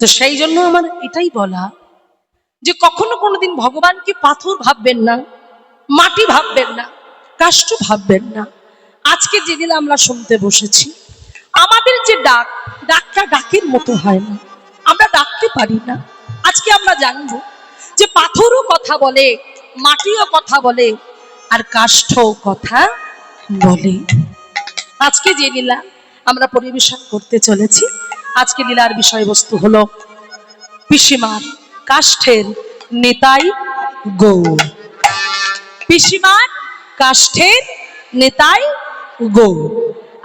তো সেই জন্য আমার এটাই বলা যে কখনো কোনোদিন ভগবানকে পাথর ভাববেন না, মাটি ভাববেন না, কাষ্ঠ ভাববেন না। আজকে যেগুলো আমরা শুনতে বসেছি, আমাদের যে ডাকটা ডাকের মতো হয় না, আমরা ডাকতে পারি না। আজকে আমরা জানবো যে পাথরও কথা বলে, মাটিও কথা বলে, আর কাষ্ঠও কথা বলে। আজকে যে লীলা আমরা পরিবেশন করতে চলেছি, আজকে লীলার বিষয়বস্তু হলো পিসিমার কাষ্ঠের নেতাই গৌর। পিসিমার কাষ্ঠের নেতাই গৌর।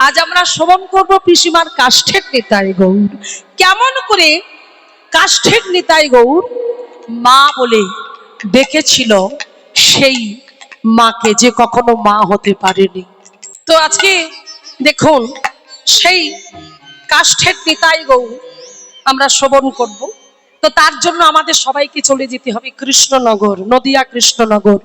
আজ আমরা শ্রবণ করব পিসিমার কাষ্ঠের নেতাই গৌর। কেমন করে কাষ্ঠের নেতাই গৌর মা বলে ডেকেছিল সেই মাকে, যে কখনো মা হতে পারেনি। তো আজকে দেখুন সেই কাষ্ঠের নিতাই গৌর আমরা শ্রবণ করব। তো তার জন্য আমাদের সবাইকে চলে যেতে হবে কৃষ্ণনগর, নদিয়া কৃষ্ণনগর।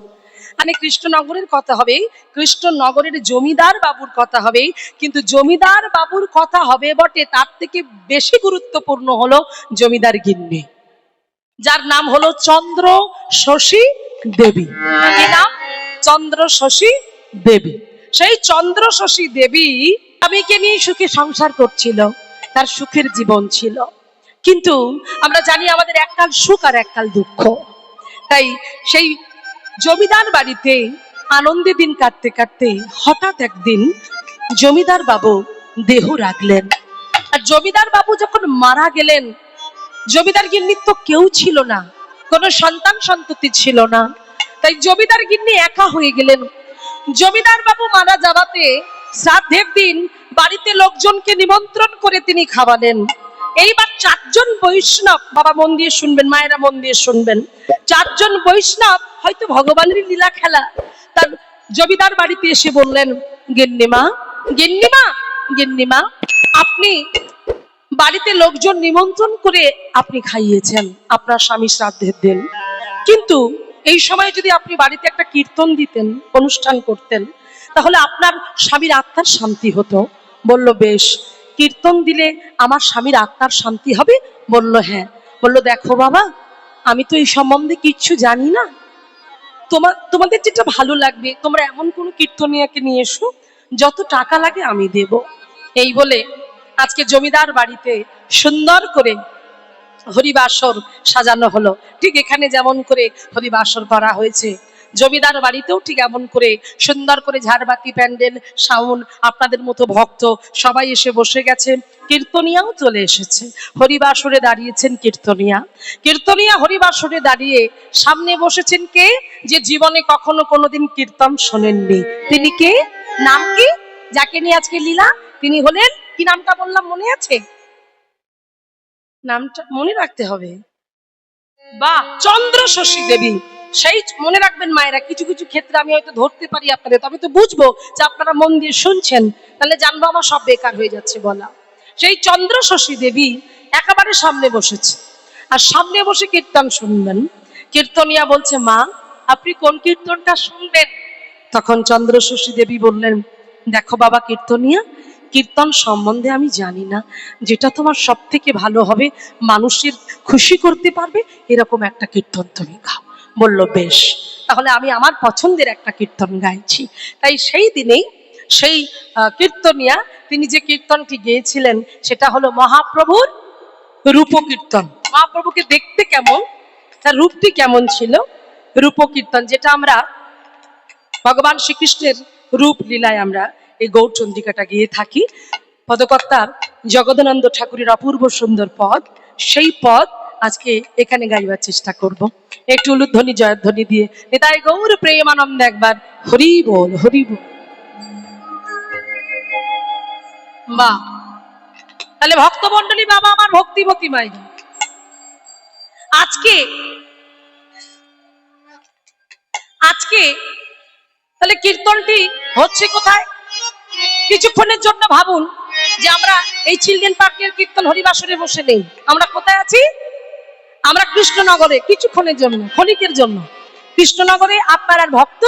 মানে কৃষ্ণনগরের কথা হবে, কৃষ্ণনগরের জমিদার বাবুর কথা হবে। কিন্তু জমিদার বাবুর কথা হবে বটে, তার থেকে বেশি গুরুত্বপূর্ণ হলো জমিদার গিন্নি, যার নাম হলো চন্দ্র শশী দেবী। কি নাম? চন্দ্র শশী দেবী। সেই চন্দ্র শশী দেবী স্বামীকে নিয়ে সুখে সংসার করছিল, তার সুখের জীবন ছিল। কিন্তু আমরা জানি আমাদের এককাল সুখ আর এককাল দুঃখ। তাই সেই জমিদার বাড়িতে আনন্দে দিন কাটতে কাটতে হঠাৎ একদিন জমিদার বাবু দেহ রাখলেন। আর জমিদার বাবু যখন মারা গেলেন, জমিদার গিন্নির তো কেউ ছিল না, কোনো সন্তান সন্ততি ছিল না। তাই জমিদার গিন্নি একা হয়ে গেলেন। জমিদার বাবু মারা যাওয়াতে শ্রাদ্ধের দিন বাড়িতে লোকজনকে নিমন্ত্রণ করে তিনি খাওয়ালেন। এইবার 4 জন বৈষ্ণব, বাবা মন দিয়ে শুনবেন, মায়েরা মন দিয়ে শুনবেন, 4 জন বৈষ্ণব হয়তো ভগবানের লীলা খেলা, তার জমিদার বাড়িতে এসে বললেন, গিন্নিমা গিন্নিমা গিন্নিমা, আপনি বাড়িতে লোকজন নিমন্ত্রণ করে আপনি খাইয়েছেন আপনার স্বামী শ্রাদ্ধের দিন, কিন্তু এই সময় যদি আপনি বাড়িতে একটা কীর্তন দিতেন, অনুষ্ঠান করতেন, তাহলে আপনার স্বামীর আত্মার শান্তি হতো। বলল, বেশ, কীর্তন দিলে আমার স্বামীর আত্মার শান্তি হবে? বলল, হ্যাঁ। বলল, দেখো বাবা, আমি তো এই সম্বন্ধে কিচ্ছু জানি না, তোমাদের যেটা ভালো লাগবে তোমরা এমন কোনো কীর্তনিয়াকে নিয়ে এসো, যত টাকা লাগে আমি দেব। এই বলে আজকে জমিদার বাড়িতে সুন্দর করে হরিবাসর সাজানো হলো। ঠিক এখানে যেমন করে হরিবাসর করা হয়েছে, জমিদার বাড়িতেও ঠিক এমন করে সুন্দর করে ঝাড়বাতি, প্যান্ডেল, সাউন্ড, আপনাদের মতো ভক্ত সবাই এসে বসে গেছে। কীর্তনিয়াও চলে এসেছে, হরিবাসরে দাঁড়িয়েছেন কীর্তনিয়া। কীর্তনিয়া হরিবাসরে দাঁড়িয়ে সামনে বসেছেন কে? যে জীবনে কখনো কোনোদিন কীর্তন শোনেননি। তিনি কে? নাম কি? যাকে নিয়ে আজকে লীলা, তিনি হলেন, কি নামটা বললাম মনে আছে? নামটা মনে রাখতে হবে, বা চন্দ্র শশী দেবী। সেই মনে রাখবেন মায়েরা, কিছু কিছু ক্ষেত্রে আমি হয়তো ধরতে পারি আপনাদের, তবে তো বুঝবো যে আপনারা মন দিয়ে শুনছেন, তাহলে জানবো আমার সব বেকার হয়ে যাচ্ছে বলা। সেই চন্দ্র শশী দেবী একেবারে সামনে বসেছে, আর সামনে বসে কীর্তন শুনবেন। কীর্তনিয়া বলছে, মা আপনি কোন কীর্তনটা শুনবেন? তখন চন্দ্র শশী দেবী বললেন, দেখো বাবা কীর্তনিয়া, কীর্তন সম্বন্ধে আমি জানি না, যেটা তোমার সব থেকে ভালো হবে, মানুষের খুশি করতে পারবে, এরকম একটা কীর্তন তুমি গাও। বলল, বেশ, তাহলে আমি আমার পছন্দের একটা কীর্তন গাইছি। তাই সেই দিনেই সেই কীর্তনিয়া তিনি যে কীর্তনটি গেয়েছিলেন সেটা হলো মহাপ্রভুর রূপ কীর্তন। মহাপ্রভুকে দেখতে কেমন, তার রূপটি কেমন ছিল, রূপ কীর্তন, যেটা আমরা ভগবান শ্রীকৃষ্ণের রূপ লীলায় আমরা এই গৌরচন্দ্রিকাটা গিয়ে থাকি। পদকর্তা জগদানন্দ ঠাকুরের অপূর্ব সুন্দর পদ, সেই পদ আজকে এখানে গাইবার চেষ্টা করব। একটু উলুধ্বনি জয়ধ্বনি দিয়ে নিতাই গৌর প্রেমানন্দ একবার হরি বল, হরি বল। বাহ, তাহলে ভক্তমন্ডলী বাবা আমার ভক্তিমতী মাইরা, আজকে তাহলে কীর্তনটি হচ্ছে কোথায়? কিছুক্ষণের জন্য ভাবুন যে আমরা এই চিলড্রেন পার্কের কীর্তন হরিবাসরে বসে নেই, আমরা কোথায় আছি? আমরা কৃষ্ণনগরে, কিছুক্ষণের জন্য, ক্ষণিকের জন্য কৃষ্ণনগরে। আপনার আর ভক্ত,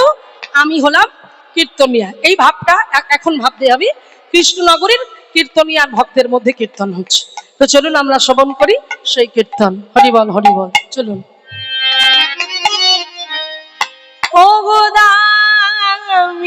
আমি হলাম কীর্তনিয়া। এই ভাবটা এখন ভাবতে হবে। কৃষ্ণনগরের কীর্তনিয়ার ভক্তের মধ্যে কীর্তন হচ্ছে। তো চলুন আমরা শ্রবণ করি সেই কীর্তন। হরিবল হরিবল, চলুন। ও গো দামিনী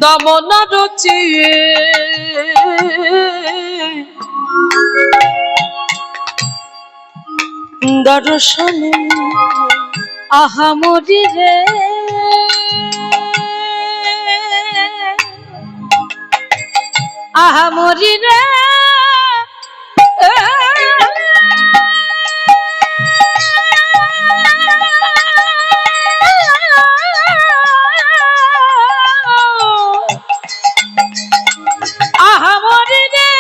দমন রুচি দর্শনে আহামরি রে আহামরি রে আহামরি রে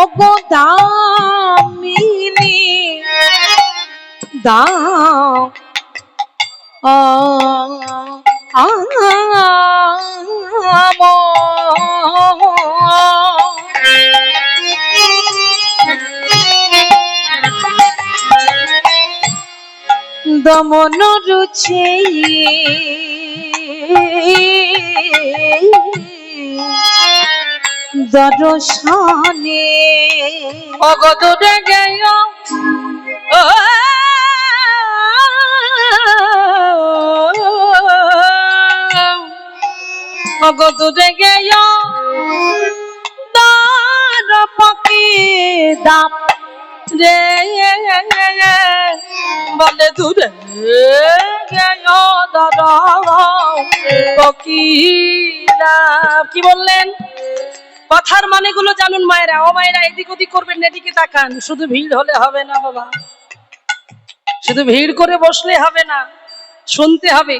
ওগো দামিনী দাও দমন রুচি দর্শনে অগদরে গেয় অগদরে গেয় দার পকি দাপ রে বলে দূরে গেয় দার পকি দাপ। কি বললেন? কথার মানে গুলো জানুন মায়েরা। ও মায়েরা, এদিক ওদিক করবেন, এদিকে তাকান। শুধু ভিড় হলে হবে না বাবা, শুধু ভিড় করে বসলে হবে না, শুনতে হবে,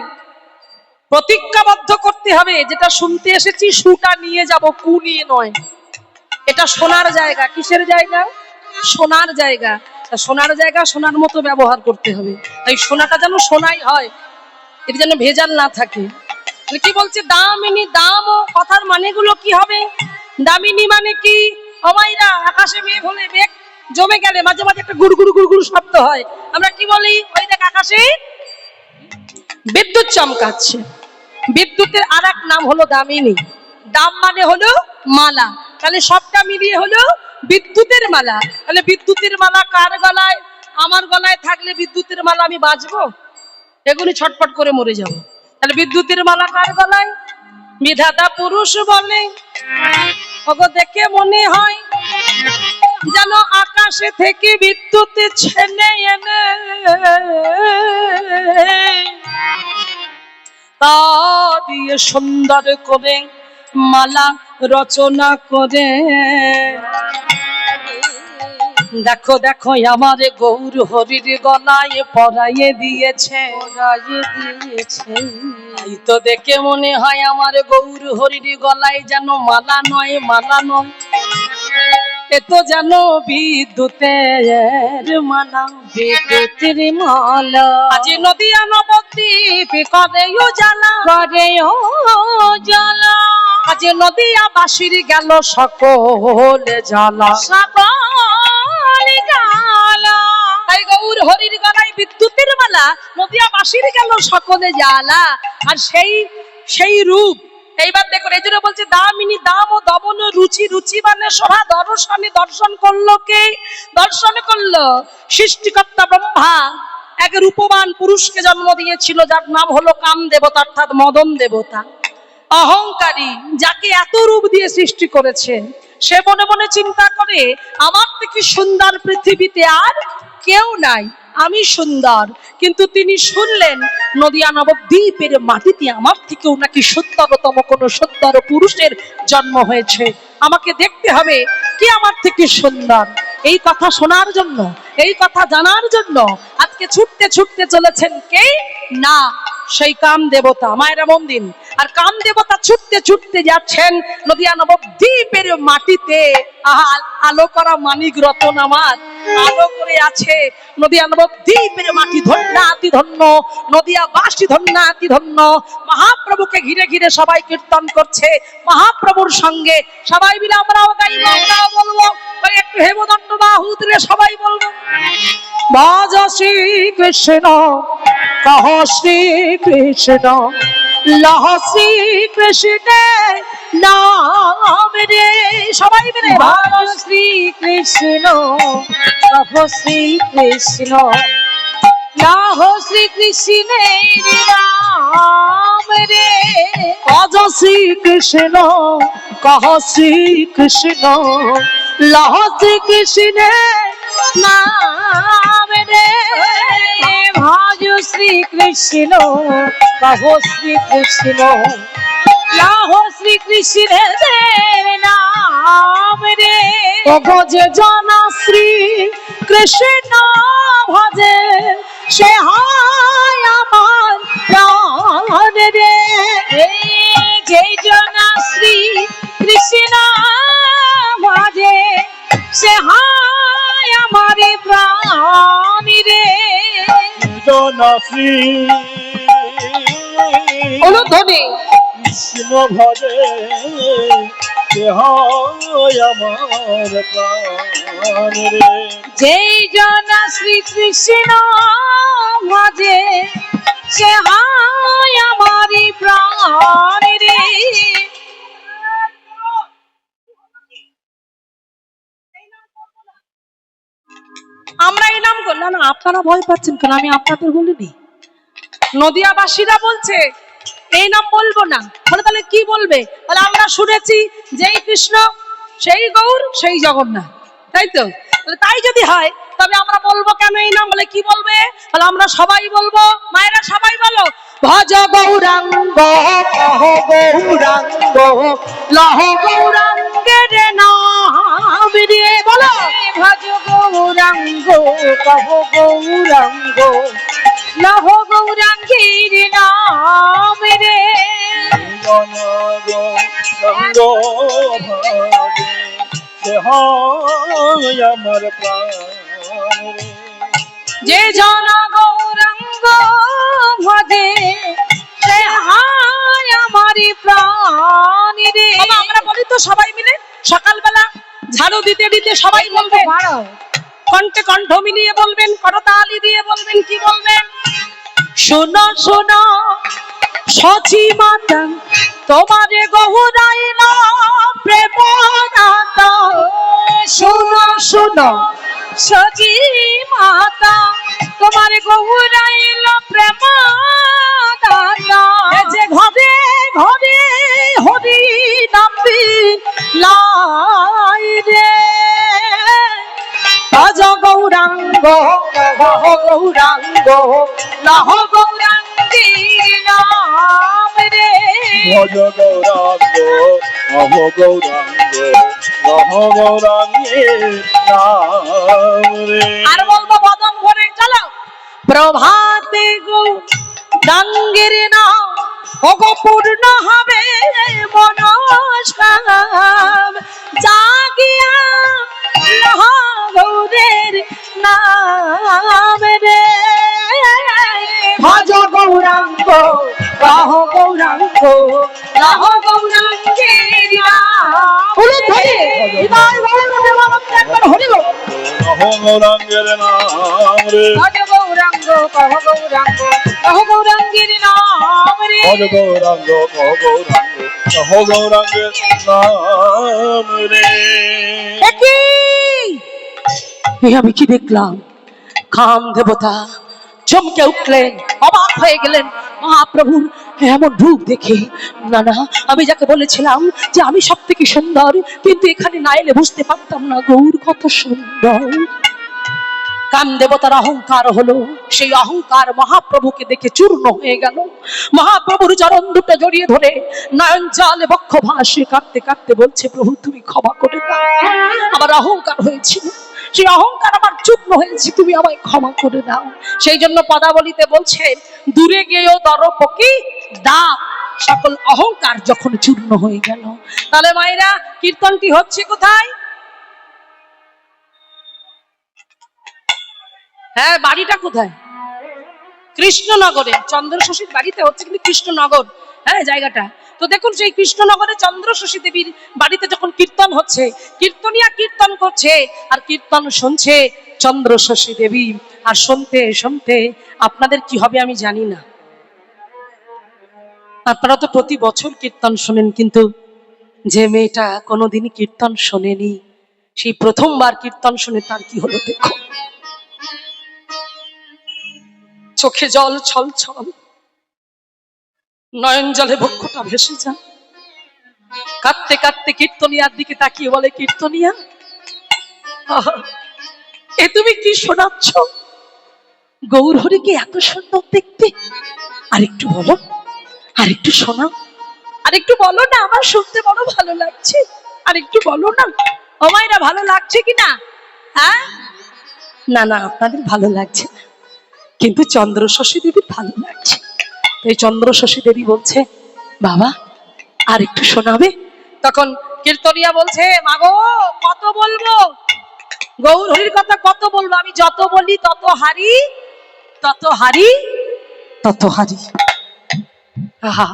প্রতিজ্ঞাবদ্ধ করতে হবে। যেটা শুনতে এসেছি সুটা নিয়ে যাব, কু নিয়ে নয়। এটা শোনার জায়গা। কিসের জায়গা? শোনার জায়গা। শোনার জায়গা শোনার মতো ব্যবহার করতে হবে। তাই শোনাটা যেন শোনাই হয়, এটা যেন ভেজাল না থাকে। কি বলছে? দামিনী দাম। ও কথার মানে গুলো কি হবে? দামিনী মানে কি? অমাইরা, আকাশে মেঘ হলে মেঘ জমে গেলে মাঝে মাঝে একটা গুড়গুড় গুড়গুড় শব্দ হয়। আমরা কি বলি? ওই দেখ আকাশে বিদ্যুৎ চমকাচ্ছে। বিদ্যুতের আর এক নাম হলো দামিনী। দাম মানে হলো মালা। তাহলে সবটা মিলিয়ে হলো বিদ্যুতের মালা। তাহলে বিদ্যুতের মালা কার গলায়? আমার গলায় থাকলে বিদ্যুতের মালা আমি বাঁচবো? এগুলি ছটফট করে মরে যাব। তাহলে বিদ্যুতের মালা কার গলায়? বিধাতা পুরুষ বলে। ওগো দেখে মনে হয় যেন আকাশে থেকে বিদ্যুৎ ছেনে এনে তা দিয়ে সুন্দর করে মালা রচনা করে। দেখো দেখো আমার গৌর হরির গলায় পরাইয়ে দিয়েছে, পরাইয়ে দিয়েছে। এই তো দেখে মনে হয় আমার গৌর হরির গলায় যেন মালা নয়, মালা নয়, এ তো যেন বিদ্যুতের মালা, বিদ্যুতের মালা। আজ নদিয়া নবদ্বীপ করে জ্বালা, করে জ্বালা। আজ নদিয়া বাসির গেল সকলে জ্বালা, সকলে জ্বালা। তাই গৌর হরির গলায় বিদ্যুতের মালা, নদিয়া বাসির গেল সকলে জ্বালা। আর সেই রূপ এইবার দেখো। এই জন্য বলছে দামিনী দাম ও দমন রুচি। রুচি মানে শোভা। দর্শনে দর্শন করলো কে? দর্শন করলো সৃষ্টিকর্তা ব্রহ্মা। এক রূপবান পুরুষকে জন্ম দিয়েছিল, যার নাম হলো কাম দেবতা, অর্থাৎ মদন দেবতা। অহংকারী, যাকে এত রূপ দিয়ে সৃষ্টি করেছে, সে মনে মনে চিন্তা করে আমার থেকে সুন্দর পৃথিবীতে আর কেউ নাই, আমি সুন্দর। কিন্তু তিনি শুনলেন নদিয়া নবদ্বীপের মাটিতে আমার থেকেও নাকি সুন্দরতম কোন সুন্দর পুরুষের জন্ম হয়েছে। আমাকে দেখতে হবে কে আমার থেকে সুন্দর। এই কথা শোনার জন্য এই কথা জানার জন্য আজকে ছুটতে ছুটতে চলেছেন কে না সেই কাম দেবতা। মায়েরা মন দিন। আর কাম দেবতা ছুটতে ছুটতে যাচ্ছেন নদিয়া নবদ্বীপের মাটিতে। আলো করা মানিক রতন আমার আলো করে আছে নদিয়া নবদ্বীপের মাটি। ধন্যাতি ধন্য নদিয়াবাসী, ধন্যাতি ধন্য। মহাপ্রভুকে ঘিরে ঘিরে সবাই কীর্তন করছে মহাপ্রভুর সঙ্গে। সবাই মিলে আমরাও গাইব, আমরাও বলবো। একটু হেমদণ্ড বাহু তুলে সবাই বলবো, ভজ শ্রী কৃষ্ণ কহ শ্রী কৃষ্ণ লহ শ্রী কৃষ্ণ নাম রে। সবাই মিলে ভজ শ্রী কৃষ্ণ কহ শ্রী কৃষ্ণ লহ শ্রী কৃষ্ণের নাম রে। ভজ শ্রী কৃষ্ণ কহ শ্রী কৃষ্ণ লহ শ্রী কৃষ্ণের নাম রে। ভজ শ্রী কৃষ্ণ কহ শ্রী কৃষ্ণ লহ শ্রী কৃষ্ণের নাম রে। ভজে জনা শ্রী কৃষ্ণ ভজে সে হয় আমার প্রাণ রে। যে জনা শ্রী কৃষ্ণ ভজে সে হয় আমার প্রাণ রে। জনা শ্রী অনুধ্বনি কৃষ্ণ ভজে সে হয় আমার প্রাণ রে। যেই জনা শ্রী কৃষ্ণ ভজে সে হয় আমার প্রাণ রে। আমরা এই নাম করলাম না, আপনারা ভয় পাচ্ছেন কেন? আমি আপনাদের বলিনি, নদিয়াবাসীরা বলছে এই নাম বলবো না। বলে তাহলে কি বলবে? বলে আমরা শুনেছি যেই কৃষ্ণ সেই গৌর সেই জগন্নাথ, তাই তো? তাই যদি হয় তবে আমরা বলবো কেন এই নাম? বলে কি বলবে? বলে আমরা সবাই বলবো। মায়েরা সবাই বলো, ভজ গৌরাঙ্গ কহ গৌরাঙ্গ লহ গৌরাঙ্গের নাম রে। বলো, ভজ গৌরাঙ্গ কহ গৌরাঙ্গ লহ গৌরাঙ্গের নাম রে। গৌরাঙ্গ ভজে সে হয় আমার প্রাণ রে। যে জন গৌরাঙ্গ ভজে সে হয় আমার প্রাণ রে। আমরা বলি তো সবাই মিলে সকালবেলা ঝাড়ু দিতে দিতে সবাই বলবে, কণ্ঠে কণ্ঠ মিলিয়ে বলবেন, করতালি দিয়ে বলবেন। কি বলবেন? শোনো শোনো সচি মাতা তোমারে গৌরাইল প্রেমনাথ। শোনো শোনো সচি মাতা তোমারে গৌরাইল প্রেমনাথ। যে ঘরে ঘরে হরি নাম লাই রে। ভজ গৌরাঙ্গ কহ গৌরাঙ্গ লহ গৌরাঙ্গের নাম রে। ভজ গৌরাঙ্গ কহ গৌরাঙ্গ লহ গৌরাঙ্গের নাম রে। আর বলবো বদন ভরে, চলো। প্রভাতে গৌরাঙ্গের নাম ওগো পূর্ণ হবে মনস্কাম। জাগিয়া লহ গৌরের নাম রে। ভজ গৌরাঙ্গ কহ গৌরাঙ্গ লহ গৌরাঙ্গের নাম রে। গৌরাঙ্গের নাম রে। ভজ গৌরাঙ্গ কহ গৌরাঙ্গ লহ গৌরাঙ্গের নাম রে। ভজ গৌরাঙ্গ কহ গৌরাঙ্গ লহ গৌরাঙ্গের নাম রে। আমি কি দেখলাম? কাম দেবতা চমকে উঠলেন, অবাক হয়ে গেলেন মহাপ্রভুর এমন রূপ দেখে। না না, আমি যাকে বলেছিলাম যে আমি সব থেকে সুন্দর, কিন্তু এখানে না এলে বুঝতে পারতাম না গৌর কত সুন্দর। কাম দেবতার অহংকার হলো, সেই অহংকার মহাপ্রভুকে দেখে চূর্ণ হয়ে গেল। মহাপ্রভুর চরণ দুটো জড়িয়ে ধরে নয়ন জলে বক্ষ ভাসে কাঁদতে কাঁদতে বলছে, প্রভু তুমি ক্ষমা করে দাও, আমার অহংকার হয়েছিল। সেই অহংকার আমার চূর্ণ হয়েছে, তুমি আমায় ক্ষমা করে দাও। সেই জন্য পদাবলিতে বলছে, দূরে গেয়েও দরপকি দাও, সকল অহংকার যখন চূর্ণ হয়ে গেল। তাহলে মায়েরা, কীর্তনটি হচ্ছে কোথায়? হ্যাঁ, বাড়িটা কোথায়? কৃষ্ণনগরে। চন্দ্রশশীর বাড়িতে হচ্ছে কিন্তু কৃষ্ণনগর, হ্যাঁ জায়গাটা। তো দেখুন, সেই কৃষ্ণনগরে চন্দ্রশশী দেবীর বাড়িতে যখন কীর্তন হচ্ছে, কীর্তনিয়া কীর্তন করছে, আর কীর্তন শুনছে চন্দ্রশশী দেবী। আর শুনতে শুনতে আপনাদের কি হবে আমি জানি না, আপনারা তো প্রতি বছর কীর্তন শোনেন, কিন্তু যে মেয়েটা কোনোদিনই কীর্তন শোনেনি, সেই প্রথমবার কীর্তন শুনে তার কি হলো দেখো। চোখে জল ছল ছল, নয়ন জলে বক্ষটা ভেসে যায়। কাঁদতে কাঁদতে কীর্তনিয়ার দিকে তাকিয়ে বলে, কীর্তনিয়া, এ তুমি কি শোনাচ্ছ? গৌরহরিকে এত সুন্দর দেখতে, আরেকটু বলো, আরেকটু শোনাও, আরেকটু বলো না, আমার শুনতে বড় ভালো লাগছে, আরেকটু বলো না। ও মায়েরা, ভালো লাগছে কিনা? হ্যাঁ, না না, আপনাদের ভালো লাগছে না, কিন্তু চন্দ্রশশী দেবীর ভালো লাগছে। এই চন্দ্রশশী দেবী বলছে, বাবা আর একটু শোনাবে? তখন কীর্তনিয়া বলছে, মাগো কত বলবো, গৌর হরির কথা কত বলবো, আমি যত বলি তত হারি, তত হারি, তত হারি। আহা,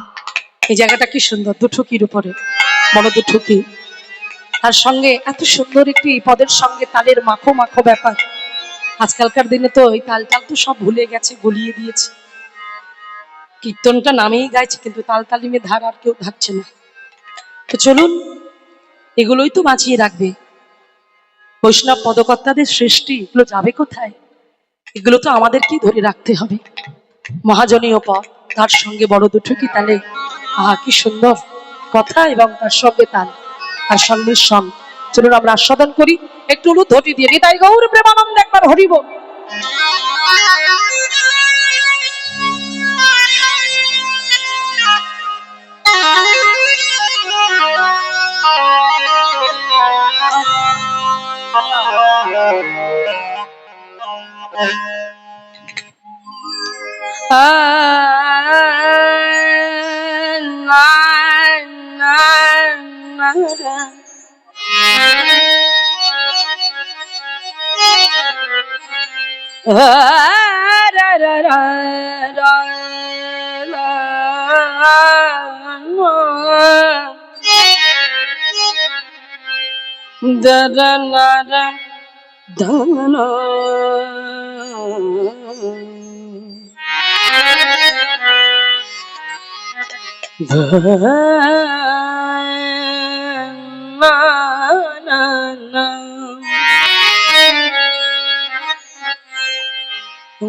এই জায়গাটা কি সুন্দর, দুঠুকির উপরে, বড় দুঠুকি, তার সঙ্গে এত সুন্দর একটি পদের সঙ্গে তালের মাখো মাখো ব্যাপার। আজকালকার দিনে তো ওই তাল টাল তো সব ভুলে গেছে, গলিয়ে দিয়েছে, কীর্তনটা নামেই গাইছে, কিন্তু তাল তালিমে ধার আর কেউ ধারছে না। তো চলুন, এগুলোই তো বাঁচিয়ে রাখবে। বৈষ্ণব পদকর্তাদের সৃষ্টি, এগুলো যাবে কোথায়? এগুলো তো আমাদেরকেই ধরে রাখতে হবে। মহাজনীয় পদ, তার সঙ্গে বড় দুঠুকি তালে, আহা কি সুন্দর কথা, এবং তার সঙ্গে তাল, তার সংমিশ্রণ। চলুন আমরা আস্বাদন করি একটু উলুধ্বনি দিয়ে। নিতাই গৌর প্রেমানন্দ, একবার হরি বল।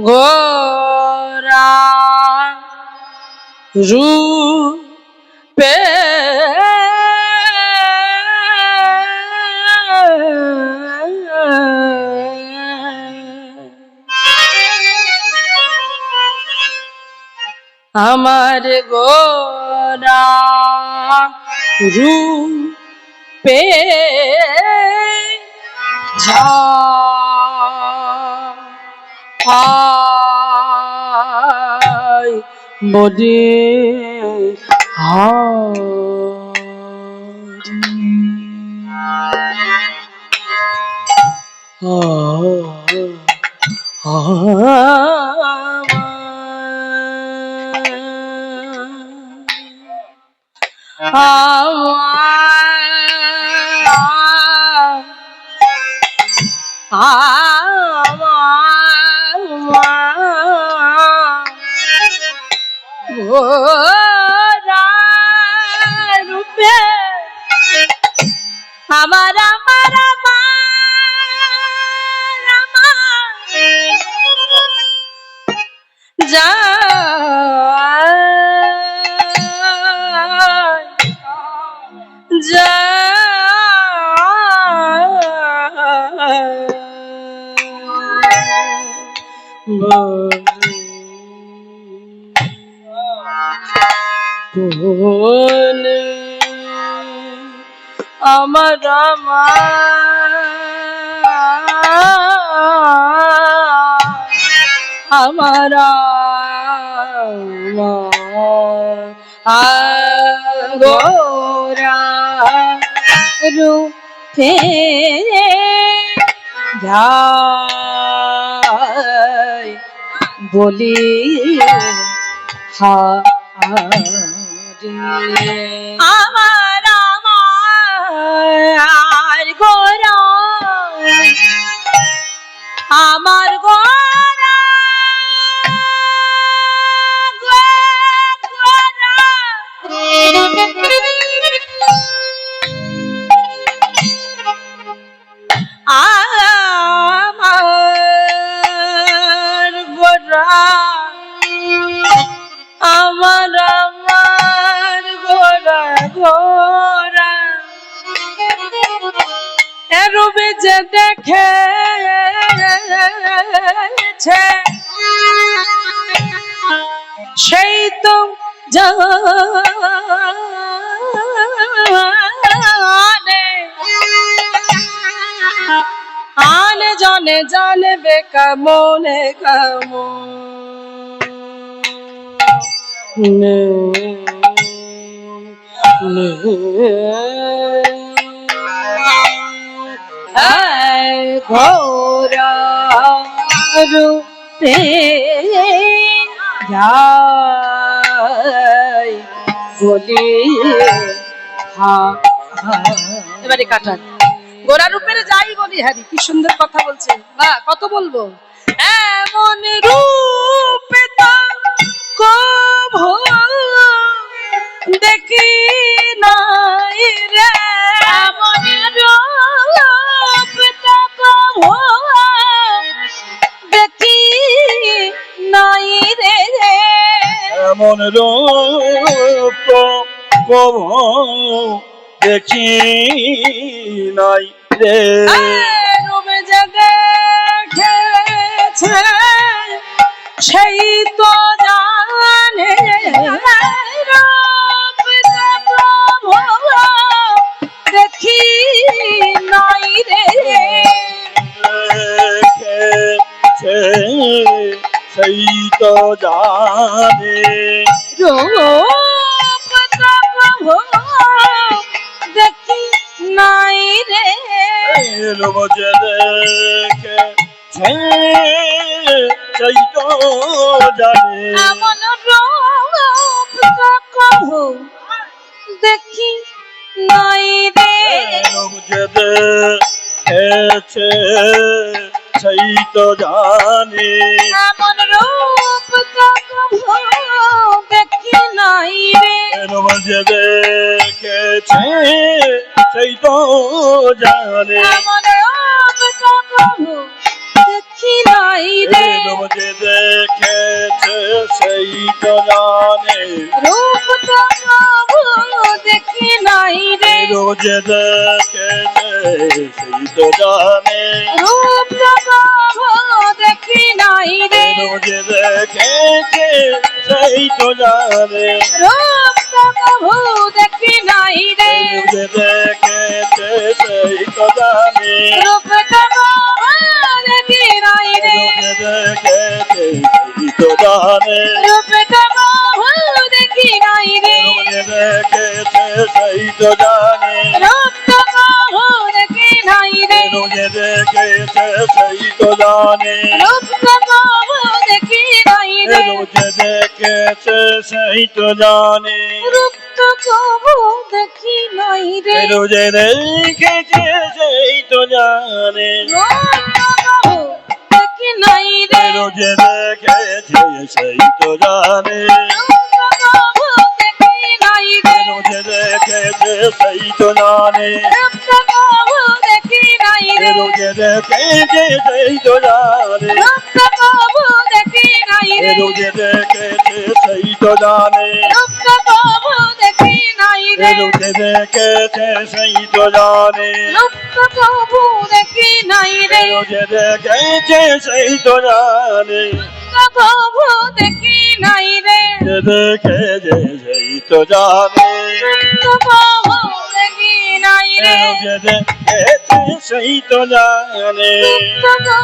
গোরা রূপে আমার গোরা রূপে বদে রূপে আমার আমার যা আমার আমার গোরা রূপে যাই বলি হারি আমার গোরা আমার গোরা আমার গোরা আমার গোরা গোরা এরূপে যে দেখেছে সেই তো জানে আনে জনে জানবে কেমনে ঘোরা রূপে যাই বলি এবারে কাটান গোরা রূপের যাই বলি হারি কি সুন্দর কথা বলছে বা কত বলবো এমন রূপে তো কভু দেখি নাই রে এমন রূপে তো কভু দেখি নাই রে এমন রূপ কবু দেখি নাই রে রূপে যে দেখেছে সেই তো জানে রূপ প্রভু দেখি নাই রে দেখেছে সেই তো জানে রূপ প্রভু দেখি নাই রে রূপ যে দেখেছে সেই তো জানে এমন রূপ প্রভু দেখি নাই রে রূপ যে দেখেছে সেই তো জানে এমন রূপ প্রভু দেখি নাই রে রূপ যে দেখেছে সেই তো জানে এমন রূপ প্রভু দেখি নাই রে রূপ যে দেখেছে সেই তো জানে রূপ প্রভু দেখি নাই রে রূপ যে দেখেছে সেই তো জানে রূপ প্রভু দেখি নাই রে রূপ যে দেখেছে সেই তো জানে রূপ প্রভু দেখি নাই রে রূপ যে দেখেছে সেই তো জানে রূপ প্রভু দেখি নাই রে রূপ যে দেখেছে সেই তো জানে রূপ প্রভু দেখি নাই রে রূপ যে দেখেছে সেই তো জানে রূপ প্রভু দেখি নাই রে রূপ যে দেখেছে সেই তো জানে রূপ প্রভু দেখি নাই রে রূপ যে দেখেছে সেই তো জানে রূপ প্রভু দেখি নাই রে রূপ যে দেখেছে সেই তো জানে রূপ প্রভু দেখি নাই রে রূপ যে দেখেছে সেই তো জানে রূপ প্রভু দেখি নাই রে রূপ যে দেখেছে সেই তো জানে রূপ প্রভু দেখি নাই রে রূপ যে দেখেছে সেই তো জানে রূপ প্রভু দেখি নাই রে রূপ যে দেখেছে সেই তো জানে রূপ প্রভু দেখি নাই রে রূপ যে দেখেছে সেই তো জানে রূপ প্রভু দেখি নাই রে রূপ যে দেখেছে সেই তো জানে প্রভু দেখি নাই রে যে দেখেছে সেই তো জানে প্রভু দেখি নাই রে রূপ যে দেখেছে সেই তো জানে প্রভু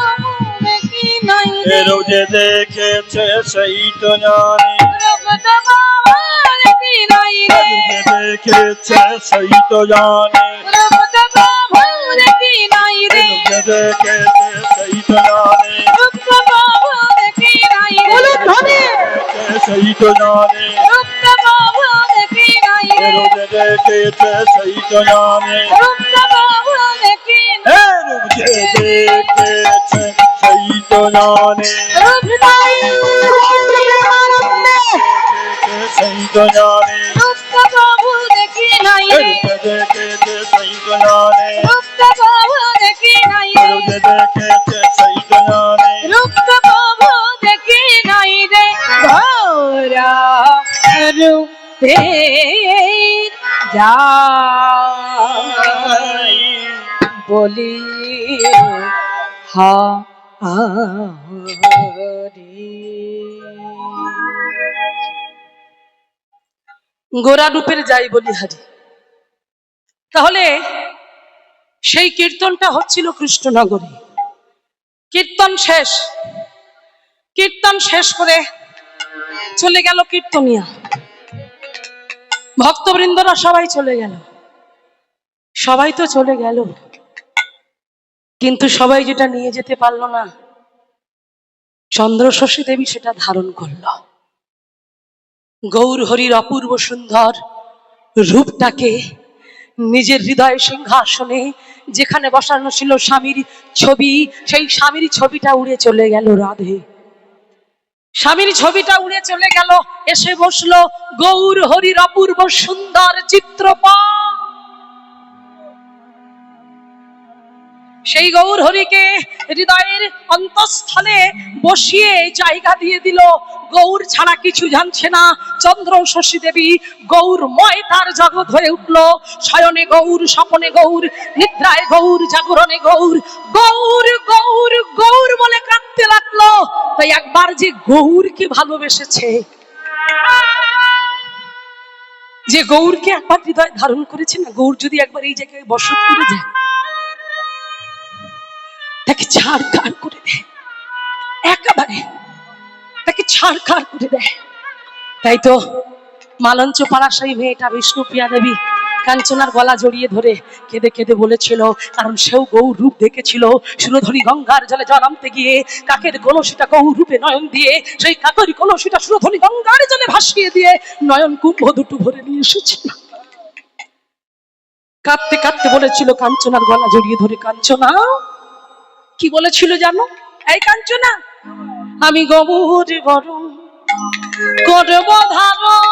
দেখি নাই রে, রোজে দেখেছে সেই তো জানে, রূপ তো বাবা দেখি নাই রে, রোজে দেখেছে সেই তো জানে, রূপ তো বাবা দেখি নাই রে, রোজে দেখেছে সেই তো জানে, রূপ তো বাবা দেখি নাই রে, দেখেছে সেই তো জানে, রূপ তো বাবা দেখি নাই রে, রোজে দেখেছে সেই তো জানে, রূপ তো বাবা দেখি রোজে দেখেছে সেই তো জানে, রূপ নাই সেই তো জানে, রূপ তো বাবা দেখি নাই রে, রোজে দেখেছে সেই তো জানে, রূপ তো বাবা দেখি নাই রে, রোজে দেখেছে সেই তো জানে, রূপ তো বাবা দেখি নাই রে, ঘোরা রূপে যাই বলি হারি। গোরা রূপের যাই বলি হারি। তাহলে সেই কীর্তনটা হচ্ছিল কৃষ্ণনগরে। কীর্তন শেষ, কীর্তন শেষ করে চলে গেল কীর্তনিয়া, ভক্তবৃন্দরা সবাই চলে গেল। সবাই তো চলে গেল, কিন্তু সবাই যেটা নিয়ে যেতে পারলো না, চন্দ্রশশী দেবী সেটা ধারণ করল। গৌর হরির অপূর্ব সুন্দর রূপটাকে নিজের হৃদয় সিংহাসনে যেখানে বসানো ছিল স্বামীর ছবি, সেই স্বামীর ছবিটা উড়ে চলে গেল রাধে। স্বামীর ছবিটা উড়ে চলে গেল, এসে বসলো গৌর হরির অপূর্ব সুন্দর চিত্রপট। সেই গৌর হরিকে হৃদয়ের অন্তঃস্থলে বসিয়ে জায়গা দিয়ে দিল। গৌর ছাড়া কিছু জানছে না। চন্দ্র শশী দেবী গৌরময় তার জগৎ হয়ে উঠল। শয়নে গৌর, স্বপনে গৌর, নিদ্রায় গৌর, জাগরণে গৌর। গৌর গৌর গৌর বলে কাঁদতে লাগলো। তাই একবার যে গৌরকে ভালোবেসেছে, যে গৌরকে একবার হৃদয় ধারণ করেছে না, গৌর যদি একবার এই জায়গায় বসত করে যায়, তাকে ছাড়খাড় করে দেয়, একেবারে তাকে ছাড়খাড় করে দেয়। তাই তো মালঞ্চ পাড়া সেই মেয়েটা বিষ্ণুপ্রিয়া দেবী কাঞ্চনার গলা জড়িয়ে ধরে কেঁদে কেঁদে বলেছিল, কারণ সেও গৌর রূপ দেখেছিল। সুরধনী গঙ্গার জলে জল আনতে গিয়ে কাকের কলসিটা গৌর রূপে নয়ন দিয়ে, সেই কাকের কলসিটা সুরধনী গঙ্গার জলে ভাসিয়ে দিয়ে নয়ন কুম্ভ দুটো ভরে নিয়ে এসেছিল। কাঁদতে কাঁদতে বলেছিল কাঞ্চনার গলা জড়িয়ে ধরে, কাঞ্চনা, কি বলেছিল জানো? এই কাঞ্চনা, আমি গৌর বরণ করব ধারণ,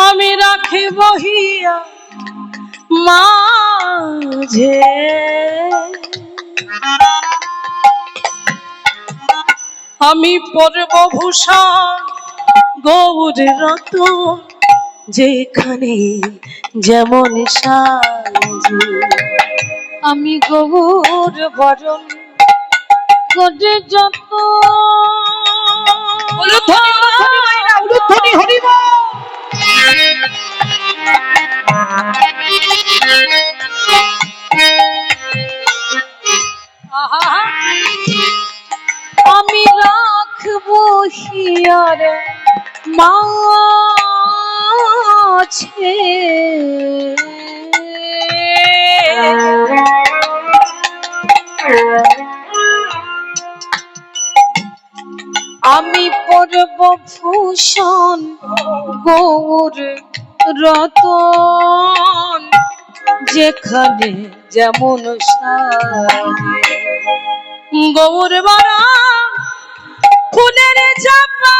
আমি রাখিব হিয়া মাঝে, আমি পরব ভূষণ গৌর রতন, যেখানে যেমন সাজে। আমি গৌর বরণ করে যত আমি রাখবো হিয়ার মাঝে, আমি পরব ভূষণ গৌর রতন, যেখানে যেমন সাজে। গৌর বারা ফুলের চাপা,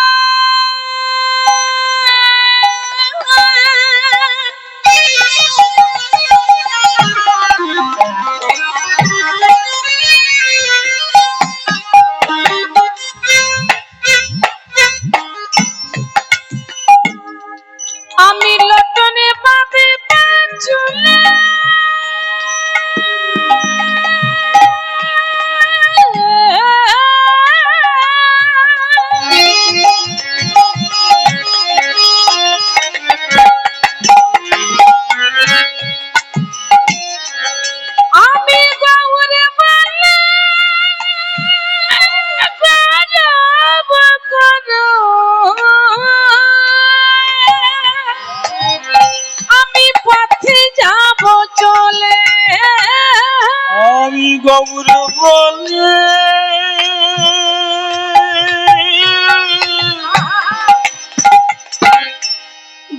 আমি লটনে পাবে চুলে,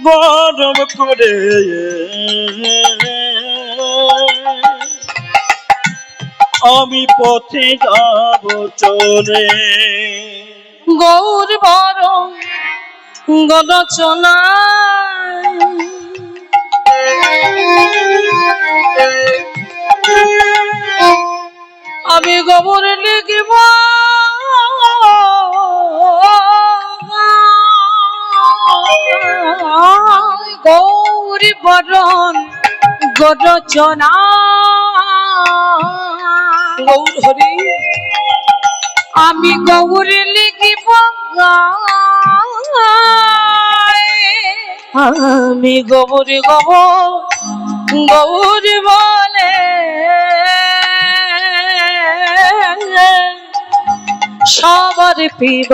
গরম করে আমি পথে যাব চলে। গৌর বড় গরচনা আমি গোবর লিখিব গৌরী বরণ গরচনা। গৌর হরি আমি গৌর লিখিব আমি গৌরী গৌর বলে সবার পিব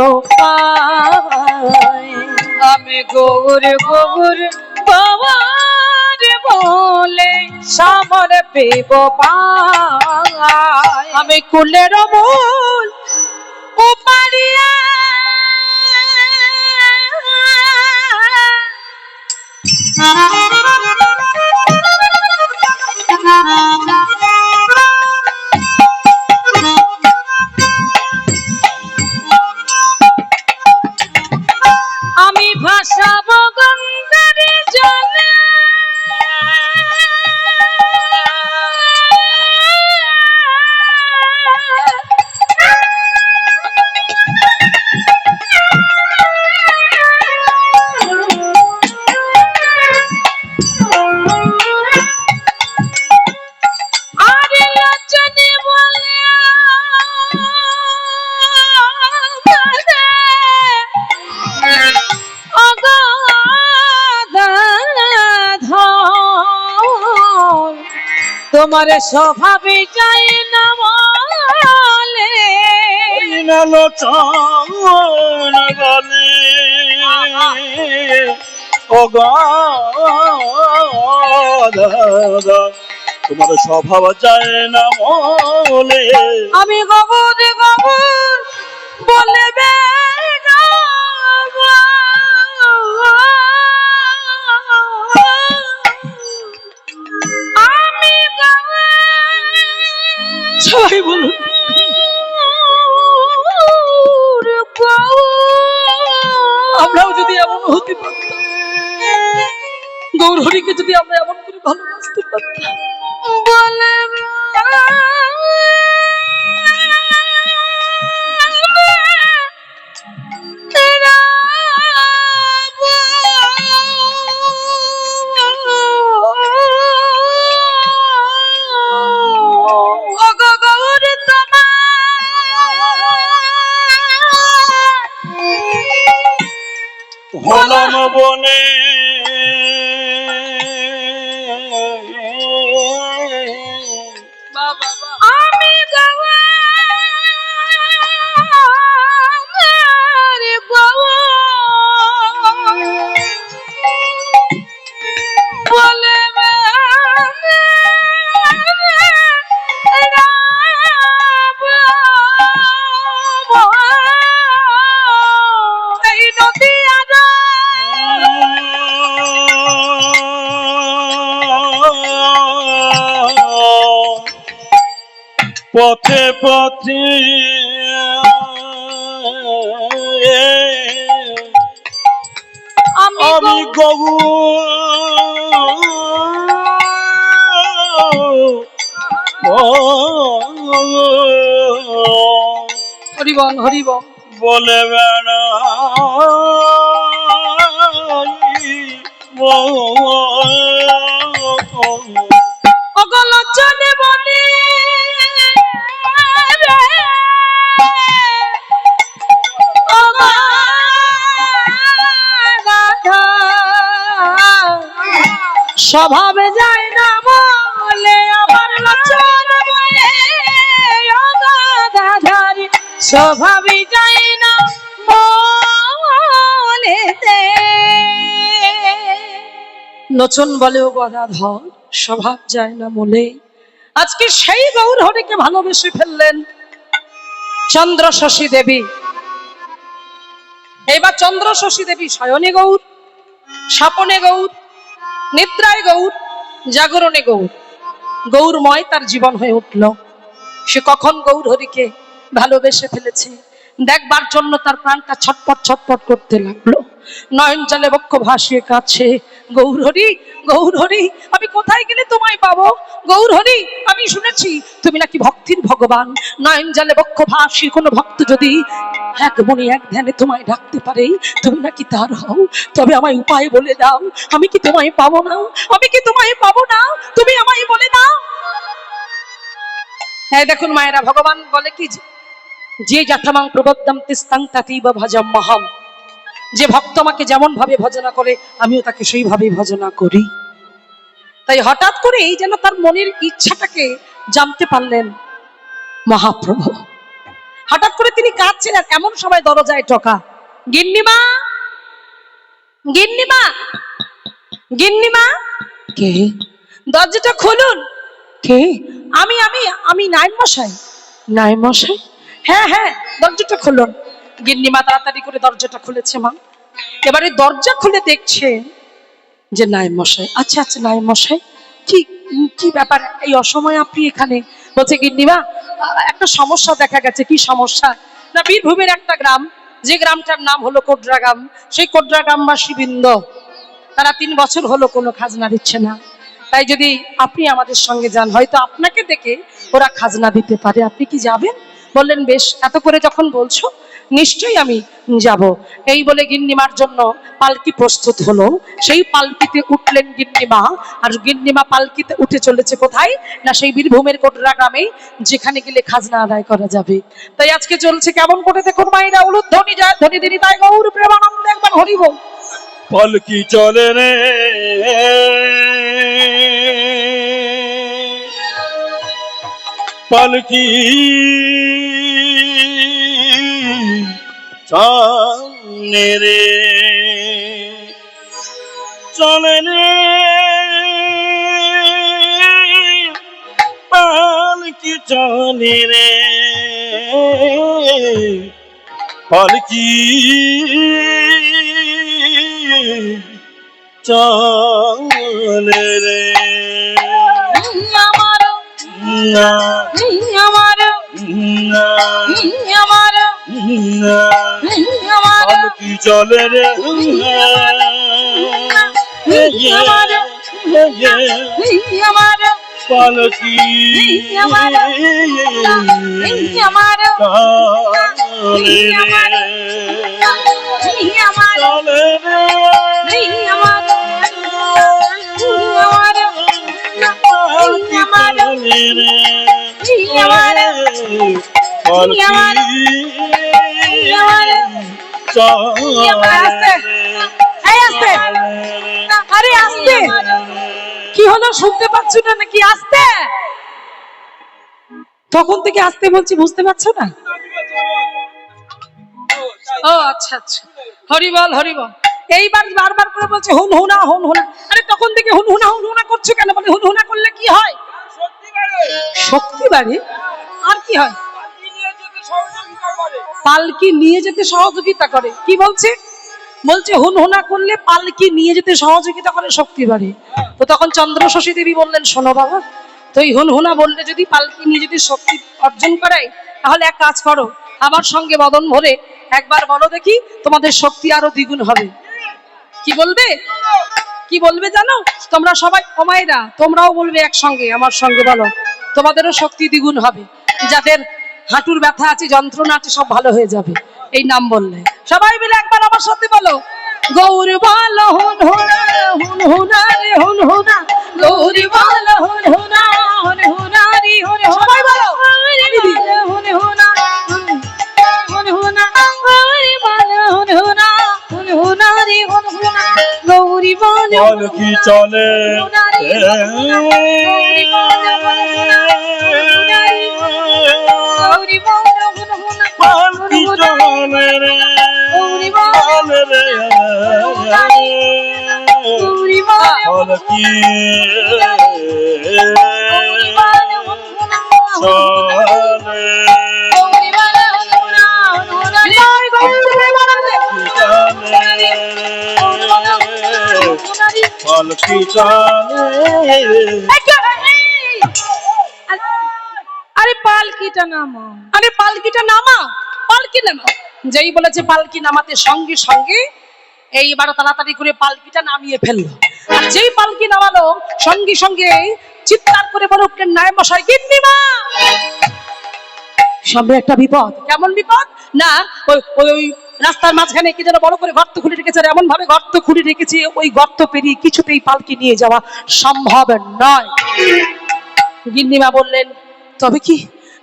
আমি গৌর বাবার বলে সবার পিব আমি কুলের মূল উপারিয়া আমি ভাসাবো গঙ্গার জলে তোমার স্বভাবে যাই না বলে লোচন বলে ও দাদা তোমার স্বভাব যায় না বলে আমি গোবর বলে সবাই বলুন আমরাও যদি এমন হতে পারতাম, গৌর হরিকে যদি আমরা এমন করে ভালোবাসতে পারতাম বলে হলাম বনে আমি বলে এই নদী পথে পথে আমি গবু হরিবল হরিবল বলে বেড়া অগলচনে বলি স্বভাবে যায় না বলে আমার লচন বলে দাধারি স্বভাবে যায় না বলে লোচন বলে ও গদাধর স্বভাব যায় না বলে আজকে সেই গৌর হরিকে ভালোবেসে ফেললেন চন্দ্র শশী দেবী। এবার চন্দ্র শশী দেবী শয়নে গৌর স্বপনে গৌর, নিদ্রায় গৌর, জাগরণে গৌর, গৌরময় তার জীবন হয়ে উঠল। সে কখন গৌর হরিকে ভালোবেসে ফেলেছে দেখবার জন্য তার প্রাণটা ছটপট ছটপট করতে লাগলো। নয়ন জলে বক্ষ ভাসিয়ে কাছে, গৌর হরি, গৌর হরি, আমি কোথায় গেলে তোমায় পাবো? গৌর হরি, আমি শুনেছি তুমি নাকি ভক্তির ভগবান। নয়ন জলে বক্ষ ভাসিয়ে কোনো ভক্ত যদি এক মনে এক ধ্যানে তোমায় ডাকতে পারে, তুমি নাকি তার হও। তবে আমায় উপায় বলে দাও, আমি কি তোমায় পাবো না? আমি কি তোমায় পাবো না? তুমি আমায় বলে দাও। হ্যাঁ দেখুন মায়েরা, ভগবান বলে কি, যে যথামাং প্রবদ্ধম তিস্তাং তাতিব ভজম মহম, যে ভক্ত আমাকে যেমন ভাবে ভজনা করে আমিও তাকে সেইভাবেই ভজনা করি। তাই হঠাৎ করে এই যেন তার মনের ইচ্ছাটাকে জানতে পারলেন মহাপ্রভু। হঠাৎ করে তিনি কাঁদছিলেন, এমন সময় দরজায় টোকা, গিন্নিমা, গিন্নিমা, গিন্নিমা। কে? দরজাটা খুলুন। কে? আমি আমি আমি নাইন মশাই। নাইন মশাই? হ্যাঁ হ্যাঁ, দরজাটা খুলুন। গিন্নিমা তাড়াতাড়ি করে দরজাটা খুলেছে মা। এবারে দরজা খুলে দেখছে যে নাইম মশাই। আচ্ছা আচ্ছা নাইম মশাই, কি কি ব্যাপার এই অসময়ে আপনি এখানে? বলছে গিন্নিমা, একটা সমস্যা দেখা গেছে। কি সমস্যা? না, বীরভূমের একটা গ্রাম, যে গ্রামটার নাম হলো কোডরা গ্রাম, সেই কোডরা গ্রামবাসী বৃন্দ তারা 3 বছর হলো কোনো খাজনা দিচ্ছে না। তাই যদি আপনি আমাদের সঙ্গে যান, হয়তো আপনাকে দেখে ওরা খাজনা দিতে পারে। আপনি কি যাবেন? বললেন বেশ, এত করে যখন বলছো নিশ্চয়ই আমি যাব। এই বলে গিন্নিমার জন্য পালকি প্রস্তুত হলো। সেই পালকিতে উঠলেন গিন্নিমা। আর গিন্নিমা পালকিতে উঠে চলেছে কোথায়? না সেই বীরভূমের কোটরা গ্রামে, যেখানে গেলে খাজনা আদায় করা যাবে। তাই আজকে চলছে কেমন করে দেখুন মায়েরা, উলুধ্বনি যায় ধ্বনি দিনি তাই গৌর প্রেমানন্দ একবার হরিব। পালকি চলে রে পালকি চলে রে, চলে রে পালকি চলে রে, পালকি চলে রে। আমার না আমার না আমার না, আমার পালকি চলে রে, আমার আমার পালকি আমার আমার চলে রে, আমার চলে রে, আমার পালকি চলে রে, পালকি আরে আসতে, কি হলো শুনতে পাচ্ছ না নাকি? আসতে, তখন থেকে আসতে বলছি, বুঝতে পারছো না? ও আচ্ছা আচ্ছা, হরিবল হরিবল। এইবার বারবার করে বলছে হুন হুনা হুন হুনা। আরে তখন থেকে হুন হুনা করছো কেন? বলে হুন হুনা করলে কি হয়? শক্তি বাড়ে। আর কি হয়? পালকি নিয়ে যেতে সহযোগিতা করে। কি বলছে? বলছে হুন হুনা করলে পালকি নিয়ে যেতে সহযোগিতা করে, শক্তি বাড়ে। তো তখন চন্দ্র শশী দেবী বললেন, শোনো বাবা, তো এই হুন হুনা বললে যদি পালকি নিয়ে যদি শক্তি অর্জন করায়, তাহলে এক কাজ করো, আমার সঙ্গে বদন ভরে একবার বলো দেখি, তোমাদের শক্তি আরো দ্বিগুণ হবে। কি বলবে? কি বলবে জানো? তোমরা সবাই কমাইরা তোমরাও বলবে একসঙ্গে, আমার সঙ্গে বলো, তোমাদেরও শক্তি দ্বিগুণ হবে। যাদের হাঁটুর ব্যথা আছে, যন্ত্রণা আছে, সব ভালো হয়ে যাবে এই নাম বললে। সবাই মিলে একবার আমার সাথে বলো, গৌর বল হুন হুনা, হুন হুনা রে হুন হুনা, গৌর বল হুন হুনা, হুন হুনা রে হুন হুনা। সবাই বলো হুন হুনা, হুন হুনা, গৌরি বল হুন হুনা, হুন হুনা রে হুন হুনা, গৌরি বল পালকি চলে গৌরি বল হুন হুনা, গৌরি বল হুন হুনা, পালকি চলে রে, গৌরি বল চলে রে, গৌরি বল পালকি চলে গৌরি বল হুন হুনা, হুন হুনা রে গৌর প্রেমানন্দে। পালকি টানে। আরে পালকিটা নামা, আরে পালকিটা নামা, পালকি নামা। যেই বলেছে পালকি নামাতে সঙ্গে সঙ্গে এইবার তাড়াতাড়ি করে পালকিটা নামিয়ে ফেললো। আর যেই পালকি নামালো সঙ্গে সঙ্গে চিৎকার করে বলে উঠলেন নায়েব মশাই, গিন্নিমা সামনে একটা বিপদ। কেমন বিপদ? না ওই ওই রাস্তার মাঝখানে কি যেন বড় করে গর্ত খুঁড়ে রেখেছে, এমন ভাবে গর্ত খুঁড়ে রেখেছে ওই গর্ত পেরিয়ে কিছুতেই পালকি নিয়ে যাওয়া সম্ভব নয়। গিন্নিমা বললেন তবে কি,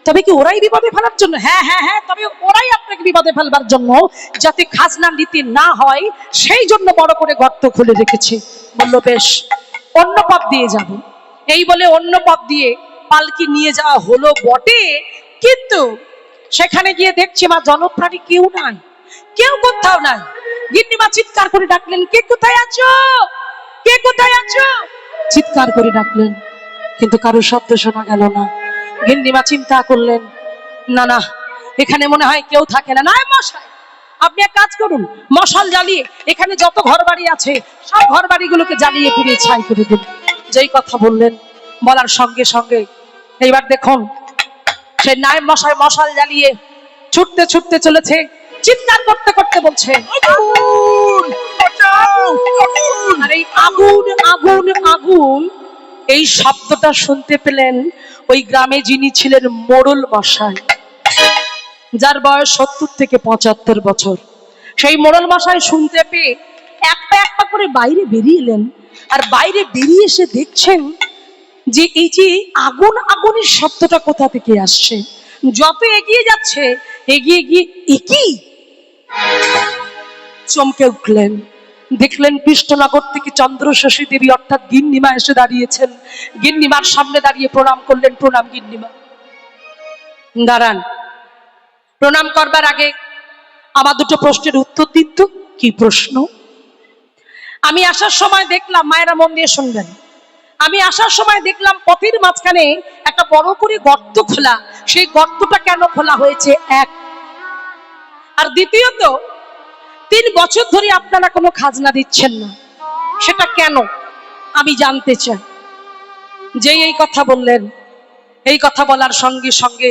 তবে কি ওরাই বিপদে ফেলার জন্য? হ্যাঁ হ্যাঁ হ্যাঁ, তবে ওরাই আপনাকে বিপদে ফেলবার জন্য, যাতে খাজনা নিতে না হয় সেই জন্য বড় করে গর্ত খুলে রেখেছে। বললো বেশ, অন্য পথ দিয়ে যাব। এই বলে অন্য পথ দিয়ে পালকি নিয়ে যাওয়া হলো বটে, কিন্তু সেখানে গিয়ে দেখছি মা জনপ্রাণী কেউ নাই, কেউ কোথাও নাই। গিন্নিমা চিৎকার করে ডাকলেন, কে কোথায় আছো, কে কোথায় আছো? চিৎকার করে ডাকলেন, কিন্তু কারো শব্দ শোনা গেল না। গিন্নিমা চিন্তা করলেন, না না, এখানে মনে হয় কেউ থাকে না। নায়েব মশাই, আপনি এক কাজ করুন, মশাল জ্বালিয়ে এখানে যত ঘর বাড়ি আছে সব ঘর বাড়িগুলোকে জ্বালিয়ে পুড়িয়ে ছাই করে দিন। যেই কথা বললেন, বলার সঙ্গে সঙ্গে এইবার দেখুন সেই নায়েব মশাই মশাল জ্বালিয়ে ছুটতে ছুটতে চলেছে, চিৎকার করতে করতে বলছে আগুন, বাঁচাও, আগুন। আর এই আগুন আগুন আগুন এই শব্দটা শুনতে পেলেন ওই গ্রামে যিনি ছিলেন মোড়ল মশাই, যার বয়স 70 থেকে 75 বছর। সেই মোড়ল মশাই শুনতে পেয়ে একটা একটা করে বাইরে বেরিয়ে এলেন। আর বাইরে বেরিয়ে এসে দেখছেন যে এই যে আগুন আগুনের শব্দটা কোথা থেকে আসছে। যত এগিয়ে যাচ্ছে এগিয়ে গিয়ে একই চমকে উঠলেন, দেখলেন কৃষ্ণনগর থেকে চন্দ্রশশী দেবী অর্থাৎ গিন্নিমা এসে দাঁড়িয়েছেন। গিন্নিমার সামনে দাঁড়িয়ে প্রণাম করলেন। প্রণাম গিন্নিমা। দাঁড়ান, প্রণাম করবার আগে আমার দুটো প্রশ্নের উত্তর দিন তো। কি প্রশ্ন? আমি আসার সময় দেখলাম, মায়েরা মন দিয়ে শুনবেন, আমি আসার সময় দেখলাম পথের মাঝখানে একটা বড় করে গর্ত খোলা। সেই গর্তটা কেন খোলা হয়েছে? এক। আর দ্বিতীয়ত, 3 বছর ধরে আপনারা কোনো খাজনা দিচ্ছেন না, সেটা কেন আমি জানতে চাই। যেই এই কথা বললেন, এই কথা বলার সঙ্গে সঙ্গে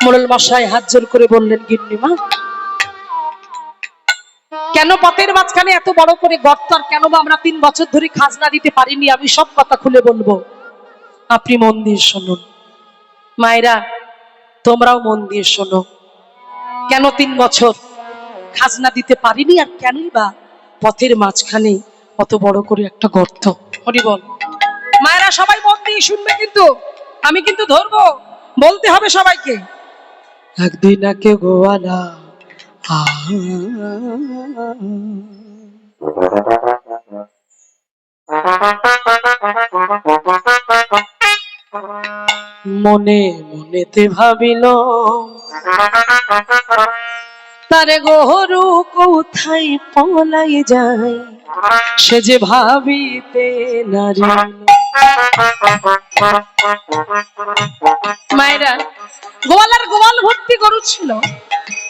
মোড়ল মশাই হাত জোর করে বললেন, গিন্নিমা কেন পথের মাঝখানে এত বড় করে গর্ত, আর কেন আমরা 3 বছর ধরে খাজনা দিতে পারিনি, আমি সব কথা খুলে বলবো, আপনি মন দিয়ে শুনুন। মায়েরা তোমরাও মন দিয়ে শোনো, কেন 3 বছর খাজনা দিতে পারিনি, আর কেনই বা পথের মাঝখানে অত বড় করে একটা গর্ত। হরি বল। মায়েরা সবাই মন দিয়ে শুনবে, কিন্তু আমি কিন্তু ধরবো, বলতে হবে সবাইকে। একদিন একে গোয়ালা মনে মনেতে ভাবিল, তারে গরু কোথায় পলাই যায়, সে যে ভাবিতে নারী। মায়েরা, গোয়ালার গোয়াল ভর্তি গরু ছিল,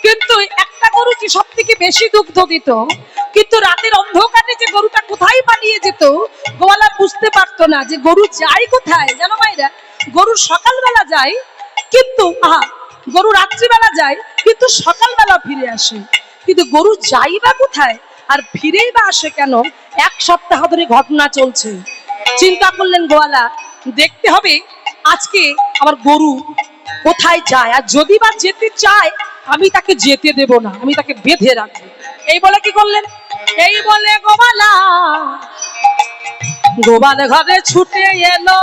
কিন্তু একটা গরু কি সব থেকে বেশি দুগ্ধ দিত, কিন্তু রাতের অন্ধকারে যে গরুটা কোথায় পালিয়ে যেত গোয়ালা বুঝতে পারতো না যে গরু যায় কোথায়। জানো মায়েরা, গরু সকালবেলা যায়, কিন্তু গরু রাত্রিবেলা যায়, কিন্তু সকালবেলা ফিরে আসে, কিন্তু গরু যাই বা কোথায় আর ফিরেই বা আসে কেন? 1 সপ্তাহ ধরে ঘটনা চলছে। চিন্তা করলেন গোয়ালা, দেখতে হবে আজকে আমার গরু কোথায় যায়, আর যদি বা যেতে চায় আমি তাকে যেতে দেব না, আমি তাকে বেঁধে রাখবো। এই বলে কি করলেন? এই বলে গোয়ালা গোপাল ঘরে ছুটে এলো,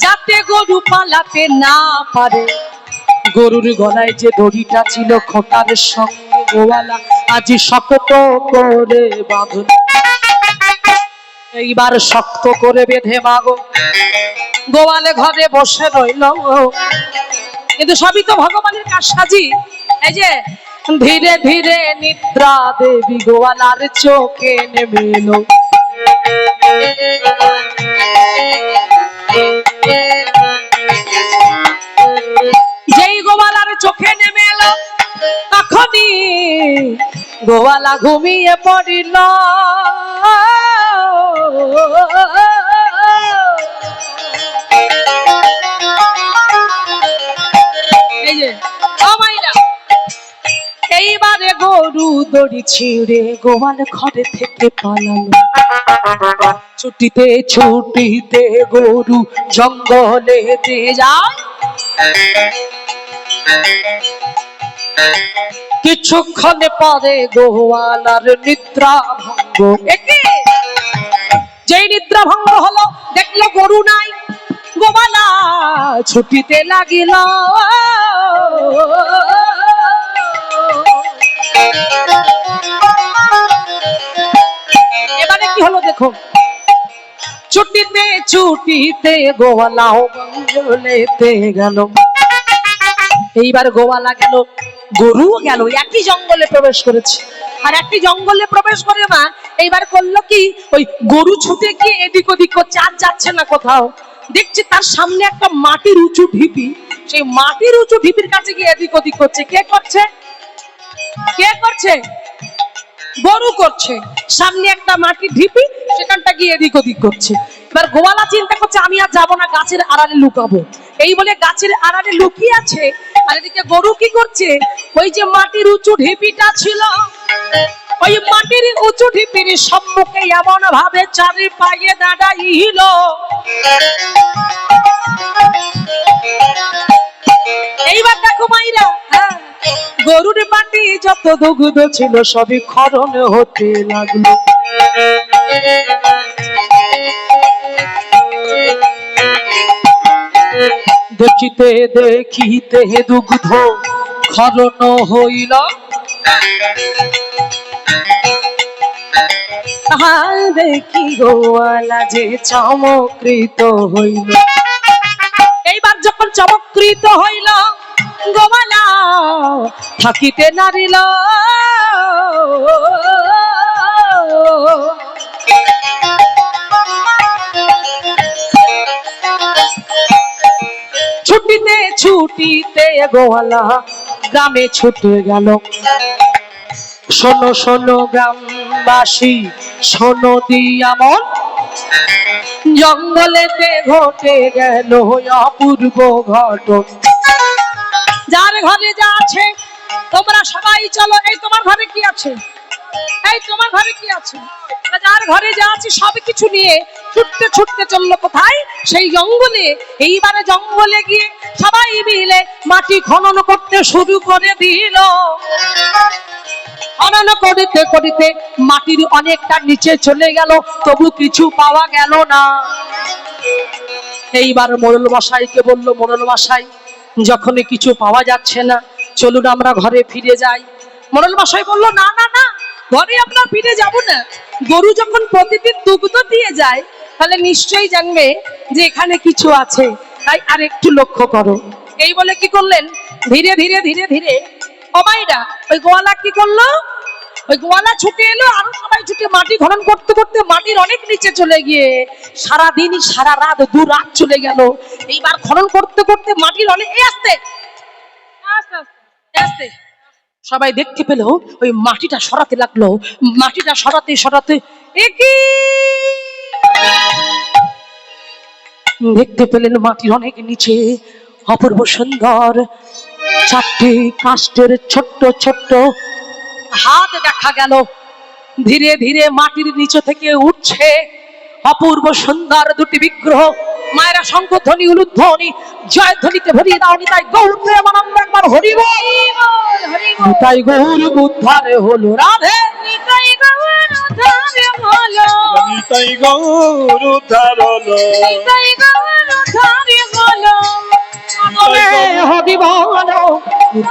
যাতে গরু পালাতে না পারে। গরুর গলায় যে দড়িটা ছিল খোঁটার সঙ্গে গোয়ালা আজি শক্ত করে বাঁধল। এইবার শক্ত করে বেঁধে মাগো গোয়ালে ঘরে বসে রইল, কিন্তু সবই তো ভগবানের কারসাজি। এই যে ধীরে ধীরে নিদ্রা দেবী গোয়ালার চোখে নেমে এলো। চোখে নেমে এলো তখনই গোয়ালা ঘুমিয়ে পড়িল। এই যে ও মাইরা, এইবারে গরু দড়ি ছিঁড়ে গোয়াল ঘরে থেকে পালালো। ছুটিতে ছুটিতে গরু জঙ্গলেতে যায়, কিছুক্ষণে পরে গোয়ালার নিদ্রা ভঙ্গ। যেই নিদ্রা ভঙ্গ হলো দেখলো গরু নাই, গোয়ালা ছুটিতে লাগিল। এবারে কি হলো দেখো, ছুটিতে ছুটিতে গোয়ালাও জঙ্গলেতে গেল। এইবার গোয়ালা গেল, গরু গেল, একই জঙ্গলে প্রবেশ করেছে। আর একই জঙ্গলে প্রবেশ করে না, এইবার করলো কি, ওই গরু ছুটে গিয়ে এদিক ওদিক করছে, আর যাচ্ছে না কোথাও। দেখছি তার সামনে একটা মাটির উঁচু ঢিপি, সেই মাটির উঁচু ঢিপির কাছে গিয়ে এদিক ওদিক করছে। কে করছে? কে করছে? গরু করছে। সামনে একটা মাটির ঢিপি, সেখানটা গিয়ে এদিক ওদিক করছে। এবার গোয়ালা চিন্তা করছে আমি আর যাবো না, গাছের আড়ালে লুকাবো। এই বলে গাছের আড়ালে লুকিয়ে আছে। আর এদিকে গরু কি করছে, ওই যে মাটির উঁচু ঢিপিটা ছিল, ওই মাটির উঁচু ঢিপির সম্মুখে এমন ভাবে চারি পায়ে দাঁড়াইল, এইবার দেখো মাইরা, গরুর মাটি যত দুগ্ধ ছিল সবই ক্ষরণ হতে লাগলো। দেখিতে দেখিতে দুগ্ধ ক্ষরণ হইল। দেখি গোয়ালা যে চমৎকৃত হইল। এইবার যখন চমৎকৃত হইল, গোয়ালা থাকিতে নারিল। ছুটিতে ছুটিতে গোয়ালা গ্রামে ছুটে গেল। শোনো শোনো গ্রামবাসী, শোনো দিয়ামন, জঙ্গলেতে ঘটে গেল অপূর্ব ঘটন। যার ঘরে যা আছে তোমরা সবাই চলো। এই তোমার ঘরে কি আছে? এই তোমার ঘরে কি আছে? যার ঘরে যা আছে সব কিছু নিয়ে ছুটতে ছুটতে চললো কোথায়? সেই জঙ্গলে। এইবারে জঙ্গলে গিয়ে সবাই মিলে মাটি খনন করতে শুরু করে দিল। খনন করিতে করিতে মাটির অনেকটা নিচে চলে গেল, তবু কিছু পাওয়া গেল না। এইবার মোড়ল মশাইকে বলল, মোড়ল মশাই, যখনই কিছু পাওয়া যাচ্ছে না, চলুন আমরা ঘরে ফিরে যাই। মোড়ল মশাই বলল, না না না, ঘরে আমরা ফিরে যাব না। গরু যখন প্রতিদিন দুগ্ধ দিয়ে যায়, তাহলে নিশ্চয়ই জানবে যে এখানে কিছু আছে, তাই আর একটু লক্ষ্য করো। এই বলে কি করলেন, ধীরে ধীরে ধীরে ধীরে ও মাইরা, ওই গোয়ালা কি করলো, ওই গোয়ালা ছুটে এলো, আরো সবাই ছুটে মাটি খনন করতে করতে মাটির অনেক নিচে চলে গিয়ে সারাদিন সারা রাত 2 রাত চলে গেল। এইবার খনন করতে করতে মাটির অনেক আস্তে আস্তে আস্তে সবাই দেখতে পেল, ওই মাটিটা সরাতে লাগলো। মাটিটা সরাতে সরাতে একই দেখতে পেলেন মাটির অনেক নিচে অপূর্ব সুন্দর 4টি কাষ্ঠের ছোট্ট ছোট্ট হাত দেখা গেল। ধীরে ধীরে মাটির নিচে থেকে উঠছে অপূর্ব সুন্দর 2টি বিগ্রহ। মায়েরা শঙ্খধ্বনি উলুধ্বনি জয়ধ্বনিতে ভরিয়ে দাওনি, তাই গৌর প্রেমানন্দ একবার হরি বল, তাই গৌর উদ্ধারে হলো রাধে, তাই গৌর উদ্ধারে হলো, তাই গৌর উদ্ধার হলো, তাই গৌর উদ্ধারে হলো, হরি বল,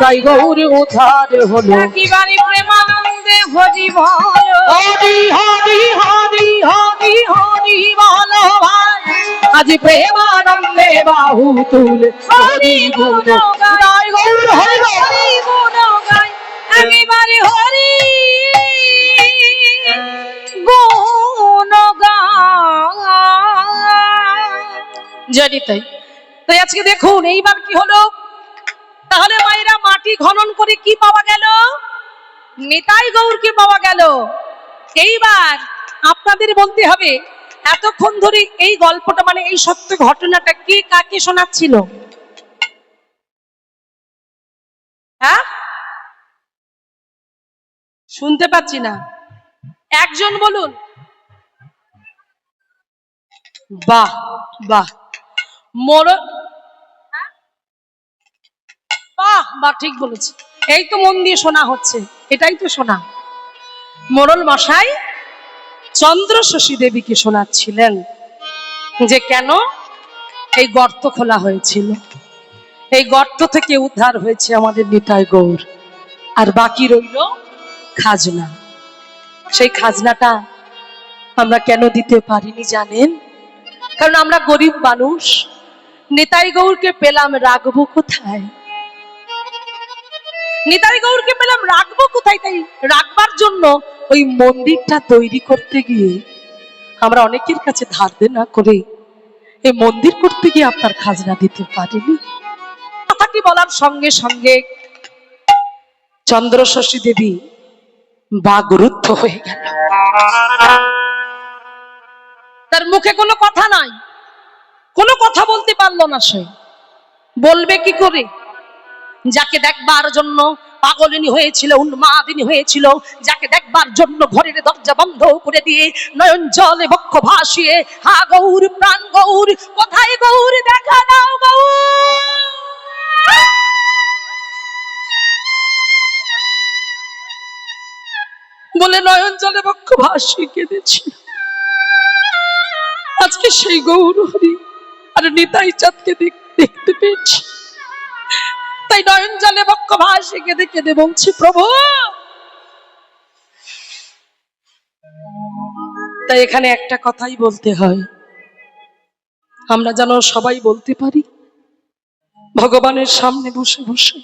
তাই গৌর উদ্ধারে হলো। একেবারে প্রেমানন্দে হরি বল, হরি হরি হরি হরি হরি বল ভাই, আজ প্রেমানন্দে বাহু তুলে হরি গুণ গাই, গৌর হরি গুণ গাই, একেবারে হরি গুণ গাই। জানি তাই। তাই আজকে দেখুন এইবার কি হলো, তা তাহলে মায়েরা মাটি খনন করে কি পাওয়া গেল? নিতাই গৌরকে পাওয়া গেল। এইবার আপনাদের বলতে হবে এতক্ষণ ধরে এই গল্পটা মানে এই সত্য ঘটনাটা কে কাকে শোনাচ্ছিল? হ্যাঁ, শুনতে পাচ্ছি না, একজন বলুন। বাহ বাহ, মোড়ল, বাহ বাহ, ঠিক বলেছে। এই তো মন দিয়ে শোনা হচ্ছে, এটাই তো শোনা। মোড়ল মশাই চন্দ্রশশী দেবীকে শোনাচ্ছিলেন যে কেন এই গর্ত খোলা হয়েছিল, এই গর্ত থেকে উদ্ধার হয়েছে আমাদের নিতাই গৌর, আর বাকি রইল খাজনা। সেই খাজনাটা আমরা কেন দিতে পারিনি জানেন? কারণ আমরা গরিব মানুষ, নিতাই গৌরকে পেলাম রাখবো কোথায়? নিতাই গৌরকে পেলাম রাখবো কোথায়? তাই রাখবার জন্য ওই মন্দিরটা তৈরি করতে গিয়ে আমরা অনেকের কাছে ধার দেনা করে এই মন্দির করতে গিয়ে আপনার খাজনা দিতে পারিনি। কথাটি বলার সঙ্গে সঙ্গে চন্দ্রশশী দেবী বাগরুদ্ধ হয়ে গেল। তার মুখে কোনো কথা নাই, কোনো কথা বলতে পারলো না। সে বলবে কি করে? যাকে দেখবার জন্য পাগলিনী হয়েছিল, উন্মাদিনী হয়েছিল, যাকে দেখবার জন্য ঘরের দরজা বন্ধ করে দিয়ে নয়ন জলে বক্ষ ভাসিয়ে হা গৌর, প্রাণ গৌর, কোথায় গৌর, দেখা দাও গৌর বলে নয়ন জলে বক্ষ ভাসিয়ে কেঁদেছি। আজকে সেই গৌর হরি আর নিতাই চাঁদকে দেখতে পেয়েছি, তাই নয়ন জলে বক্ষ ভাসিয়ে কেঁদে কেঁদে বলছি, প্রভু। তাই এখানে একটা কথাই বলতে হয়, আমরা যেন সবাই বলতে পারি ভগবানের সামনে বসে বসে,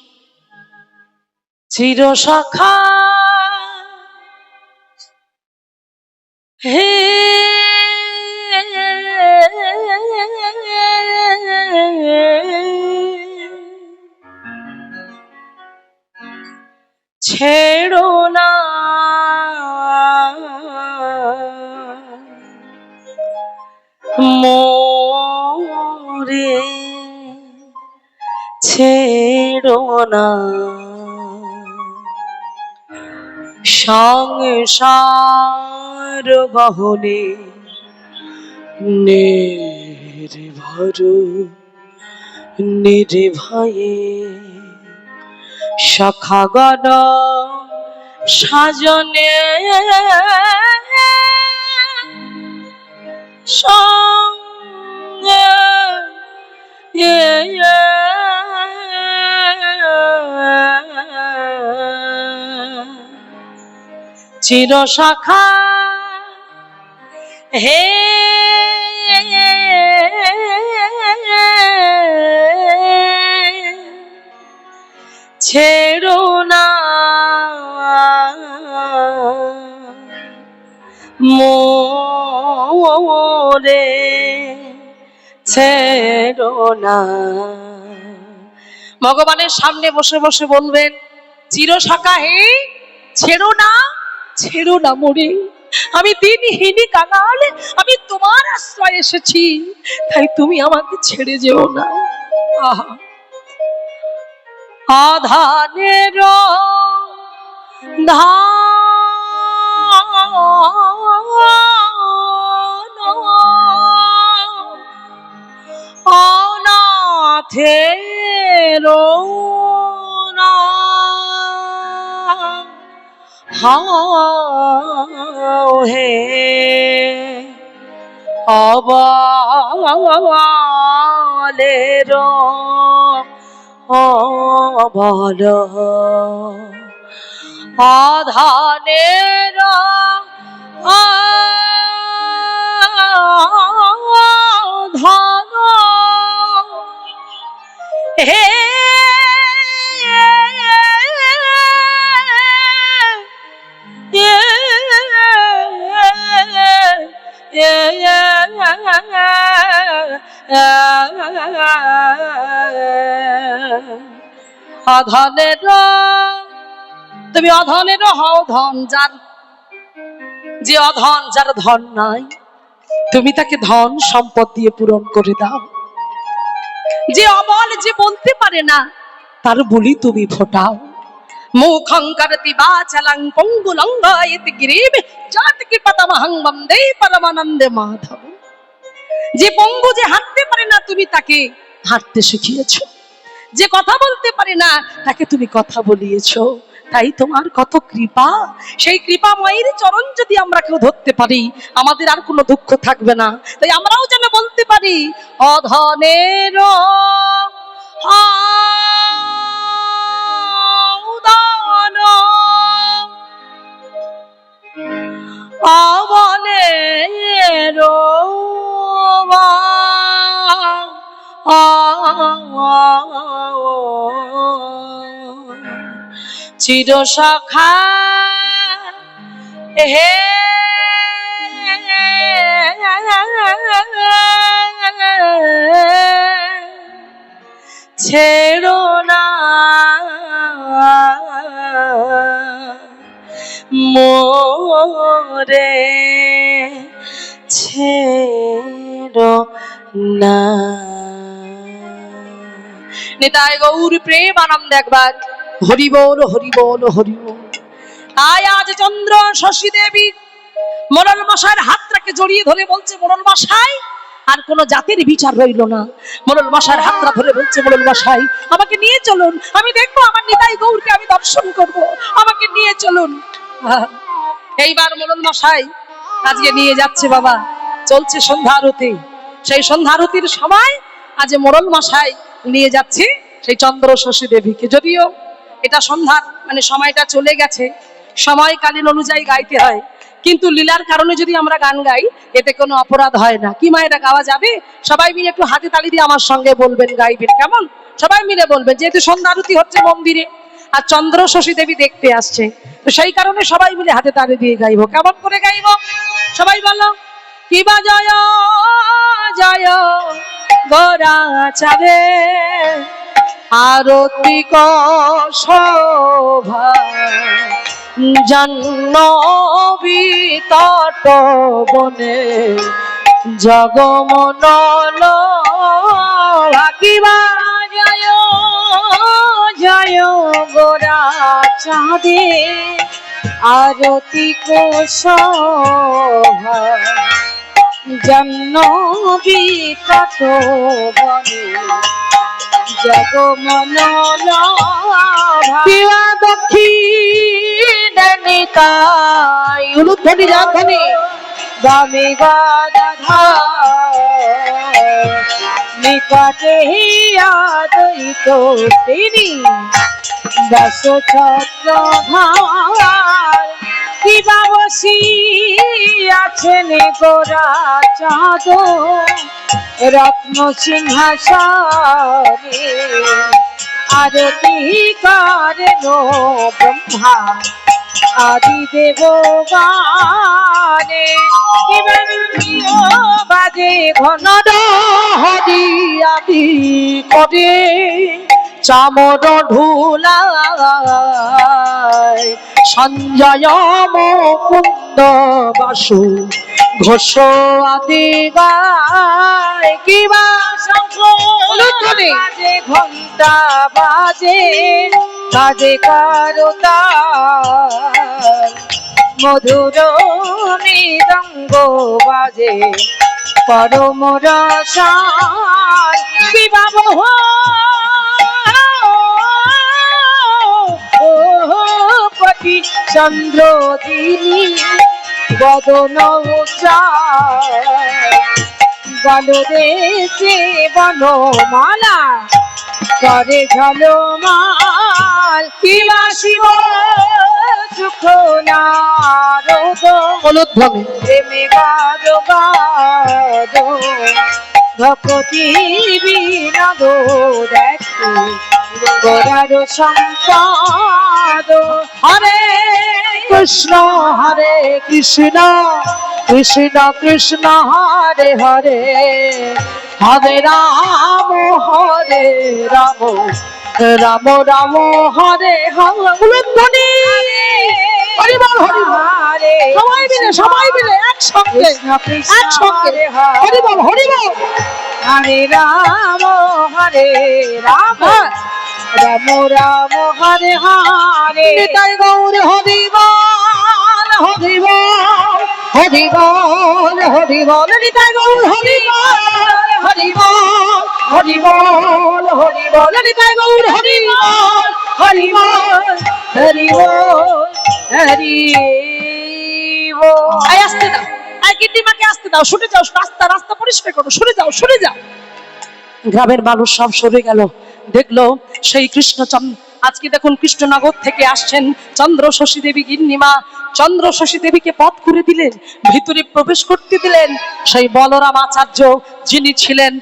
চির সখা হে ছেড়ো না মোরে, ছেড়ো না সংসার গহনে নির্ভর নির্ভয়ে সখাগণ সাজনে সঙ্গে চির সখা হে ছেড়ো না মোরে, ছেড়ো না। ভগবানের সামনে বসে বসে বলবেন, চির সখা হে, ছেড়ো না, ছেড়ো না মোরে, আমি দিনহীনী কাঙাল, আমি তোমার আশ্রয় এসেছি, তাই তুমি আমাকে ছেড়ে যেও না। আহা, আধানের ধান অনাথের হাও হে অবলের অবল আধানের ধন হে অধনের, তুমি অধনের হও ধন যার, যে অধন যার ধন নাই তুমি তাকে ধন সম্পদ দিয়ে পূরণ করে দাও। যে অবল, যে বলতে পারে না, তার বলি তুমি ফোটাও। মুখংকরতি বাচালং পঙ্গুলঙ্গায়তি গিরিব জাতকি পতমহং বন্দে পরমানন্দে মাধব। যে পঙ্গু, যে হাঁটতে পারে না, তুমি তাকে হাঁটতে শিখিয়েছো। যে কথা বলতে পারে না, তাকে তুমি কথা বলিয়েছো। তাই তোমার কত কৃপা। সেই কৃপাময়ের চরণ যদি আমরা কেউ ধরতে পারি, আমাদের আর কোনো দুঃখ থাকবে না। তাই আমরাও যেন বলতে পারি, অধনের দান, অবলের চির সখা হে ছেড়ো না মোরে, ছেড়ো না। নিতাই গৌর প্রেম আনন্দ একবার হরি বল, হরি বল, হরি বল। তাই আজ চন্দ্র শশী দেবী মোড়ল মশাইয়ের হাতটাকে জড়িয়ে ধরে বলছে, মোড়ল মশাই আর কোন জাতির বিচার রইল না। মোড়ল মশাইয়ের হাতটা ধরে বলছে, মোড়ল মশাই আমাকে নিয়ে চলুন, আমি দেখবো আমার নিতাই গৌরকে আমি দর্শন করব, আমাকে নিয়ে চলুন। এইবার মোড়ল মশাই আজকে নিয়ে যাচ্ছে। বাবা, চলছে সন্ধ্যা আরতি। সেই সন্ধ্যা আরতির সময় আজ মোড়ল মশাই নিয়ে যাচ্ছে সেই চন্দ্র শশী দেবীকে। যদিও এটা সন্ধ্যার মানে সময়টা চলে গেছে, সময়কালীন অনুযায়ী গাইতে হয়, কিন্তু লীলার কারণে যদি আমরা গান গাই এতে কোনো অপরাধ হয় না। কি মা, এটা গাওয়া যাবে? সবাই মিলে একটু হাতে তালি দিয়ে আমার সঙ্গে বলবেন, গাইবেন কেমন? সবাই মিলে বলবেন, যেহেতু সন্ধ্যা আরতি হচ্ছে মন্দিরে আর চন্দ্র শশী দেবী দেখতে আসছে, তো সেই কারণে সবাই মিলে হাতে তালি দিয়ে গাইবো। কেমন করে গাইবো? সবাই বলো, কি বা জয় জয় গোরা চাঁদে আরতি শোভা জাহ্নবী তট বনে জগমনল কিবা জয় জয় গোরা চাঁদে আরতি শোভা জাহ্নবী তট বনে জগমনল পিয়া দক্ষিণে নিতাই উলুধ্বনি যাধ্বনি বামে গাদাধার নিকটে আদৈত তিনি দশ ছত্রধার কিবা বসি আছেন গোরা চাঁদ রত্ন সিংহাসনে আরতি করেন ব্রহ্মা আদি দেবগানে বাজে ঘন হরি আদি করে চামর ঢুলায় সঞ্জয় মুকুন্দ বাসু ঘোষ আদি গায় কিবা শঙ্খ বাজে ঘন্টা বাজে বাজে কারতাল মধুর মৃদঙ্গ বাজে পরম রসাল কিবা বহ পতি চন্দ্র দিনী বদন বলদেশে বনমালা করে ঝলমাল কিবা শিব সুখ নারদ অনুধ্বনি প্রেমে গাদ গাদ ভক্তি বিনোদ দেখো গোরার সম্পদ হরে কৃষ্ণ কৃষ্ণ কৃষ্ণ হরে হরে হরে রাম রাম রাম হরে হরে ধ্বনি হরি বল হরি বল সবাই মিলে একসঙ্গে হরি বল হরি বল হরে রাম রাম রাম হরে হরে নিতাই গৌর হরি বল হরি বল হরি বল হরি বল নিতাই গৌর হরি বল হরি বল হরি বল হরি বল নিতাই গৌর হরি বল হরি বল হরি বল হরি বল। আয় আসতে দাও, আয় গিন্নিমাকে আসতে দাও, শুনে যাও, রাস্তা পরিষ্কার করো, শুনে যাও। গ্রামের মানুষ সব সরে গেল, দেখলো সেই কৃষ্ণচন্দ্র। আজকে দেখুন কৃষ্ণনগর থেকে আসছেন চন্দ্র শশী দেবী গিন্নিমা। চন্দ্র শশী দেবীকে পথ করে দিলেন, ভিতরে প্রবেশ করতে দিলেন সেই বলরাম আচার্য, যিনি ছিলেন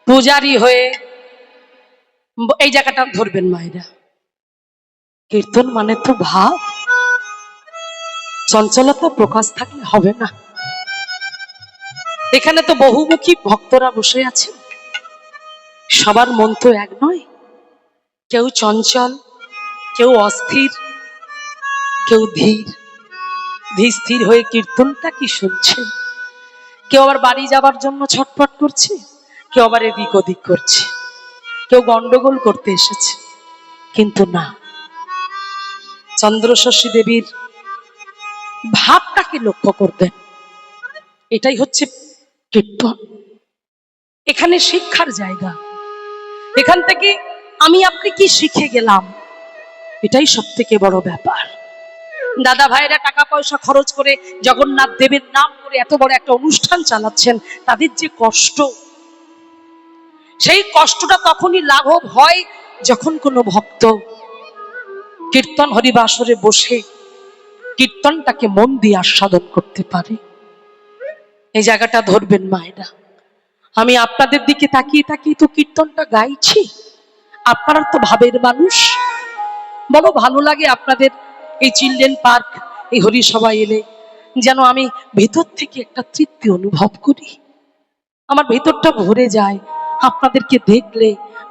পূজারী হয়ে। এই জায়গাটা ধরবেন মায়েরা, কীর্তন মানে তো ভাব, চঞ্চলতা প্রকাশ থাকলে হবে না। এখানে তো বহুমুখী ভক্তরা বসে আছেন, সবার মন তো এক নয়, কেউ চঞ্চল, কেউ অস্থির, কেউ ধীর স্থির হয়ে কীর্তনটা কি শুনছে, কেউ আবার বাড়ি যাবার জন্য ছটফট করছে, কেউ আবার এদিক ওদিক করছে, কেউ গন্ডগোল করতে এসেছে। কিন্তু না, চন্দ্র শশী দেবীর ভাবটাকে লক্ষ্য করবেন, এটাই হচ্ছে কীর্তন। এখানে শিক্ষার জায়গা, এখান থেকে আমি আপনি কি শিখে গেলাম, এটাই সব থেকে বড় ব্যাপার। দাদা ভাইরা টাকা পয়সা খরচ করে জগন্নাথ দেবের নাম করে এত বড় একটা অনুষ্ঠান চালাচ্ছেন, তাদের যে কষ্ট, সেই কষ্টটা তখনই লাঘব হয় যখন কোনো ভক্ত কীর্তন হরিবাসরে বসে কীর্তনটাকে মন দিয়ে আস্বাদন করতে পারে। এই জায়গাটা ধরবেন মায়েরা। আমি আপনাদের দিকে তাকিয়ে তো কীর্তনটা গাইছি, আপনারা তো ভাবের মানুষ, বড় ভালো লাগে আপনাদের এই চিলড্রেন পার্ক, এই হরিসভা এলে যেন আমি ভেতর থেকে একটা তৃপ্তি অনুভব করি, আমার ভেতরটা ভরে যায়। আপনাদেরকে দেখলে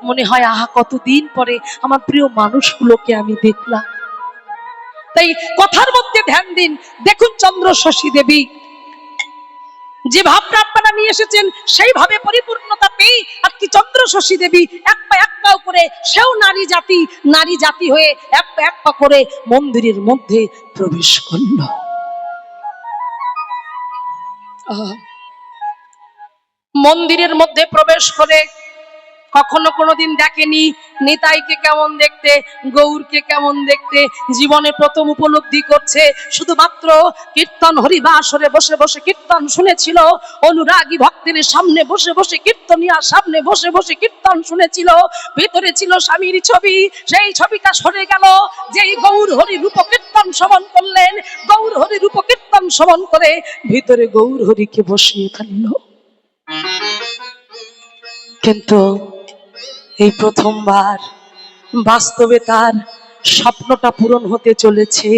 মনে হয় আহা, কতদিন পরে আমার প্রিয় মানুষগুলোকে আমি দেখলাম। তাই কথার মধ্যে ধ্যান দিন। দেখুন চন্দ্র শশী দেবী যে ভাবটা আপনারা নিয়ে এসেছেন, সেইভাবে পরিপূর্ণতা পেয়ে আর কি চন্দ্র শশী দেবী এক পা করে সেও নারী জাতি হয়ে এক পা করে মন্দিরের মধ্যে প্রবেশ করল। মন্দিরের মধ্যে প্রবেশ করে কখনো কোনোদিন দেখেনি নিতাইকে কেমন দেখতে, গৌরকে কেমন দেখতে, জীবনে প্রথম উপলব্ধি করছে। শুধুমাত্র কীর্তন হরিবাসরে বসে বসে কীর্তন শুনেছিল, অনুরাগী ভক্তের সামনে বসে বসে কীর্তনিয়ার সামনে বসে বসে কীর্তন শুনেছিল। ভিতরে ছিল স্বামীর ছবি, সেই ছবিটা সরে গেল যেই গৌর হরি রূপ কীর্তন শ্রবণ করলেন। গৌর হরি রূপ কীর্তন শ্রবণ করে ভিতরে গৌর হরিকে বসিয়ে ফেলল। কিন্তু এই প্রথমবার বাস্তবে তার স্বপ্নটা পূরণ হতে চলেছে,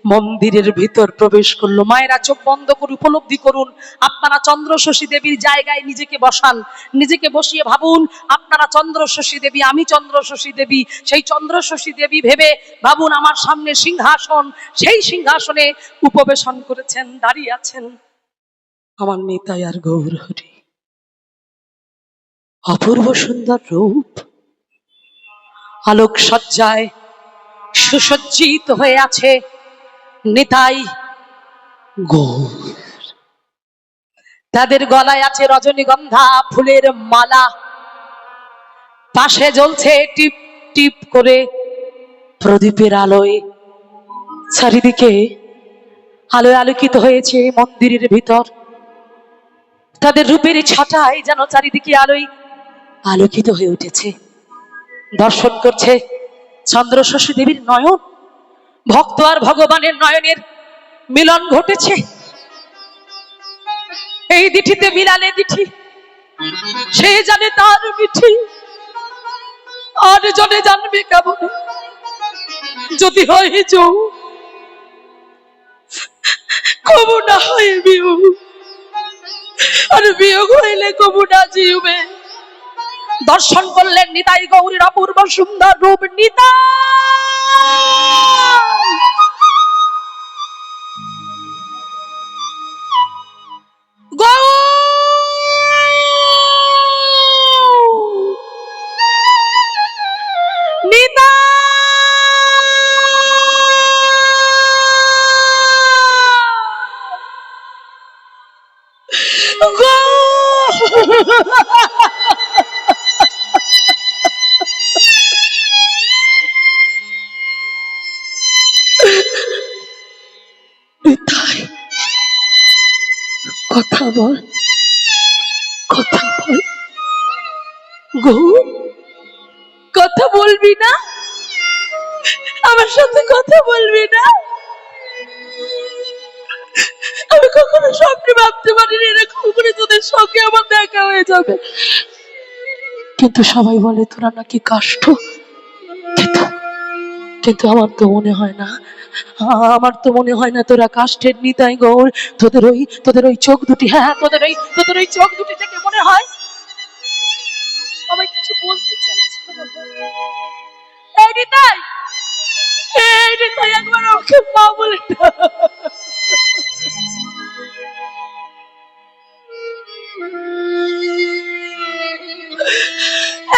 মন্দিরের ভিতর প্রবেশ করলো। মায়েরা চোখ বন্ধ করে উপলব্ধি করুন, আপনারা চন্দ্র শশী দেবীর জায়গায় নিজেকে বসান, নিজেকে বসিয়ে ভাবুন আপনারা চন্দ্র শশী দেবী, আমি চন্দ্র শশী দেবী। সেই চন্দ্র শশী দেবী ভেবে ভাবুন আমার সামনে সিংহাসন, সেই সিংহাসনে উপবেশন করেছেন, দাঁড়িয়ে আছেন আমার নিতাই আর গৌর হরি। অপূর্ব সুন্দর রূপ, আলোক সজ্জায় সুসজ্জিত হয়ে আছে নিতাই গৌর। তাদের গলায় আছে রজনীগন্ধা ফুলের মালা, পাশে জ্বলছে টিপ টিপ করে প্রদীপের আলোয়। চারিদিকে আলোয় আলোকিত হয়েছে মন্দিরের ভিতর, তাদের রূপের ছাটায় যেন চারিদিকে আলোয় আলোকিত হয়ে উঠেছে। দর্শন করছে চন্দ্র শশী দেবীর নয়ন, ভক্ত আর ভগবানের নয়নের মিলন ঘটেছে। এই দিঠিতে মিলালে দিঠি, সে জানে তার মিঠি, আর জনে জানবে কেমন যদি হয় যৌ, কবু না হয় বিয়োগ, আর বিয়োগ হইলে কবু না জিউবে। দর্শন করলেন নিতাই গৌরীর অপূর্ব সুন্দর রূপ। নিতাই কথা বল, কথা বল গৌর, কথা বলবি না? আমার সাথে কথা বলবি না? আমি কখনো স্বপ্নে ভাবতে পারিনি এরকম করে তোদের সঙ্গে আমার দেখা হয়ে যাবে। কিন্তু সবাই বলে তোরা নাকি কাষ্ঠ, কিন্তু কিন্তু আমার তো মনে হয় না, আমার তো মনে হয় না তোরা কাষ্ঠের নিতাই গৌর। তোদের ওই চোখ দুটি, হ্যাঁ তোদের ওই চোখ দুটি থেকে মনে হয়। সবাই কিছু বলতে চাইছে। এই নিতাই, এই নিতাই, একবার আমাকে মা বলে ডাক।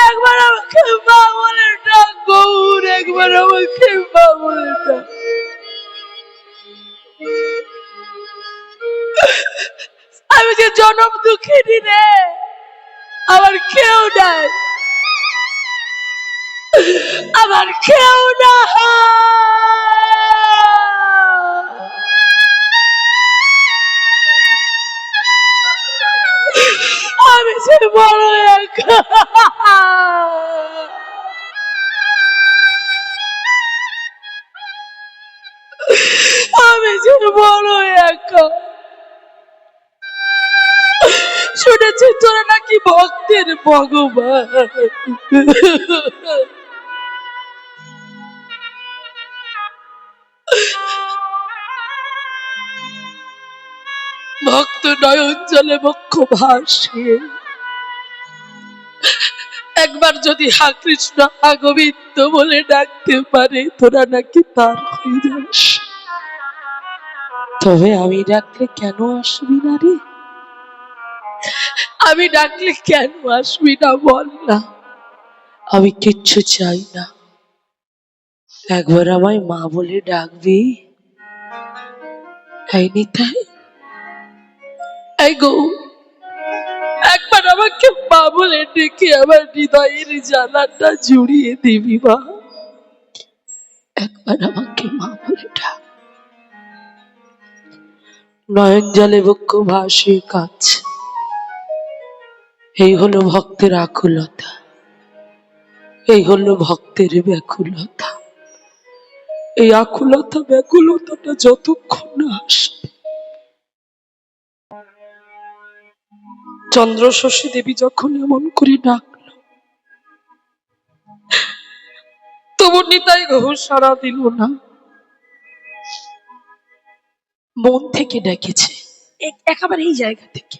একবার আমাকে মা বলে ডাক গৌর, একবার আমাকে মা বলে ডাক। আমি যে জনম দুঃখিনী রে, আমার কেউ নাই, আমার কেউ না। আমি যে বড় একা, আমি যে বড় একা। শুনেছি তোরা নাকি ভক্তের ভগবান। ভক্ত নয়ন জলে বক্ষ ভাসে, একবার যদি হা কৃষ্ণ হা গোবিন্দ বলে ডাকতে পারে তোরা নাকি তার হয়ে যাস। তবে আমি ডাকলে কেন আসবি না রে? আমি ডাকলে কেন আসবি না বল না? আমি কিচ্ছু চাই না, একবার আমায় মা বলে ডাকবি। এই নিতাই, এই গৌর, একবার আমাকে মা বলে ডেকে আমার হৃদয়ের জ্বালাটা জুড়িয়ে দিবি মা। একবার আমাকে মা বলে ডাক। নয়ন জলে বক্ষ ভাসে কাঁদছে। এই হলো ভক্তের আকুলতা, এই হলো ভক্তের ব্যাকুলতা। এই আকুলতা ব্যাকুলতাটা যতক্ষণ না আসবে। চন্দ্রশশী দেবী যখন এমন করে ডাকলো, তবু নিতাই গৌর সাড়া দিল না। মন থেকে ডেকেছে, একেবারে এই জায়গা থেকে।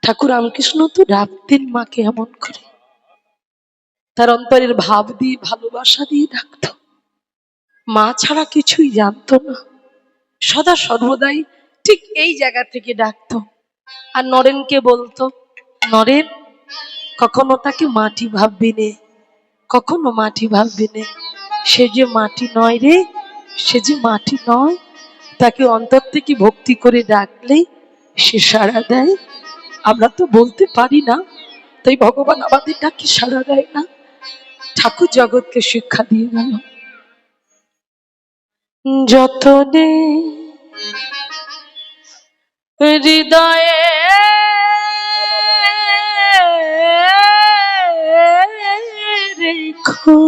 ঠাকুর রামকৃষ্ণ তো ডাকতেন মাকে এমন করে, তার অন্তরের ভাব দিয়ে ভালোবাসা দিয়ে ডাকত। মা ছাড়া কিছুই জানতো না, সদা সর্বদাই ঠিক এই জায়গা থেকে ডাকতো। আর নরেনকে বলতো, নরেন কখনো তাকে মাটি ভাববি নে, কখনো মাটি ভাববি নে, সে যে মাটি নয় রে, সে যে মাটি নয়। তাকে অন্তর থেকে ভক্তি করে ডাকলেই সে সাড়া দেয়। আমরা তো বলতে পারি না, তাই ভগবান আমাদের ডাকে সাড়া দেয় না। ঠাকুর জগৎকে শিক্ষা দিয়ে গেল, যতনে হৃদয়ে রেখো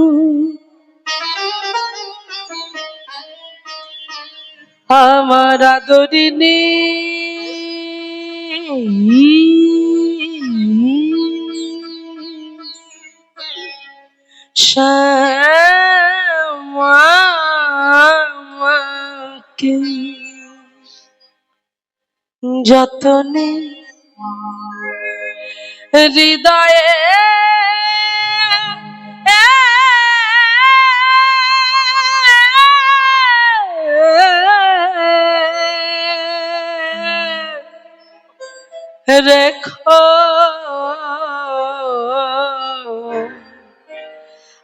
আমার আদরিনী, শ্যামাকে যতনে হৃদয়ে রেখো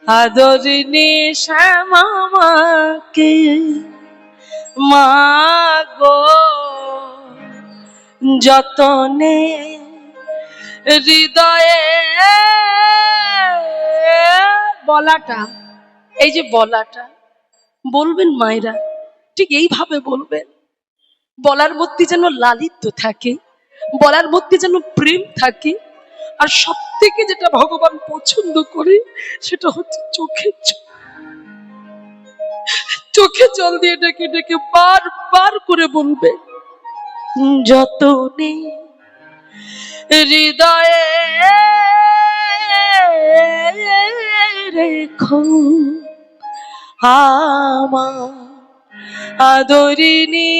আদরিনী শ্যামাকে মাগো যতনে হৃদয়ে বলাটা, এই যে বলাটা বলবেন মায়েরা, ঠিক এইভাবে বলবেন। বলার মধ্যে যেন লালিত্য থাকে, বলার মধ্যে যেন প্রেম থাকে। আর সব থেকে যেটা ভগবান পছন্দ করে সেটা হচ্ছে চোখের জল। চোখে জল দিয়ে ডেকে ডেকে বারবার করে বলবে যতনে হৃদয়ে রেখো আমার আদরিনী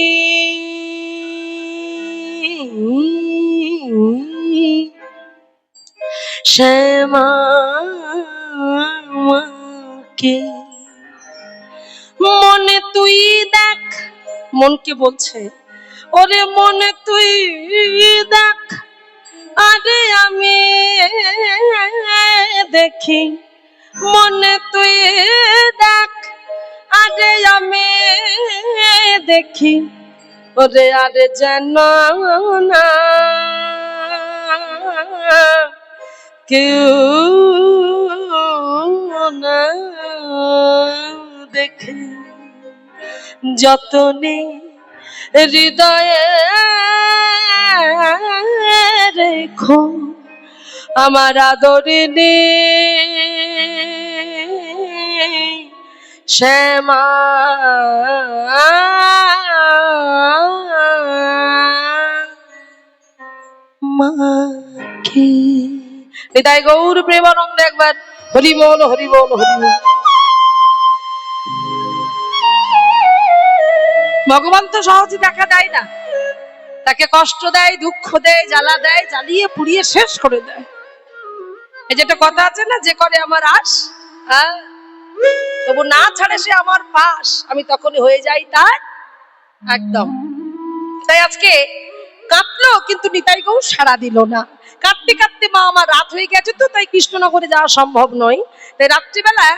শ্যামাকে। মনে তুই দেখ, মনকে বলছে ওরে মনে তুই দেখ, আরে আমি দেখি, মনে তুই দেখ, আরে আমি দেখি, ওরে আরে যেন না কেউ না দেখে, যতনে হৃদয়ে রেখো আমার আদরিনী শ্যামা মাকে। হৃদয় গৌর প্রেমানন্দ একবার হরি বল হরি বল হরি বল। ভগবান তো সহজে দেখা দেয় না, তাকে কষ্ট দেয়, দুঃখ দেয়, জ্বালা দেয়, জ্বালিয়ে পুড়িয়ে শেষ করে দেয়। এই যেটা কথা আছে না, যে করে আমার আশ, তবু না ছাড়ে সে আমার পাশ, আমি তখনই হয়ে যাই তার একদম। তাই আজকে কাঁদলো কিন্তু নিতাই গৌর সাড়া দিল না। কাঁদতে কাঁদতে মা আমার রাত হয়ে গেছে, তো তাই কৃষ্ণনগরে যাওয়া সম্ভব নয়। তাই রাত্রিবেলা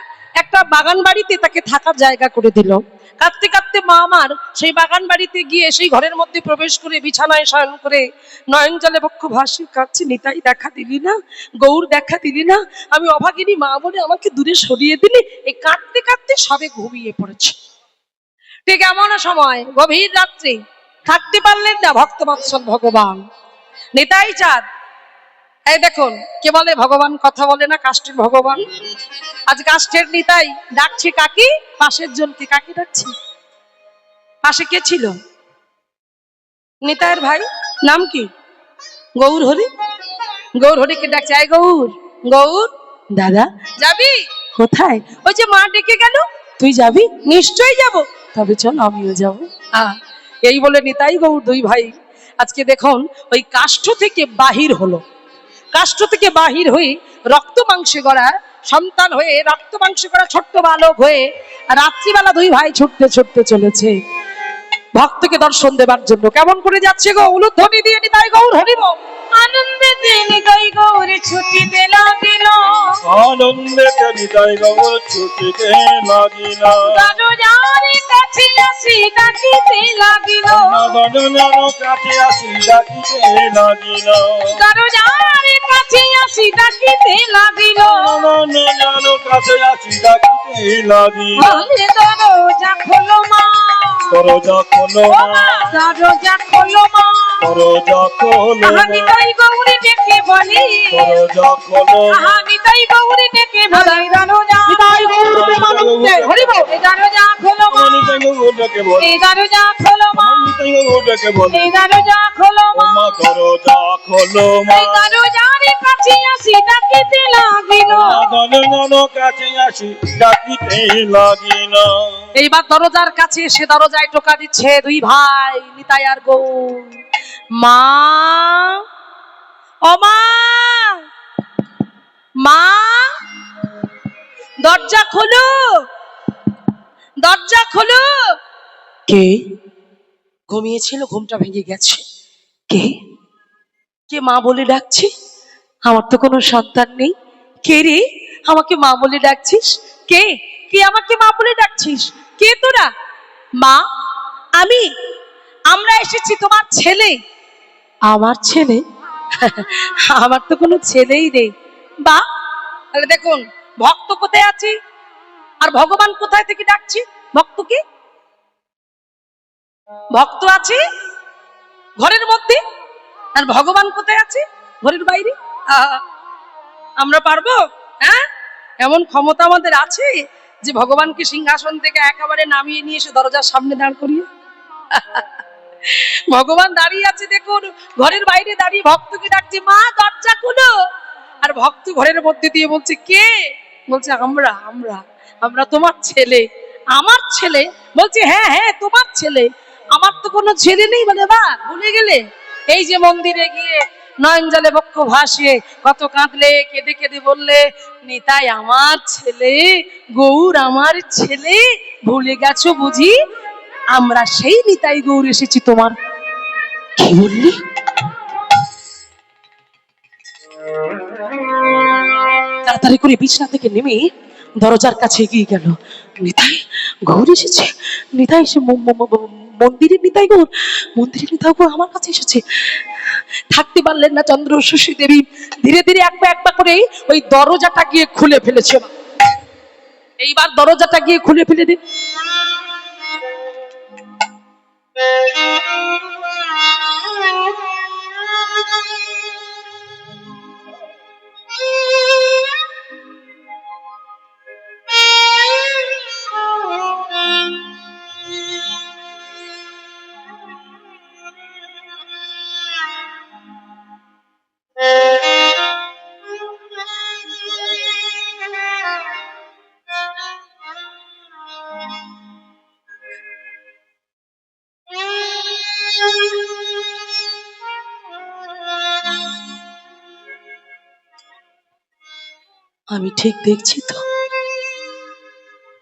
একটা বাগান বাড়িতে তাকে থাকার জায়গা করে দিল। কাঁদতে কাঁদতে মা আমার সেই বাগান বাড়িতে গিয়ে সেই ঘরের মধ্যে প্রবেশ করে বিছানায় শয়ন করে নয়ন জলে বক্ষ ভাসি কাঁদছে, নিতাই দেখা দিলি না, গৌর দেখা দিলি না, আমি অভাগিনী মা বলে আমাকে দূরে সরিয়ে দিলি। এই কাঁদতে কাঁদতে সবে ঘুমিয়ে পড়েছে। ঠিক এমন সময় গভীর রাত্রি, থাকতে পারলেন না ভক্তবৎসল ভগবান নিতাই চাঁদ। এই দেখুন, কে বলে ভগবান কথা বলে না, কাষ্টের ভগবান। আজ কাষ্টের নিতাই ডাকছে কাকি, পাশের জনকে কাকি ডাকছে। পাশে কে ছিল? নিতাইয়ের ভাই, নাম কি? গৌর হরি। গৌর হরিকে ডাকছে, আয় গৌর, গৌর দাদা যাবি কোথায়? ওই যে মা ডেকে গেল, তুই যাবি? নিশ্চয়ই যাব। তবে চল আমিও যাবো। এই বলে নিতাই গৌর দুই ভাই আজকে দেখুন ওই কাষ্ঠ থেকে বাহির হলো। কাষ্ঠ থেকে বাহির হয়ে রক্ত মাংসে গড়া সন্তান হয়ে, রক্ত মাংসে গড়া ছোট্ট বালক হয়ে রাত্রিবেলা দুই ভাই ছুটতে ছুটতে চলেছে ভক্তকে দর্শন দেবার জন্য। কেমন করে যাচ্ছে গো, উলুধ্বনি দিয়ে নিতাই গৌর হরি বল। আনন্দে নিতাই গৌর ছুটিতে লাগিল, আনন্দে নিতাই গৌর ছুটিতে লাগিল, দরজার কাছে আসি ডাকিতে লাগিল, দরজার কাছে আসি ডাকিতে লাগিল, দরজার কাছে আসি ডাকিতে লাগিল, দরজার কাছে আসি ডাকিতে লাগিল। বলে দরজা খোলো মা, দরজা খোলো মা, দরজা খোলো মা, দরজা খোলো মা, নিতাই গৌরী ডেকে বলি, দরজা খোলো মা, নিতাই গৌরী ডেকে বলি, নিতাই গৌর প্রেমানন্দে হরি বল। এই দরজা খোলো মা, নিতাই গৌর ডেকে বলে, এই দরজা খোলো মা, নিতাই গৌর ডেকে বলে, এই দরজা খোলো মা, মা দরজা খোলো মা, এই দরজার কাছে আসি ডাকিতে লাগিল, দরজার কাছে আসি ডাকিতে লাগিল। এইবার দরজার কাছে এসে দরজায় টোকা দিচ্ছে দুই ভাই নিতাই আর গৌর। মা ও মা, মা, দরজা খোলো, দরজা খোলো। কে? ঘুমিয়েছিল, ঘুমটা ভেঙে গেছে। কে? কে মা বলে ডাকছে? আমার তো কোনো সন্তান নেই। কে রে আমাকে মা বলে ডাকছিস? কে? কে আমাকে মা বলে ডাকছিস? কে তোরা? মা, আমি, আমরা এসেছি তোমার ছেলে। আমার ছেলে? আমার তো কোনো ছেলেই নেই। বা তাহলে দেখুন, ভক্ত কোথায় আছে আর ভগবান কোথায় থেকে ডাকছে ভক্তকে? ভক্ত আছে ঘরের মধ্যে আর ভগবান কোথায় আছে? ঘরের বাইরে। আমরা পারবো? হ্যাঁ, এমন ক্ষমতা আমাদের আছে যে ভগবানকে সিংহাসন থেকে একেবারে নামিয়ে নিয়ে এসে দরজার সামনে দাঁড় করিয়ে? ভগবান দাঁড়িয়ে আছে দেখুন, ঘরের বাইরে দাঁড়িয়ে ভক্তকে ডাকছে, মা দরজা খুলো। আর ভক্ত ঘরের মধ্যে দিয়ে বলছে, কে? বলছে, আমরা আমরা আমরা তোমার ছেলে। আমার ছেলে? বলছে, হ্যাঁ হ্যাঁ তোমার ছেলে। আমার তো কোনো ছেলে নেই। বলে, বা ভুলে গেলে? এই যে মন্দিরে গিয়ে নয়ন জলে বক্ষ ভাসিয়ে কত কাঁদলে, কেঁদে কেঁদে বললে, নিতাই আমার ছেলে, গৌর আমার ছেলে, ভুলে গেছো বুঝি? আমরা সেই নিতাই গৌর এসেছি তোমার। কি বললি? তাড়াতাড়ি করে বিছানা থেকে নেমে দরজার কাছে এগিয়ে গেল। নিতাই গৌর এসেছে, নিতাই এসে মন্দিরে নিতাই গৌর, মন্দিরে নিতাই গৌর আমার কাছে এসেছে। থাকতে পারলেন না চন্দ্র শশী দেবী, ধীরে ধীরে এক পা করে ওই দরজাটা গিয়ে খুলে ফেলেছে। এইবার দরজাটা গিয়ে খুলে ফেলে দিন। আমি ঠিক দেখছি তো,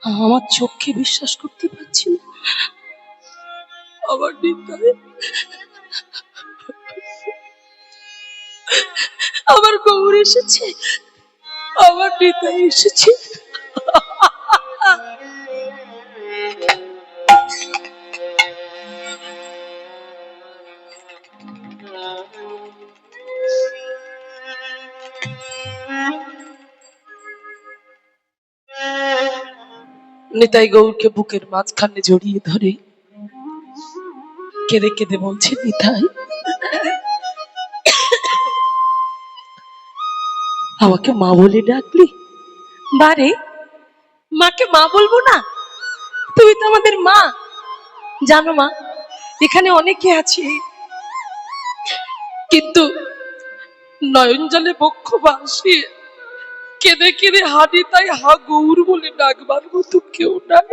আমার চোখকে বিশ্বাস করতে পারছি না। আমার নিতাই, আমার গৌর এসেছে, আমার নিতাই এসেছে। নিতাই গৌরকে বুকের মাঝখানে জড়িয়ে ধরে কেঁদে কেঁদে বলছে, নিতাই আমাকে মা বলে ডাকলি? বারে, মাকে মা বলবো না? তুমি তো আমাদের মা। জানো মা, এখানে অনেকে আছে, কিন্তু নয়ন জলে বক্ষ ভাসিয়ে কেঁদে কেঁদে হাঁটি তাই হা গৌর বলে ডাকবার মতো কেউ নাই।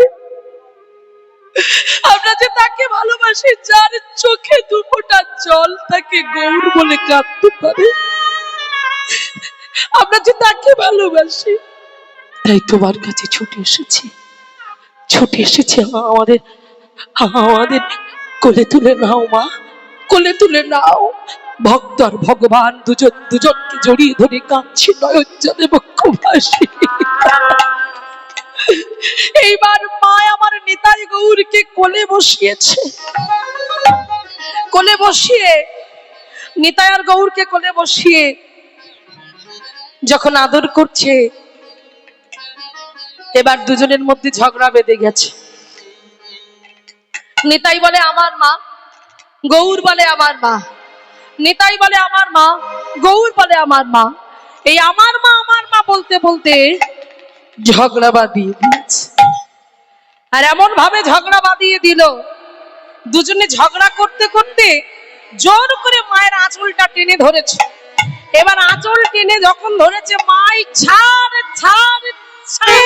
আমরা যে তাকে ভালোবাসি, যার চোখে দুফোঁটা জল তাকে গৌর বলে কাঁদতে পারে, আমরা যে তাকে ভালোবাসি, তাই তোমার কাছে ছুটে এসেছি, ছুটে এসেছি। আমাদের আমাদের কোলে তুলে নাও মা, কোলে তুলে নাও। ভক্ত আর ভগবান দুজন দুজনকে জড়িয়ে ধরে কাঁদছে নয়ন জলে বক্ষ ভাসিয়ে। এইবার মা আমার নিতাই গৌরকে কোলে বসিয়েছে, কোলে বসিয়ে নিতাই আর গৌরকে কোলে বসিয়ে যখন আদর করছে, এবার দুজনের মধ্যে ঝগড়া বেঁধে গেছে। নিতাই বলে আমার মা, গৌর বলে আমার মা। নিতাই বলে আমার মা, গৌর বলে আমার মা। এই আমার মা বলতে বলতে ঝগড়া বাঁধিয়ে দিয়েছে। আর এমন ভাবে ঝগড়া বাঁধিয়ে দিল, দুজনে ঝগড়া করতে করতে জোর করে মায়ের আঁচলটা টেনে ধরেছে। এবার আঁচল টেনে যখন ধরেছে, মাই ছাড় ছাড় ছাড়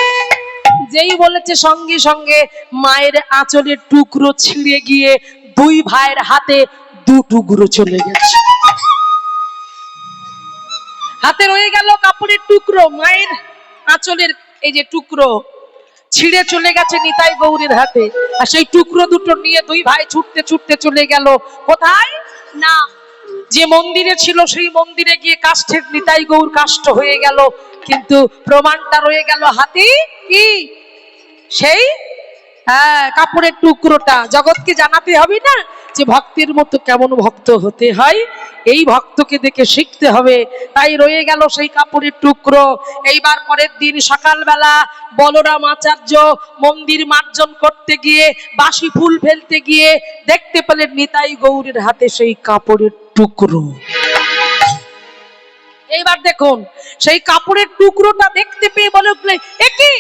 যেই বলেছে, সঙ্গে সঙ্গে মায়ের আঁচলের টুকরো ছিঁড়ে গিয়ে দুই ভাইয়ের হাতে দু টুকরো চলে গেছে। হাতে রয়ে গেল কাপড়ের টুকরো, মায়ের আঁচলের এই যে টুকরো ছিঁড়ে চলে গেছে নিতাই গৌরীর হাতে। আর সেই টুকরো দুটো নিয়ে দুই ভাই ছুটতে ছুটতে চলে গেল কোথায় না, যে মন্দিরে ছিল সেই মন্দিরে গিয়ে কাষ্ঠের নিতাই গৌর কাষ্ঠ হয়ে গেল, কিন্তু প্রমাণটা রয়ে গেল হাতে কি সেই কাপড়ের টুকরোটা। জগৎকে জানাতে হবে না যে ভক্তের মতো কেমন ভক্ত হতে হয়, এই ভক্তকে দেখে শিখতে হবে। তাই রয়ে গেল সেই কাপড়ের টুকরো। এইবার পরের দিন সকালবেলা বলরাম আচার্য মন্দির মার্জন করতে গিয়ে বাসি ফুল ফেলতে গিয়ে দেখতে পেলেন নিতাই গৌরের হাতে সেই কাপড়ের টুকরো। এইবার দেখুন সেই কাপড়ের টুকরোটা দেখতে পেয়ে বলে উঠলে, একে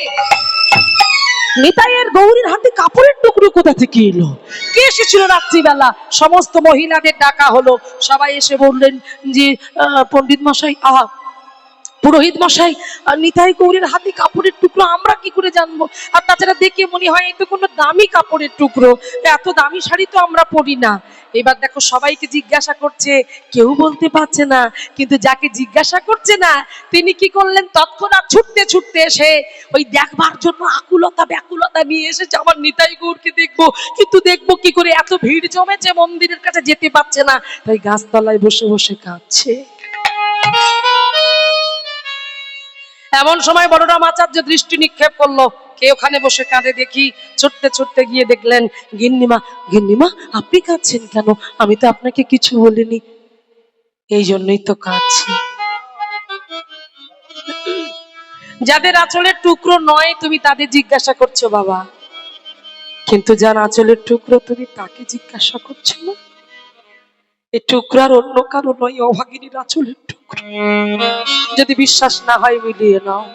নিতাইয়ের গৌরীর হাতে কাপড়ের টুকরো কোথা থেকে এলো? কে এসেছিল রাত্রিবেলা? সমস্ত মহিলাদের ডাকা হলো, সবাই এসে বললেন যে পণ্ডিত মশাই, পুরোহিত মশাই, নিতাই গৌরীর হাতে কাপড়ের টুকরো আমরা কি করে জানবো? আর তাছাড়া দেখে মনে হয় এই তো কোনো দামি কাপড়ের টুকরো, এত দামি শাড়ি তো আমরা পরি না। এবার দেখো সবাইকে জিজ্ঞাসা করছে, কেউ বলতে পারছে না, কিন্তু যাকে জিজ্ঞাসা করছে না তিনি কি করলেন, তৎক্ষণাৎ ছুটতে ছুটতে এসে ওই দেখবার জন্য আকুলতা ব্যাকুলতা নিয়ে এসেছে, আমার নিতাই গৌরকে দেখবো, কিন্তু দেখবো কি করে, এত ভিড় জমেছে মন্দিরের কাছে যেতে পারছে না, তাই গাছতলায় বসে বসে কাঁদছে। এমন সময় বলরাম আচার্য দৃষ্টি নিক্ষেপ করলো, কে ওখানে বসে কাঁদে দেখি। ছুটতে ছুটতে গিয়ে দেখলেন গিন্নিমা। গিন্নিমা, আপনি কাঁদছেন কেন? আমি তো আপনাকে কিছু বলিনি। এই জন্যই তো কাঁদছি। যাদের আঁচলের টুকরো নয় তুমি তাদের জিজ্ঞাসা করছো বাবা, কিন্তু যার আঁচলের টুকরো তুমি তাকে জিজ্ঞাসা করছো না। এই টুকরার অন্য কারো নয়, অভাগিনীর আঁচলের টুকরো। যদি বিশ্বাস না হয় মিলিয়ে নাও।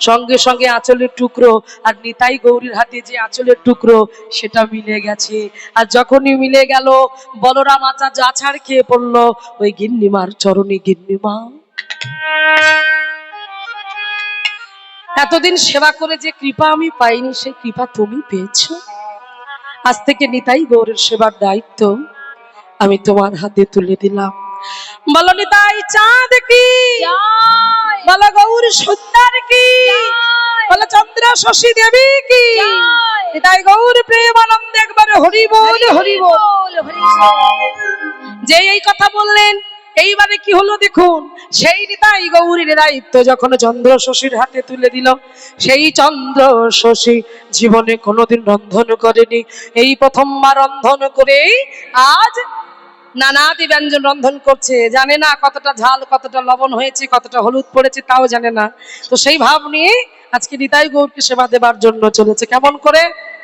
সঙ্গে সঙ্গে আঁচলের টুকরো আর নিতাই গৌরীর হাতে যে আঁচলের টুকরো সেটা মিলে গেছে। আর যখনই মিলে গেল বলরাম আচার্য আছাড় খেয়ে পড়লো ওই গিন্নিমার চরণে। গিন্নিমা, এতদিন সেবা করে যে কৃপা আমি পাইনি সেই কৃপা তুমি পেয়েছো। আজ থেকে নিতাই গৌরের সেবার দায়িত্ব আমি তোমার হাতে তুলে দিলাম। বলো নিতাই চাঁদ কি, বলো গৌর সুন্দর কি, বলো চন্দ্র শশী দেবী কি, নিতাই গৌর প্রেম আনন্দ একবারে হরি বল হরি বল। যে এই কথা বললেন, এইবারে কি হলো দেখুন, সেই নিতাই গৌরীর দায়িত্ব যখন চন্দ্র শশীর হাতে তুলে দিল, সেই চন্দ্র শশী জীবনে কোনোদিন রন্ধন করেনি, এই প্রথমবার রন্ধন করে আজ নানাদি ব্যঞ্জন রন্ধন করছে। জানে না কতটা ঝাল, কতটা লবণ হয়েছে, কতটা হলুদ পড়েছে, তাও জানে না। তো সেই ভাব নিয়ে আজকে নিতাই গৌরকে সেবা দেবার জন্য চলেছে। কেমন করে?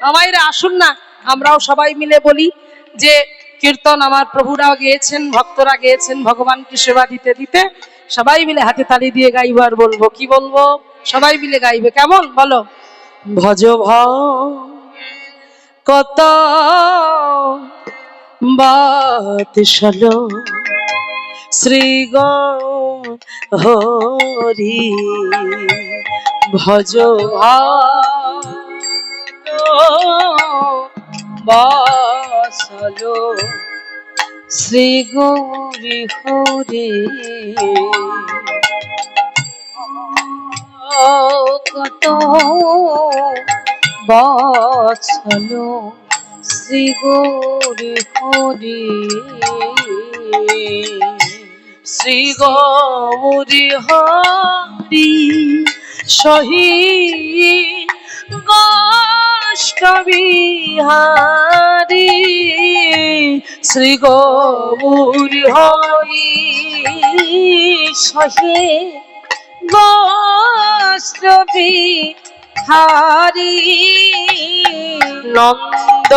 আমায়রা আসুন না, আমরাও সবাই মিলে বলি যে কীর্তন আমার প্রভুরাও গেয়েছেন, ভক্তরা গেয়েছেন, ভগবানকে সেবা দিতে দিতে সবাই মিলে হাতে তালি দিয়ে গাইবো। আর বলবো কি বলবো, সবাই মিলে গাইবে। কেমন বলো? ভজ কত বাতশালো শ্রী হরি ভজ বাসলো শ্রী গৌরী হরি। কত বাসলো শ্রী গৌরী হরি, শ্রী গৌরী হরি সহি গোষ্ঠবিহারী, শ্রী গৌরী হরি সহি গোষ্ঠবিহারী। নন্দ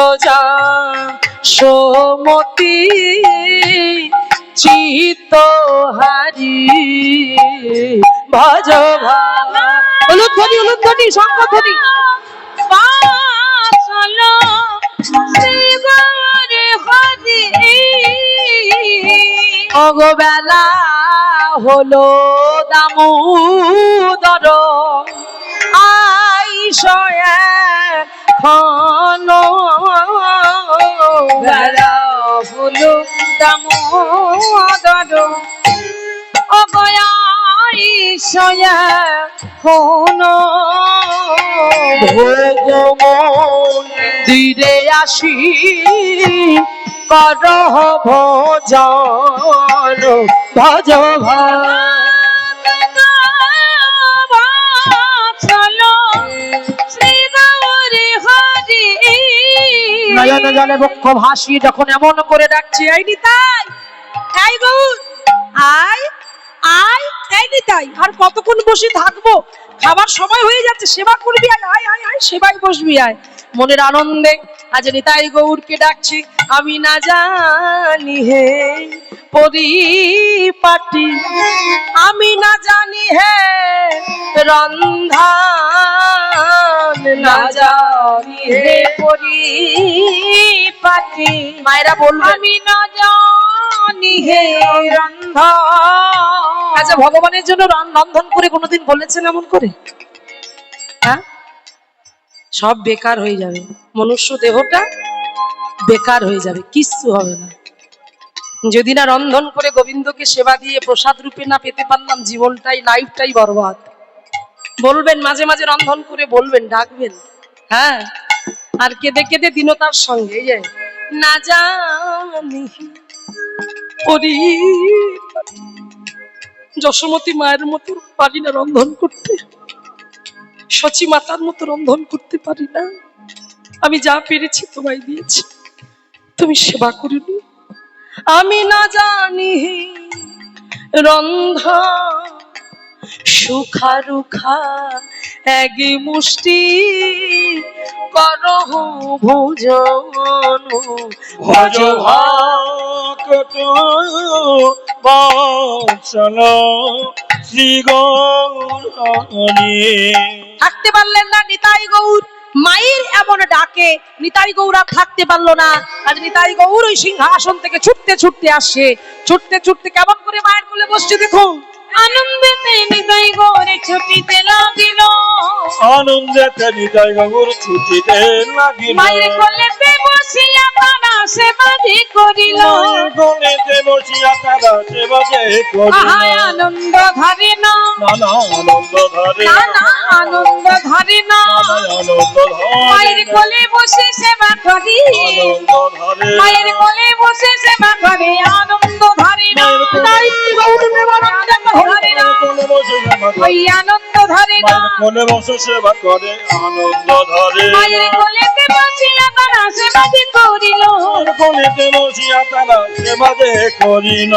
যশোমতি চিত্তহারি ভজ উলুধ্বনি উলুধ্বনি শঙ্খধ্বনি বাসলো শ্রী গৌরী হরি। অগবেলা হলো দামোদর আইসয়া খন, বেলা হলো দামোদর অগয়া সয়া হনো মন্দিরে আসি কর ভজন ভজ চলো শ্রী গৌরী হরি নয়ন জলে বক্ষ ভাসি যখন এমন করে ডাকছি, এই নিতাই, এই গৌর, আয় আয়, এই নিতাই, আর কতক্ষণ বসে থাকবো? খাবার সময় হয়ে যাচ্ছে, সেবা করবি, আয় আয় আয় আয়, সেবায় বসবি আয়। মনের আনন্দে আজ নিতাই গৌরকে ডাকছি। আমি না জানি হে পরিপাটি, আমি না জানি হে রন্ধান, না জানি হে পরিপাটি মায়েরা বলবেন আমি না জানি হে রন্ধন। আচ্ছা, ভগবানের জন্য রন্ধন করে কোনোদিন বলেছেন এমন করে? হ্যাঁ, সব বেকার হয়ে যাবে, মনুষ্য দেহটা বেকার হয়ে যাবে, কিচ্ছু হবে না। যদি না রন্ধন করে গোবিন্দকে সেবা দিয়ে প্রসাদ রূপে না পেতে পারলাম, জীবনটাই লাইফটাই বরবাদ। বলবেন মাঝে মাঝে রন্ধন করে বলবেন, ডাকবেন, হ্যাঁ, আর কেঁদে কেঁদে দীনতার সঙ্গে এই যে না জানি ওরি যশোমতী মায়ের মতো পারি না রন্ধন করতে, সচী মাতার মতো রন্ধন করতে পারি না। আমি যা পেরেছি তোমায় দিয়েছি, তুমি সেবা করিনি। আমি না জানি রন্ধন সুখা রুখা এক মুষ্টি করহ ভোজন ভজ ভক্ত বৎসল শ্রী গৌরী। থাকতে পারলেন না নিতাই গৌর, মায়ের এমন ডাকে নিতাই গৌর আর থাকতে পারলো না। আর নিতাই গৌর ওই সিংহাসন থেকে ছুটতে ছুটতে আসছে, ছুটতে ছুটতে কেমন করে মায়ের কোলে বসছে দেখুন। আনন্দেতে নিতাই গৌরে ছুটিতে লাগিল, আনন্দেতে নিতাই গৌর ছুটিতে লাগিল। মায়ের কোলেতে বসিয়া তারা সেবাদি করিল, মায়ের কোলেতে বসিয়া তারা সেবাদি করিল। আহায় আনন্দ ধরে না, নানা আনন্দ ধরে, নানা আনন্দ ধরে না, নানা আনন্দ ধরে, মায়ের কোলে বসে সেবা করি, আনন্দ ধরে, মায়ের কোলে বসে সেবা করে আনন্দ ধরে না, নিতাই গৌর প্রেমানন্দে ধরে না, কোলে বসে সেবা করে, ওই আনন্দ ধরে না, মায়ের কোলে বসে সেবা করে আনন্দ ধরে। মায়ের কোলেতে বসিয়া তারা সেবাদি করিল, মায়ের কোলেতে বসিয়া তারা সেবাদি করিল।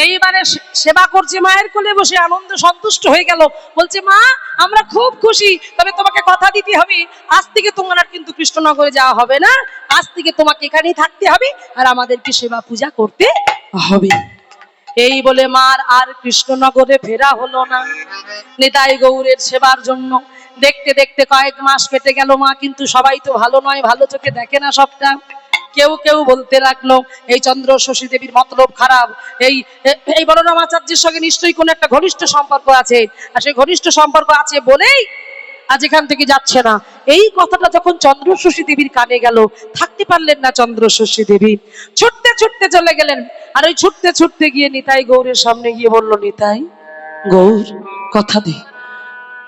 এইবারে সেবা করছে মায়ের কোলে বসে, আনন্দ সন্তুষ্ট হয়ে গেল। বলছে, মা আমরা খুব খুশি, তবে তোমাকে কথা দিতে হবে, আজ থেকে তোমার আর কিন্তু কৃষ্ণনগরে যাওয়া হবে না, আজ থেকে তোমাকে এখানেই থাকতে হবে আর আমাদেরকে সেবা পূজা করতে হবে। এই বলে মার আর কৃষ্ণনগরে ফেরা হলো না নিতাই গৌরের সেবার জন্য। দেখতে দেখতে কয়েক মাস কেটে গেল, মা কিন্তু সবাই তো ভালো নয়, ভালো চোখে দেখে না সবটা। কেউ কেউ বলতে লাগলো এই চন্দ্র শশী দেবীর মতলব খারাপ, এই বলরাম আচার্যের সঙ্গে নিশ্চয়ই কোনো একটা ঘনিষ্ঠ সম্পর্ক আছে, আর সেই ঘনিষ্ঠ সম্পর্ক আছে বলেই আজ এখান থেকে যাচ্ছে না। এই কথাটা যখন চন্দ্র শশী দেবীর কানে গেল, থাকতে পারলেন না চন্দ্র শশী দেবী, ছুটতে ছুটতে চলে গেলেন। আর ওই ছুটতে ছুটতে গিয়ে নিতাই গৌরের সামনে গিয়ে বলল, নিতাই গৌর কথা দে,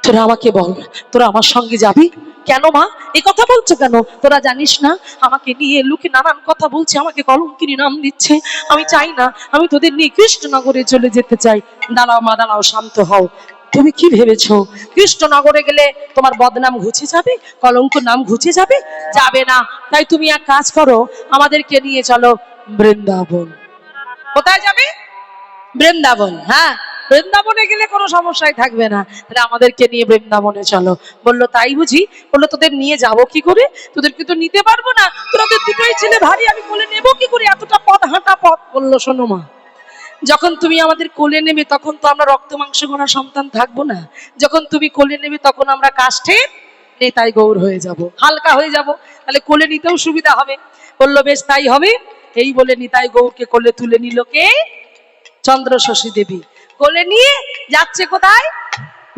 তোরা আমাকে বল, তোরা আমার সঙ্গে যাবি কেন? মা এই কথা বলছো কেন? তোরা জানিস না আমাকে নিয়ে লোকে নানান কথা বলছে, আমাকে কলঙ্কিনী নাম দিচ্ছে, আমি চাই না, আমি তোদের নিয়ে কৃষ্ণনগরে চলে যেতে চাই। দাঁড়াও মা দাঁড়াও, শান্ত হও। তুমি কি ভেবেছো কৃষ্ণনগরে গেলে তোমার বদনাম ঘুচে যাবে, কলঙ্ক নাম ঘুচে যাবে? যাবে না। তাই তুমি এক কাজ করো, আমাদেরকে নিয়ে চলো বৃন্দাবন। কোথায় যাবে? বৃন্দাবন। হ্যাঁ, বৃন্দাবনে গেলে কোনো সমস্যাই থাকবে না, তাহলে আমাদেরকে নিয়ে বৃন্দাবনে চলো। বললো তাই বুঝি? বললো তোদের নিয়ে যাবো কি করে, তোদেরকে তো নিতে পারবো না, তোরা তো দুটোই ছেলে ভারী, আমি কোলে নেবো কি করে, এতটা পথ হাঁটা পথ। বললো শোনো মা, যখন তুমি আমাদের কোলে নেবে তখন তো আমরা রক্ত মাংস গড়া সন্তান থাকবো না, যখন তুমি কোলে নেবে তখন আমরা কাষ্ঠে নিতাই গৌর হয়ে যাব, হালকা হয়ে যাব, তাহলে কোলে নিতেও সুবিধা হবে। বললো বেশ তাই হবে। এই বলে নিতাই গৌরকে কোলে তুলে নিল কে? চন্দ্র শশী দেবী। কোলে নিয়ে যাচ্ছে কোথায়?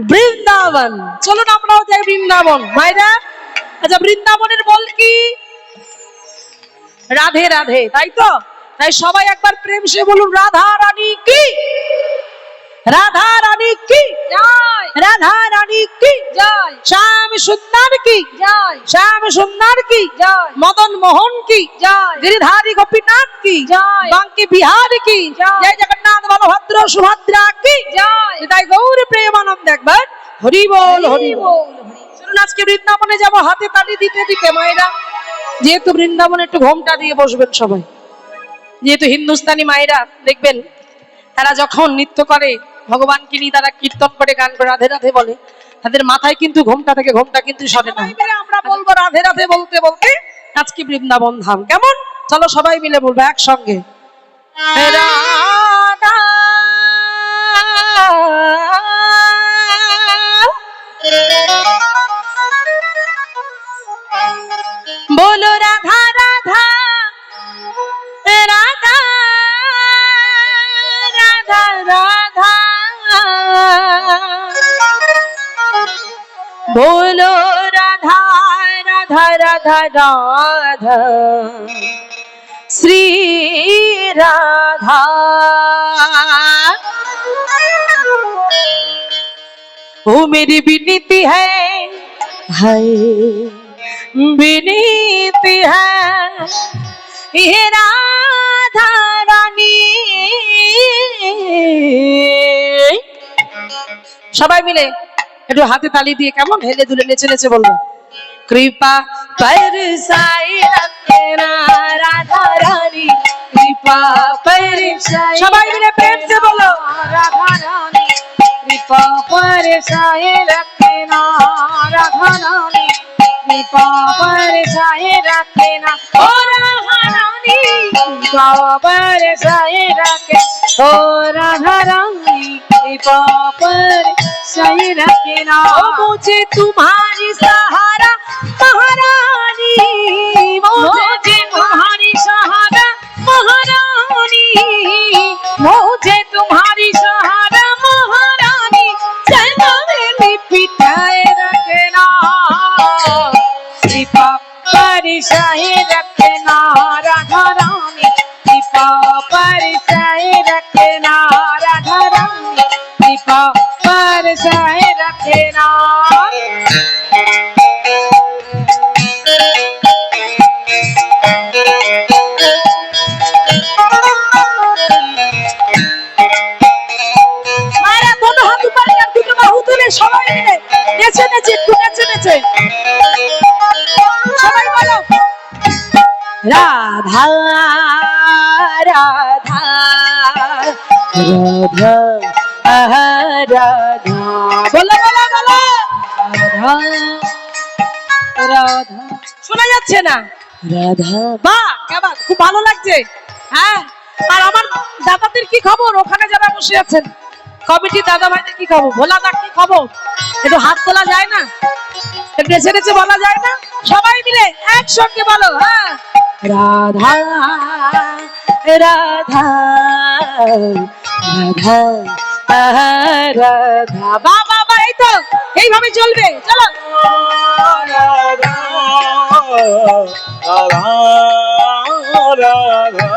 বৃন্দাবন। চলুন আমরাও যাই বৃন্দাবন ভাইরা। আচ্ছা, বৃন্দাবনের বল কি? রাধে রাধে, তাই তো? তাই সবাই একবার প্রেম সে বলুন রাধা রানী কি। রাধা রানী কি জয় রাধা রানী কি জয় শ্যাম সুন্দর কি জয় শ্যাম সুন্দর কি জয় মদন মোহন কি জয় गिरिधारी गोपीनाथ की जय। बांके बिहार की जय। जय जगन्नाथ बलभद्र सुभद्रा की জয় তাই গৌর প্রেমানন্দ একবার হরি বল হরি বল বল শুনুন আজকে বৃন্দাবনে যাব হাতে তালি দিতে দিতে মায়েরা যেহেতু বৃন্দাবনে একটু ঘোমটা দিয়ে বসবেন সবাই যেহেতু হিন্দুস্তানি মায়েরা দেখবেন তারা যখন নৃত্য করে ভগবানকে নিয়ে তারা কীর্তন করে গান করে রাধে রাধে বলে তাদের মাথায় কিন্তু ঘোমটা থেকে ঘোমটা কিন্তু সরে না আমরা বলবো রাধে রাধে বলতে বলতে আজকে বৃন্দাবন ধাম কেমন চলো সবাই মিলে বলবো একসঙ্গে রাধা बोलो राधा राधा राधा राधा राधा बोलो राधा राधा राधा राधा श्री राधा ओ मेरी विनती है विनीति है ये राधा रानी সবাই মিলে একটু হাতে তালি দিয়ে কেমন হেলে দুলে নেচে নেচে বলবো कृपा बरसाए रखना राधा रानी कृपा बरसाए সবাই মিলে প্রেম से बोलो রাধা রানী কৃপা বরসায়ে রাখনা রাধা রানী কৃপা বরসায়ে রাখনা ও রাধা রানী কৃপা বরসায়ে রাখে ও রাধা রানী কৃপা বরসায়ে রাখনা ओ मुझे तुम्हारी सहारा महारानी मुझे तुम्हारी सहारा महारानी मुझे तुम्हारी सहारा महारानी चलो में पिटाए रखना कृपा परिसाए रखना राधा रानी कृपा परिसाए रखना राधा रानी कृपा परिसाए रखना মায়েরা দুটো হাত উপরে আর দুটো বাহু তুলে সবাই মিলে নেচে নেচে একটু নেচে নেচে সবাই বলো রাধা রাধা রাধা রাধা বলো বলো বলো রাধা রাধা শোনা যাচ্ছে না রাধা বাহ কেমন খুব ভালো লাগছে হ্যাঁ আর আমার দাদাদের কি খবর ওখানে যারা বসে আছেন কমিটি দাদা ভাইদের কি খবর ভোলাদার কি খবর একটু হাত তোলা যায় না একটু নেচে নেচে বলা যায় না সবাই মিলে একসঙ্গে বলো হ্যাঁ রাধা রাধা রাধা রাধা বাবা বাবা এই তো এইভাবে চলবে চলো রাধা রাধা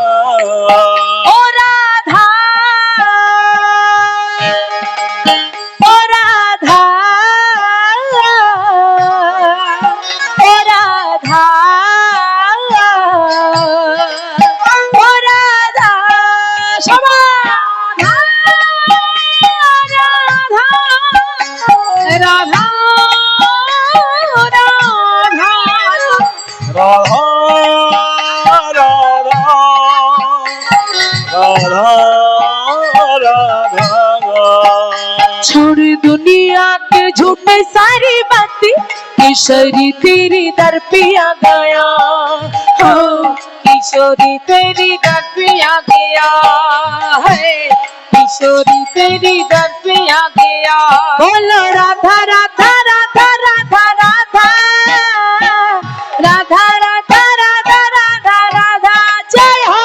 ও রাধা ও রাধা ও রাধা ও রাধা সবাই রাধা রাধা রাধা রাধা রাধা রাধা छोड़ दुनिया के झूठे सारी बातें किशोरी तेरी दर पे आ गया हो किशोरी तेरी दर पे आ गया है किशोरी तेरी दर पे आ गया बोलो राधा राधा राधा राधा राधा राधा राधा राधा राधा राधा जय हो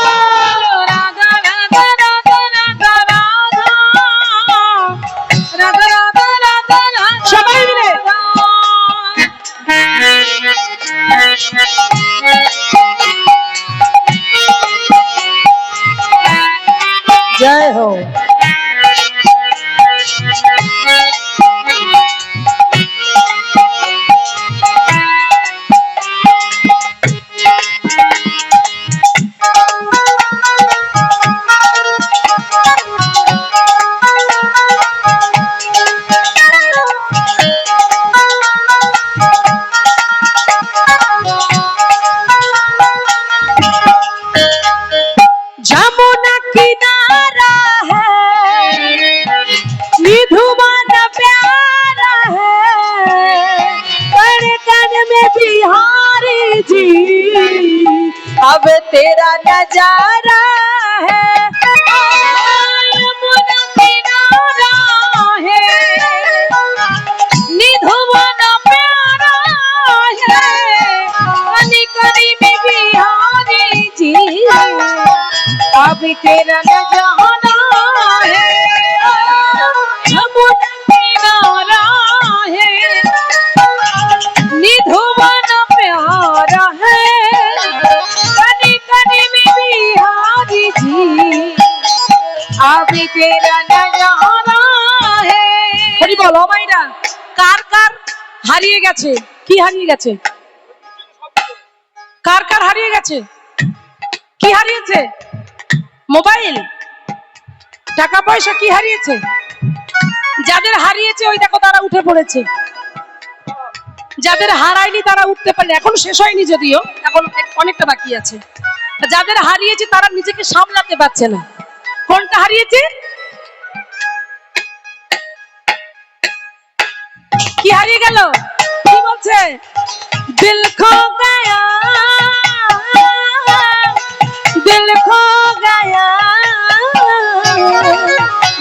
राधा राधा राधा राधा राधा राधा राधा राधा সবাই মিলে जय हो जी अब तेरा नजारा है यमुना किनारा है निधुवन प्यारा है कली कली में बिहारी जी अब तेरा नजारा है यमुना किनारा है निधुवन प्यारा है कली कली में बिहारी जी अब तेरा नजारा है হরি বলো মাইরা কার কার হারিয়ে গেছে কি হারিয়ে গেছে কার কার হারিয়ে গেছে কি হারিয়েছে মোবাইল টাকা পয়সা কি হারিয়েছে যাদের হারিয়েছে ওই দেখো তারা উঠে পড়েছে যাদের হারায়নি তারা উঠতে পারলে এখন শেষ হয়নি যদিও এখন অনেকটা বাকি আছে যাদের হারিয়েছে তারা নিজেকে সামলাতে পারছে না কোনটা হারিয়েছে কি হারিয়ে গেল কি বলছে दिल खो गया दिल खो गया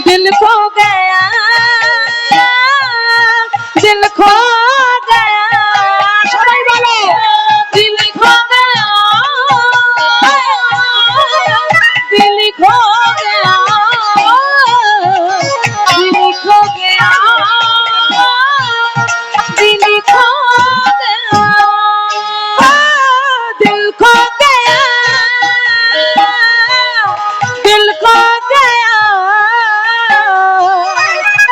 दिल खो गया दिल खो गया सबाई बोलो दिल खो गया दिल खो गया दिल खो गया दिल खो गया दिल खो गया दिल खो गया दिल खो गया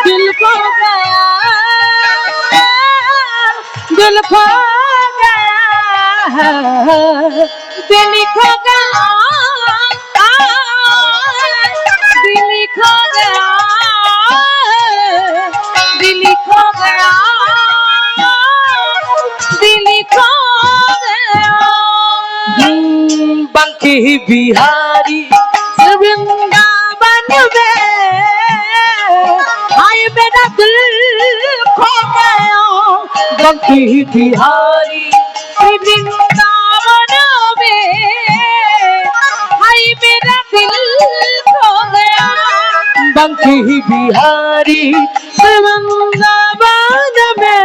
दिल खो गया दिल खो गया दिल खो गया दिल खो गया दिल खो गया বাঙ্কি বিহারি वृंदावन में हाय मेरा दिल खो गया বাঙ্কি বিহারি वृंदावन में हाय मेरा दिल खो गया বাঙ্কি বিহারি वृंदावन में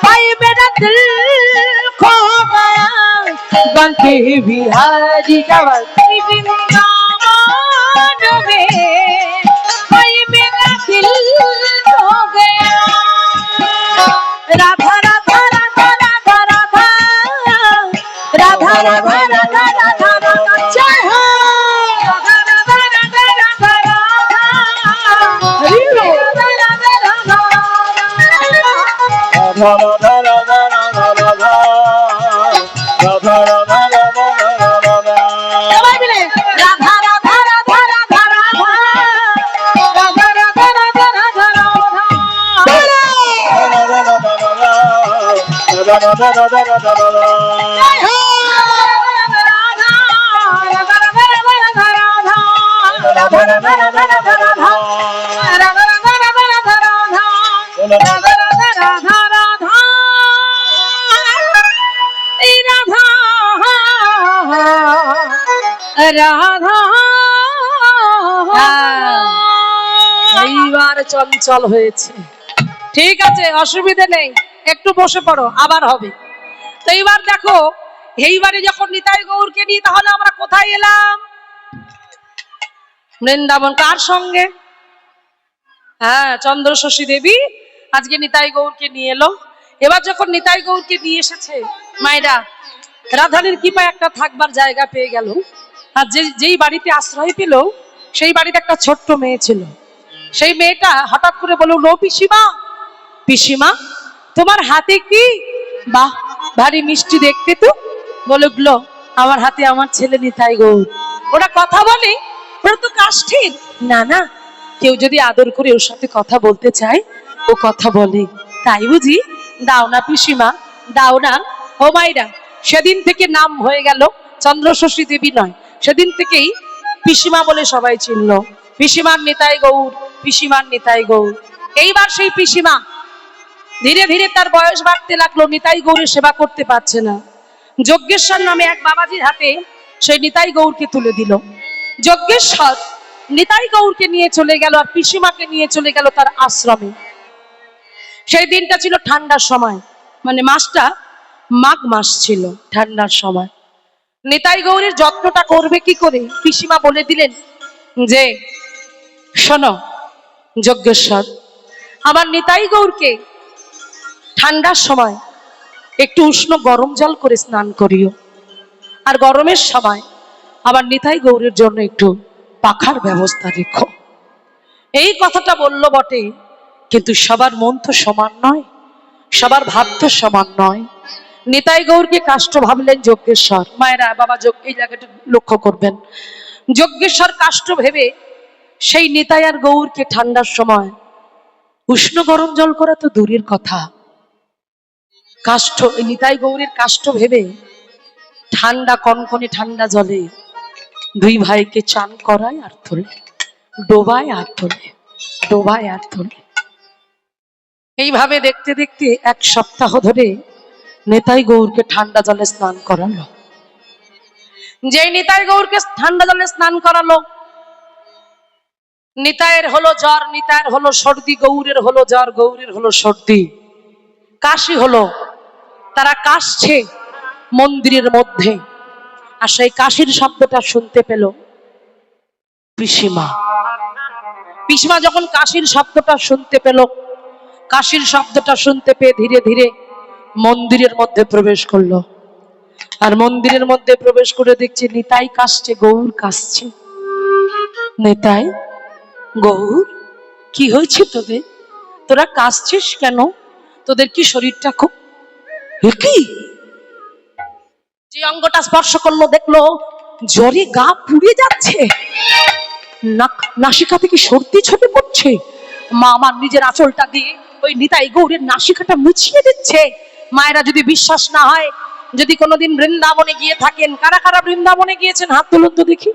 हाय मेरा दिल खो गया বাঙ্কি বিহারি যাওয়ার वृंदावन में हाय मेरा दिल खो गया राधा राधा राधा राधा राधा राधा राधा राधा राधा राधा जय हो राधा राधा राधा राधा राधा हरि बोल राधा राधा राधा राधा राधा राधा राधा राधा राधा राधा राधा राधा সবাই মিলে রাধা রাধা রাধা রাধা রাধা রাধা রাধা রাধা রাধা রাধা জয় হো রাধা রাধা রাধা রাধা রাধা রাধা রাধা রাধা রাধা রাধা রাধা রাধা রাধা রাধা রাধা রাধা রাধা রাধা এই রাধা রাধা এইবার চঞ্চল হয়েছে ঠিক আছে অসুবিধে নেই একটু বসে পড়ো আবার হবে তো এইবার দেখো এইবারে যখন নিতাই গৌরকে নিয়ে তাহলে আমরা কোথায় এলাম বৃন্দাবন কার সঙ্গে হ্যাঁ চন্দ্রশশী দেবী আজকে নিতাই গৌরকে নিয়ে এলো এবার যখন নিতাই গৌরকে নিয়ে এসেছে মায়েরা রাধানীর কৃপায় একটা থাকবার জায়গা পেয়ে গেল আর যেই বাড়িতে আশ্রয় পেল সেই বাড়িতে একটা ছোট্ট মেয়ে ছিল সেই মেয়েটা হঠাৎ করে বলল লো পিসিমা পিসিমা তোমার হাতে কি বাহ ভারী মিষ্টি দেখতে তো বললো আমার হাতে আমার ছেলে নিতাই গৌর ওরা কথা বলে ওরা তো কাষ্ঠের না না কেউ যদি আদর করে ওর সাথে কথা বলতে চায় ও কথা বলে তাই বুঝি দাও না পিসিমা দাও না ও মাইরা সেদিন থেকে নাম হয়ে গেল চন্দ্রশশী দেবী নয় সেদিন থেকেই পিসিমা বলে সবাই চিনল পিসিমার নিতাই গৌর পিসিমার নিতাই গৌর এইবার সেই পিসিমা ধীরে ধীরে তার বয়স বাড়তে লাগলো, নিতাই গৌরের সেবা করতে পারছে না। যজ্ঞেশ্বর নামে এক বাবাজির হাতে সেই নিতাই গৌরকে তুলে দিল। যজ্ঞেশ্বর নিতাই গৌরকে নিয়ে চলে গেল আর পিসিমাকে নিয়ে চলে গেল তার আশ্রমে। সেই দিনটা ছিল ঠান্ডার সময়, মানে মাসটা মাঘ মাস ছিল, ঠান্ডার সময়। নিতাই গৌরের যত্নটা করবে কি করে, পিসিমা বলে দিলেন যে শোনো যজ্ঞেশ্বর, আমার নিতাই গৌরকে ঠান্ডার সময় একটু উষ্ণ গরম জল করে স্নান করিও, আর গরমের সময় আমার নিতাই গৌরের জন্য একটু পাখার ব্যবস্থা রেখো। এই কথাটা বলল বটে, কিন্তু সবার মন তো সমান নয়, সবার ভাব তো সমান নয়। নিতাই গৌরকে কাষ্ঠ ভাবলেন যজ্ঞেশ্বর। মায়েরা বাবা এই জায়গাটা লক্ষ্য করবেন, যজ্ঞেশ্বর কাষ্ঠ ভেবে সেই নিতাই আর গৌরকে ঠান্ডার সময় উষ্ণ গরম জল করা তো দূরের কথা, কাষ্ঠ নিতাই গৌরের কাষ্ঠ ভেবে ঠান্ডা কনকনে ঠান্ডা জলে দুই ভাইকে চান করায় আর তোলে, ডোবায় আর তোলে, ডোবায় আর তোলে। এইভাবে দেখতে দেখতে এক সপ্তাহ ধরে নিতাই গৌরকে ঠান্ডা জলে স্নান করালো। যে নিতাই গৌরকে ঠান্ডা জলে স্নান করালো, নিতাইয়ের হলো জ্বর, নিতাইয়ের হলো সর্দি, গৌরের হলো জ্বর, গৌরের হলো সর্দি, কাশি হলো। তারা কাশছে মন্দিরের মধ্যে, আর সেই কাশির শব্দটা শুনতে পেল পিসিমা। পিসিমা যখন কাশির শব্দটা শুনতে পেল, কাশির শব্দটা শুনতে পেয়ে ধীরে ধীরে মন্দিরের মধ্যে প্রবেশ করলো। আর মন্দিরের মধ্যে প্রবেশ করে দেখছে নিতাই কাশছে, গৌর কাশছে। নিতাই, গৌর, কি হয়েছে তোদের? তোরা কাশছিস কেন? তোদের কি শরীরটা খুব কি? যে অঙ্গটা স্পর্শ করলো দেখলো জ্বরে গা পুড়ে যাচ্ছে, নাসিকা থেকে সর্দি ছড়ে পড়ছে। মা আমার নিজের আঁচলটা দিয়ে ওই নিতাই গৌরের নাসিকাটা মুছিয়ে দিচ্ছে। মায়েরা যদি বিশ্বাস না হয়, যদি কোনোদিন বৃন্দাবনে গিয়ে থাকেন, কারা কারা বৃন্দাবনে গিয়েছেন হাত তুলুন তো দেখি।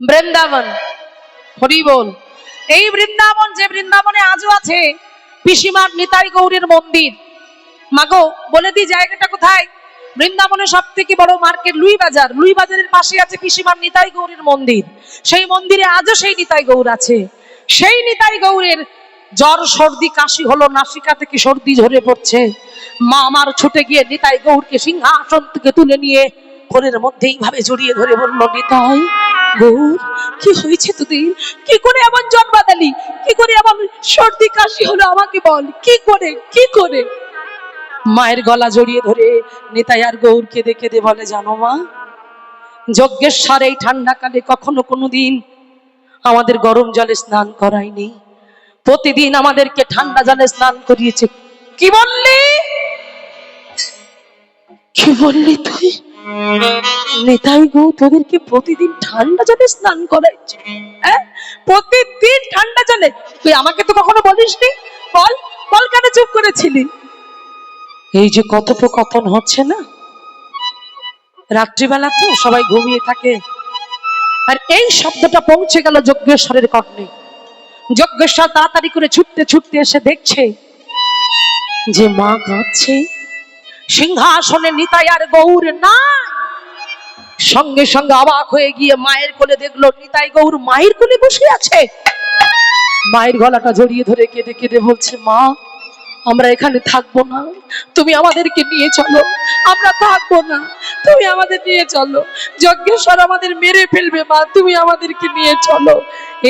বৃন্দাবন, হরি বল। এই বৃন্দাবন, যে বৃন্দাবনে আজও আছে পিসিমার নিতাই গৌরের মন্দির। মাগো বলে দি জায়গাটা কোথায়? বৃন্দাবনের সব থেকে বড় মার্কেট লুই বাজার, লুই বাজারের পাশে আছে পিসিমার নিতাই গৌরের মন্দির। সেই মন্দিরে আজও সেই নিতাই গৌর আছে। সেই নিতাই গৌরের জ্বর সর্দি কাশি হলো, নাসিকা থেকে সর্দি ঝরে পড়ছে। মা আমার ছুটে গিয়ে নিতাই গৌরকে সিংহাসন থেকে তুলে নিয়ে কোলের মধ্যে এইভাবে জড়িয়ে ধরে বলল, নিতাই গৌর, কি হয়েছে তোদের? কি করে এমন জ্বর বাঁধালি? কি করে এমন সর্দি কাশি হলো আমাকে বল, কি করে, কি করে? মায়ের গলা জড়িয়ে ধরে নিতাই আর গৌর কেঁদে কেঁদে বলে, জানো মা, যজ্ঞেশ্বর এই ঠান্ডাকালে কখনো কোনোদিন আমাদের গরম জলে স্নান করায়নি, প্রতিদিন আমাদেরকে ঠান্ডা জলে স্নান করিয়েছে। কি বললি? কি বললি তুই? নিতাই গৌর তোদেরকে প্রতিদিন ঠান্ডা জলে স্নান করাইছে? প্রতিদিন ঠান্ডা জলে? তুই আমাকে তো কখনো বলিসনি, বল বল, কেন চুপ করেছিলি? এই যে কথোপকথন হচ্ছে না, রাত্রিবেলা তো সবাই ঘুমিয়ে থাকে, আর এই শব্দটা পৌঁছে গেল যজ্ঞেশ্বরের কর্ণে। যজ্ঞেশ্বর তাড়াতাড়ি করে ছুটতে ছুটতে এসে দেখছে যে মা কাঁদছে, সিংহাসনে নিতাই আর গৌর না। সঙ্গে সঙ্গে অবাক হয়ে গিয়ে মায়ের কোলে দেখলো নিতাই গৌর মায়ের কোলে বসে আছে। মায়ের গলাটা জড়িয়ে ধরে কেঁদে কেঁদে বলছে, মা, আমরা এখানে থাকবো না, তুমি আমাদেরকে নিয়ে চলো। আমরা থাকবো না, তুমি আমাদের নিয়ে চলো। যজ্ঞেশ্বর আমাদের মেরে ফেলবে, মা, তুমি আমাদেরকে নিয়ে চলো।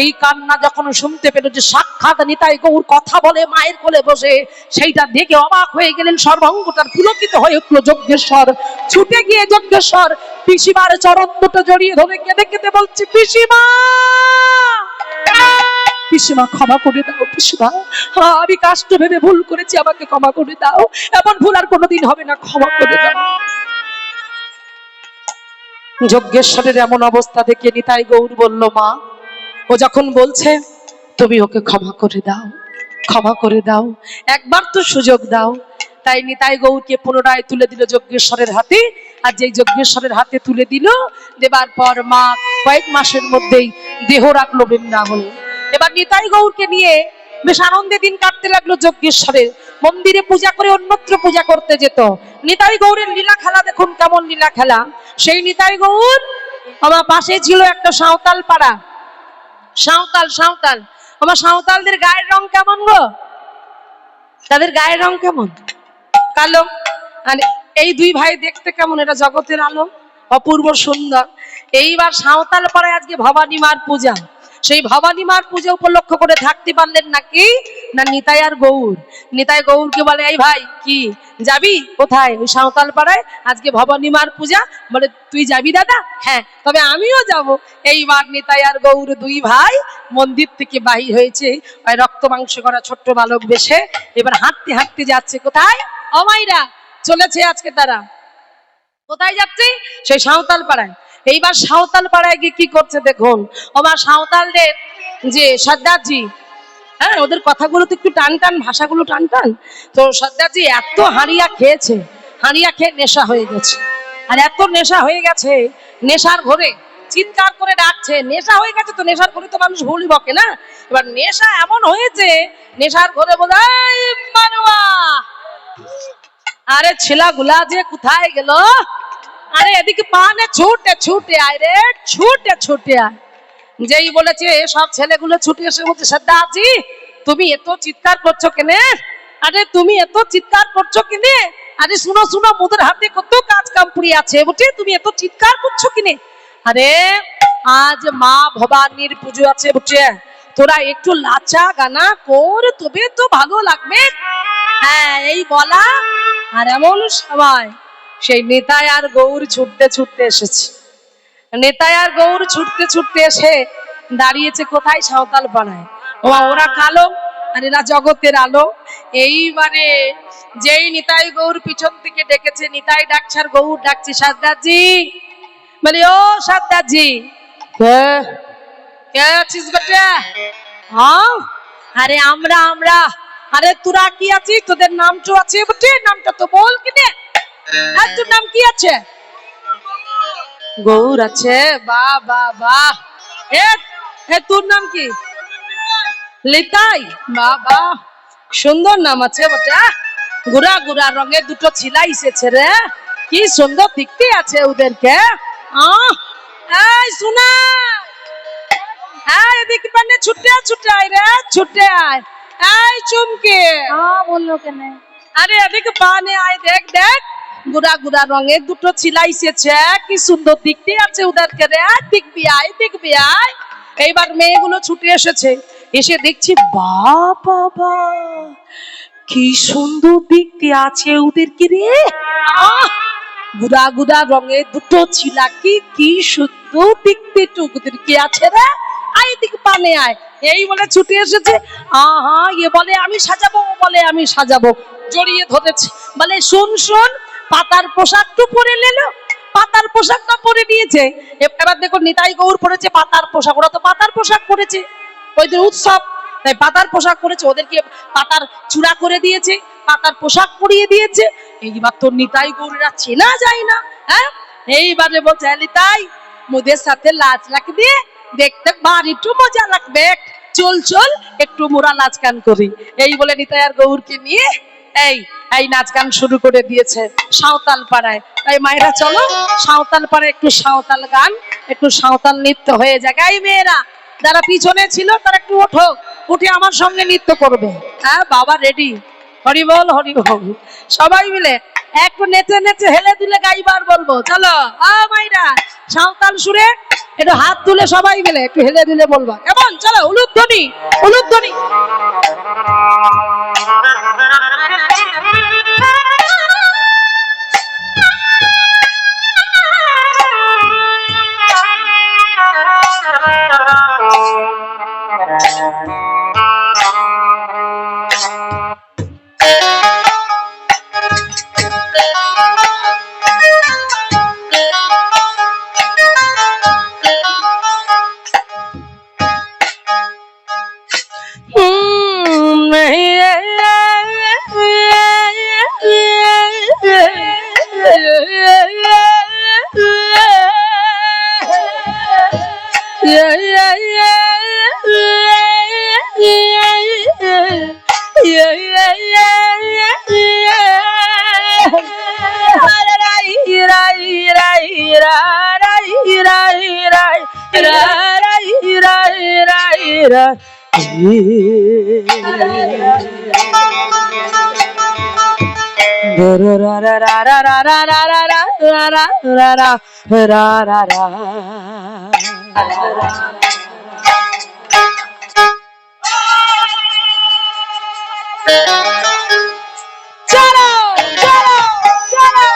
এই কান্না যখন শুনতে পেল যে সাক্ষাৎ নিতাই গৌর কথা বলে মায়ের কোলে বসে, সেইটা দেখে অবাক হয়ে গেলেন, সর্বাঙ্গটার পুলকিত হয়ে উঠল যজ্ঞেশ্বর। ছুটে গিয়ে যজ্ঞেশ্বর পিসিমার চরণ দুটো জড়িয়ে ধরে কেঁদে কেঁদে বলছে, পিসিমা, পিসিমা ক্ষমা করে দাও, পিসিমা, আমি কাষ্ট ভেবে ভুল করেছি, আমাকে ক্ষমা করে দাও, এমন ভুল আর কোনোদিন হবে না, ক্ষমা করে দাও। যজ্ঞেশ্বরের এমন অবস্থা দেখে নিতাই গৌর বলল, মা, ও যখন বলছে তুমি ওকে ক্ষমা করে দাও, ক্ষমা করে দাও, একবার তো সুযোগ দাও। তাই নিতাই গৌরকে পুনরায় তুলে দিল যজ্ঞেশ্বরের হাতে। আর যেই যজ্ঞেশ্বরের হাতে তুলে দিল, দেবার পর মা কয়েক মাসের মধ্যেই দেহ রাখলো বৃন্দাবনে। এবার নিতাই গৌরকে নিয়ে বেশ আনন্দে দিন কাটতে লাগলো যজ্ঞেশ্বরে। মন্দিরে পূজা করে অন্যত্র পূজা করতে যেত। নিতাই গৌরের লীলা খেলা দেখুন কেমন লীলা খেলা। সেই নিতাই গৌর আমার পাশে ছিল একটা সাঁওতাল পাড়া। সাঁওতাল আমার সাঁওতালদের গায়ের রং কেমন গো? তাদের গায়ের রং কেমন? কালো। আর এই দুই ভাই দেখতে কেমন? এটা জগতের আলো, অপূর্ব সুন্দর। এইবার সাঁওতাল পাড়ায় আজকে ভবানী মার পূজা। সেই ভবানী মার পূজা উপলক্ষ করে থাকতে পারলেন নাকি না নিতাই আর গৌর। নিতাই গৌরকে বলে, এই ভাই কি যাবি কোথায়? ওই সাঁওতাল পাড়ায় আজকে ভবানী মার পূজা। বলে, তুই যাবি দাদা? হ্যাঁ, তবে আমিও যাব। এইবার নিতাই আর গৌর দুই ভাই মন্দির থেকে বাহির হয়েছে ওই রক্ত মাংস করা ছোট্ট বালক বেশে। এবার হাঁটতে হাঁটতে যাচ্ছে কোথায়? অমাইরা চলেছে আজকে তারা। কোথায় যাচ্ছে? সেই সাঁওতাল পাড়ায়। এইবার সাঁওতাল পাড়ায় গিয়ে কি করছে দেখুন। আমার সাঁওতালদের যে সর্দারজি, হ্যাঁ, ওদের কথাগুলো তো একটু টান টান, ভাষাগুলো টান টান। তো সর্দারজি এত হাঁড়িয়া খেয়েছে, হাঁড়িয়া খেয়ে নেশা হয়ে গেছে। আর এত নেশা হয়ে গেছে, নেশার ঘরে চিৎকার করে ডাকছে। নেশা হয়ে গেছে তো, নেশার ঘরে তো মানুষ ভুলই বকে না। এবার নেশা এমন হয়েছে, নেশার ঘরে বলে, এই মারোয়া, আরে ছেলাগুলা যে কোথায় গেল? আরে এদিকে পানে ছুটে ছুটে আয় রে, ছুটে ছুটে আয়। যেই বলেছে সব ছেলেগুলো ছুটে এসে বলছে, সর্দারজি তুমি এত চিৎকার করছো কেনে? আরে তুমি এত চিৎকার করছো কিনে? আরে শুনো শুনো, মোদের হাতে কত কাজ কাম পড়ে আছে, বুঝে তুমি এত চিৎকার করছো কিনে? আরে আজ মা ভবানীর পুজো আছে বুঝে, তোরা একটু লাচা গানা কর, তবে তো ভালো লাগবে। হ্যাঁ, এই বলা আর এমন সময় সেই নিতাই আর গৌর ছুটতে ছুটতে এসেছে। নিতাই আর গৌর ছুটতে ছুটতে এসে দাঁড়িয়েছে কোথায়? সাঁওতাল পাড়ায়। ওরা কালো আর এরা জগতের আলো। এইবারে যেই নিতাই গৌর পিছন থেকে ডেকেছে, নিতাই ডাকছে আর গৌর ডাকছে, সর্দারজি। বলি, ও সর্দারজি, কে আছিস বেটা? হ্যাঁ, আরে আমরা। আরে তোরা কি আছিস? তোদের নাম তো আছে বটে, নামটা তো বল কিনে। আর তোর নাম কি আছে? গৌর আছে। বাহ বাহ বাহ। এ তোর নাম কি? লিতাই। বাহ বাহ, সুন্দর নাম আছে বটে। গুড়া গুড়া রঙের দুটো ছিলা এসেছে রে, কি সুন্দর দেখতে আছে ওদেরকে। এই শোনা, এদিকে পানে ছুটে ছুটে আয় রে, ছুটে আয়। এই চুমকে, বললো কেন? আরে এদিকে পানে আয়, দেখ দেখ, গুড়া গুড়া রঙের দুটো ছিলা এসেছে, কি সুন্দর দেখতে আছে ওদেরকে রে। দেখবি আয়, দেখবি আয়। এইবার মেয়েগুলো ছুটে এসেছে, এসে দেখছি বাবা কি সুন্দর দেখতে আছে ওদেরকে রে। গুড়া গুড়া রঙের দুটো ছিলা, কি সুন্দর দেখতে ওদেরকে আছে রে। আয় দিক পানে আয়। এই বলে ছুটে এসেছে। এ বলে আমি সাজাবো, বলে আমি সাজাবো। জড়িয়ে ধরেছে, বলে শোন শোন, পাতার পোশাকটু পরে নিল। পাতার পোশাকটা পরে নিয়েছে। এবার দেখো নিতাই গৌর পরেছে পাতার পোশাক, ওরা তো পাতার পোশাক পরেছে, ওইদের উৎসব, তাই পাতার পোশাক পরেছে। ওদেরকে পাতার চূড়া করে দিয়েছে, পাতার পোশাক পরিয়ে দিয়েছে। এইবার তো নিতাই গৌরীরা চেনা যায় না। হ্যাঁ, এইবারে বলছে, নিতাই মোদের সাথে লাজ রাখবি, দেখতে ভারী একটু মজা লাগবে, চল চল একটু মোরা নাচ গান করি। এই বলে নিতাই আর গৌরকে নিয়ে এই নাচ গান শুরু করে দিয়েছে সাঁওতাল পাড়ায়। তাই মায়েরা চলো সাঁওতাল পাড়ায় একটু সাঁওতাল গান, একটু সাঁওতাল নৃত্য হয়ে যায়। এই মেয়েরা যারা পিছনে ছিল তারা একটু ওঠো, উঠে আমার সঙ্গে নৃত্য করবে। হ্যাঁ বাবা রেডি, হরি বল হরি বল। সবাই মিলে একটু নেচে নেচে হেলে দুলে গাইবার বলবো। চলো মাইরা সাঁওতাল সুরে একটু হাত তুলে সবাই মিলে একটু হেলে দুলে বলবা কেমন? চলো উলুধ্বনি, উলুধ্বনি। রা রা রা রা রা রা রা রা রা রা রা রা রা রা রা। চলো চলো চলো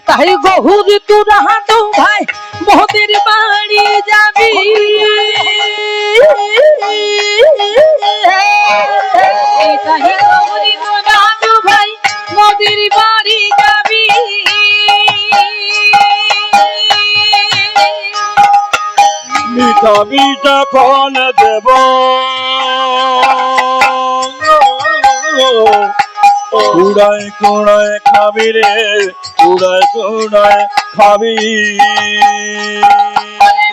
তাই গহুর তোরা তো ভাই মোদের বাড়ি যাবি তাই গহুর তোরা তো ভাই মোদের বাড়ি যাবি মিঠা মিঠা ফল দেব কুড়ায় কুড়ায় খাবি রে কুড়ায় কুড়ায় খাবি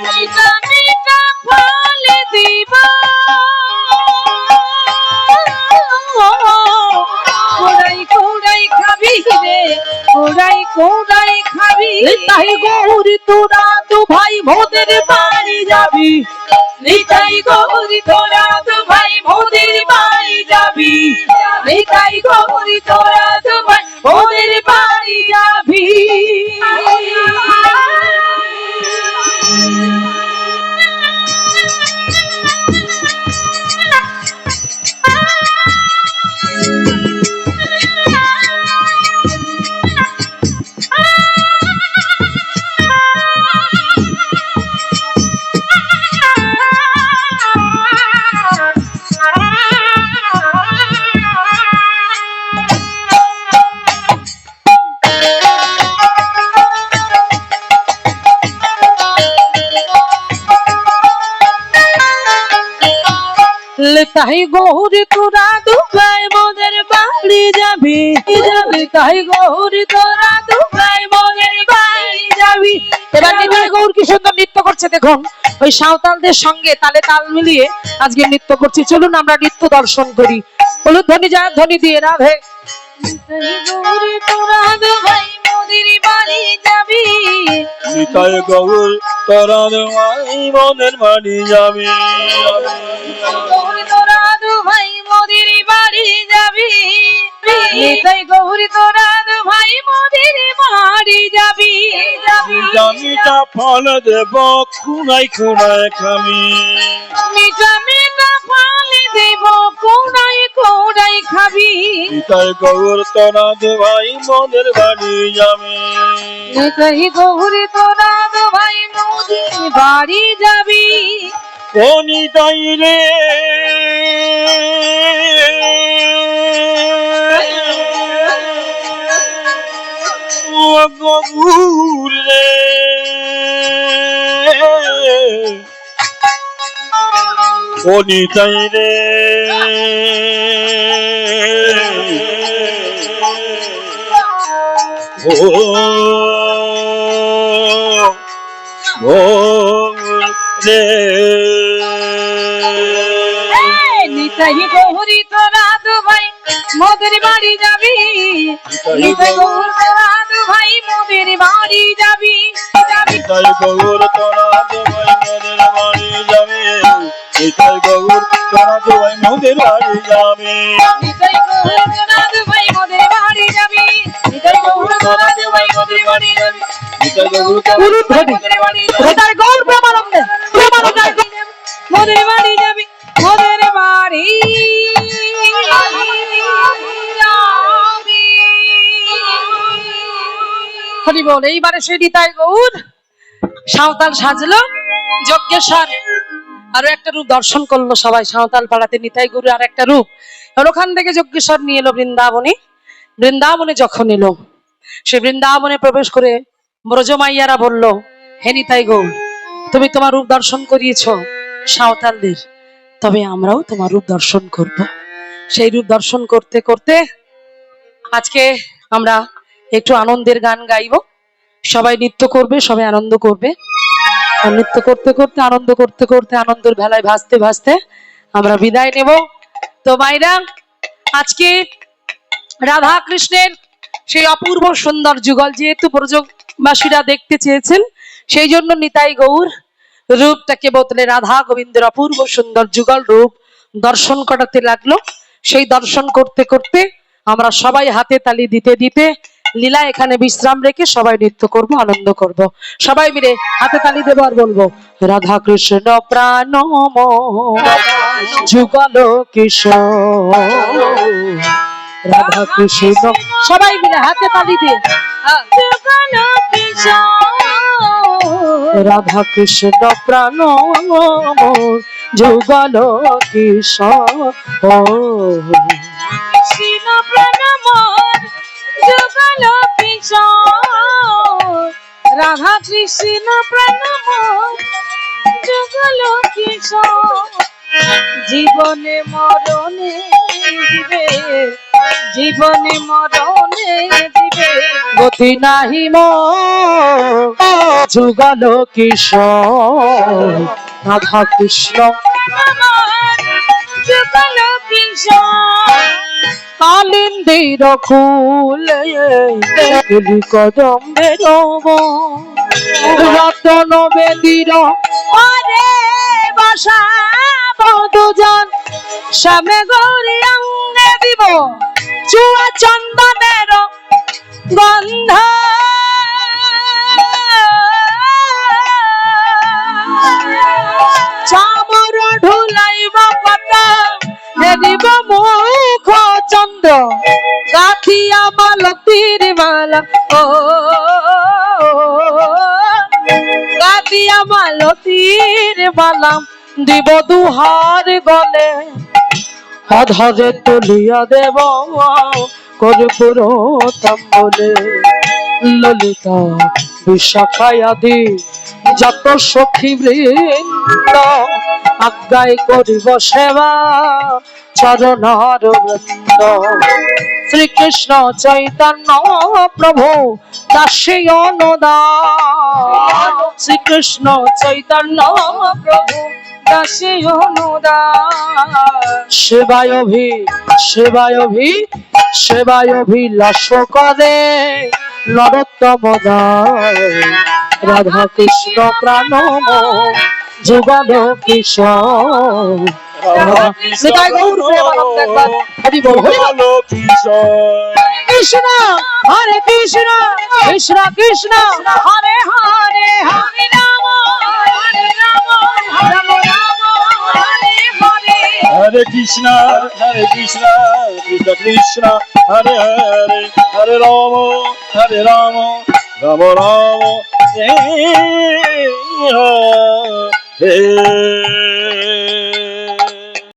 মিঠা মিঠা ফল দিবা কোড়াই কোড়াই খাবি রে কোড়াই কোড়াই খাবি তাই গৌরী তোরা তো ভাই মোদের বাড়ি যাবি নিতাই গৌরী তোরা তো ভাই মোদের বাড়ি যাবি নিতাই গৌরী তোরা তো ভাই মোদের বাড়ি যাবি তাই গৌরী তোরা দুবাই মোদের বাড়ি যাবি যাবি তাই গৌরী তোরা দুবাই মোদের বাড়ি যাবি। এবার নিতাই গৌর কি সুন্দর নৃত্য করছে দেখুন, ওই সাঁওতালদের সঙ্গে তালে তাল মিলিয়ে আজকে নৃত্য করছি। চলুন আমরা নৃত্য দর্শন করি। হলুদ ধ্বনি যায় ধ্বনি দিয়ে রাধে। গৌরী তোরা দুবাই মোদের বাড়ি যাবি নিতাই গৌর তোরা দেওয়াই মনের বাড়ি যাবি গৌরী তোরা দুভাই মোদের বাড়ি যাবি নিতাই গৌরী তোরা দুভাই মোদের বাড়ি যাবি যাবি মিঠা মিঠা ফল দেব খুনাই খুনাই খাবি মিঠা মিঠা ফল দেব কোড়াই কোড়াই খাবি নিতাই গৌর তোরা দেওয়াই মনের বাড়ি যাবি নিতাই গৌরী তোরা দুভাই মোদের বাড়ি যাবি ও নিতাই রে ও গৌর রে ও নিতাই রে ও গৌর রে নিতাই গৌরী তোরা দুভাই মোদের বাড়ি যাবি নিতাই গৌর তোরা দুভাই মোদের বাড়ি যাবি যাবি নিতাই গৌর তোরা দুভাই মোদের বাড়ি যাবে নিতাই গৌর তোরা দুভাই মোদের বাড়ি যাবে নিতাই গৌর তোরা দুভাই মোদের বাড়ি যাবি নিতাই গৌর তোরা দুভাই মোদের বাড়ি যাবি নিতাই গৌর তোরা মোদের বাড়ি যাবি নিতাই গৌর প্রেমানন্দে প্রেমানন্দে মোদের বাড়ি যাবি মোদের বাড়ি হরি বল। এইবারে সে নিতাই গৌর সাঁওতাল সাজলো, যজ্ঞেশ্বর আরো একটা রূপ দর্শন করলো সবাই। সাঁওতাল পাড়াতে নিতাই গৌর আর একটা রূপ। ওখান থেকে যজ্ঞেশ্বর নিয়ে এলো বৃন্দাবনে। বৃন্দাবনে যখন এলো, সে বৃন্দাবনে প্রবেশ করে ব্রজমাইয়ারা বলল, হে নিতাই গৌর, তুমি তোমার রূপ দর্শন করিয়েছ সাঁওতালদের, তবে আমরাও তোমার রূপ দর্শন করব। সেই রূপ দর্শন করতে করতে আজকে আমরা একটু আনন্দের গান গাইব। সবাই নৃত্য করবে, সবাই আনন্দ করবে। আর নৃত্য করতে করতে আনন্দ করতে করতে আনন্দের ভেলায় ভাসতে ভাসতে আমরা বিদায় নেব। তো মাইরা, আজকে রাধা কৃষ্ণের সেই অপূর্ব সুন্দর যুগল যেহেতু ব্রজবাসীরা দেখতে চেয়েছেন, সেই জন্য নিতাই গৌর রূপটাকে বদলে রাধা গোবিন্দের অপূর্ব সুন্দর যুগল রূপ দর্শন করাতে লাগলো। সেই দর্শন করতে করতে আমরা সবাই হাতে তালি দিতে দিতে লীলা এখানে বিশ্রাম রেখে সবাই নৃত্য করব, আনন্দ করব। সবাই মিলে হাতে তালি দেবো আর বলবো রাধা কৃষ্ণ প্রাণ যুগল কিশোর, রাধা কৃষ্ণ। সবাই মিলে হাতে তালি দিয়ে যুগল কিশোর, রাধা কৃষ্ণ প্রাণ যুগল কিশোর, কৃষ্ণ প্রাণ মোর যুগল কিশোর, রাধা কৃষ্ণ প্রাণ মোর যুগল কিশোর। জীবনে মরণে দিবে, জীবনে মরণে দিবে গতি নাহি মোর যুগল কিশোর, রাধা কৃষ্ণ আমার যুগল কিশোর। কালিন্দির কুলে কেলি কদম্বে রব, রতন বেদির পরে বসা দুজন শ্যামে গৌরী অঙ্গে দিব চুয়া চন্দনের গন্ধ। চামর ঢুলাইব কত হেরিব মুখ চন্দ্র, গাথিয়া মালতীর মালা ও গাথিয়া মালতীর মালা দিব দুহার গলে, অধরে তুলিয়া দেব কর্পূর তাম্বলে। ললিতা বিশাখায় আদি যত সখী বৃন্দ আজ্ঞায় করিব সেবা চরণার বৃন্দ। শ্রীকৃষ্ণ চৈতন্য প্রভু দাসী অনুদান, শ্রীকৃষ্ণ চৈতন্য প্রভু দাসী অনুদান। সেবায়ভি সেবায়ভি সেবায়ভিলাষ করে নরোত্তম দায়, রাধা কৃষ্ণ প্রাণ যুগল কিশোর। নিতাই গৌর প্রেমানন্দ একবার হরি বল, হরি বল। কৃষ্ণ হরে কৃষ্ণ কৃষ্ণ কৃষ্ণ হরে হরে হরে রাম হরে রাম রাম রাম হরে হরে। হরে কৃষ্ণ কৃষ্ণ কৃষ্ণ হরে হরে, হরে রাম রাম রাম হরে হরে।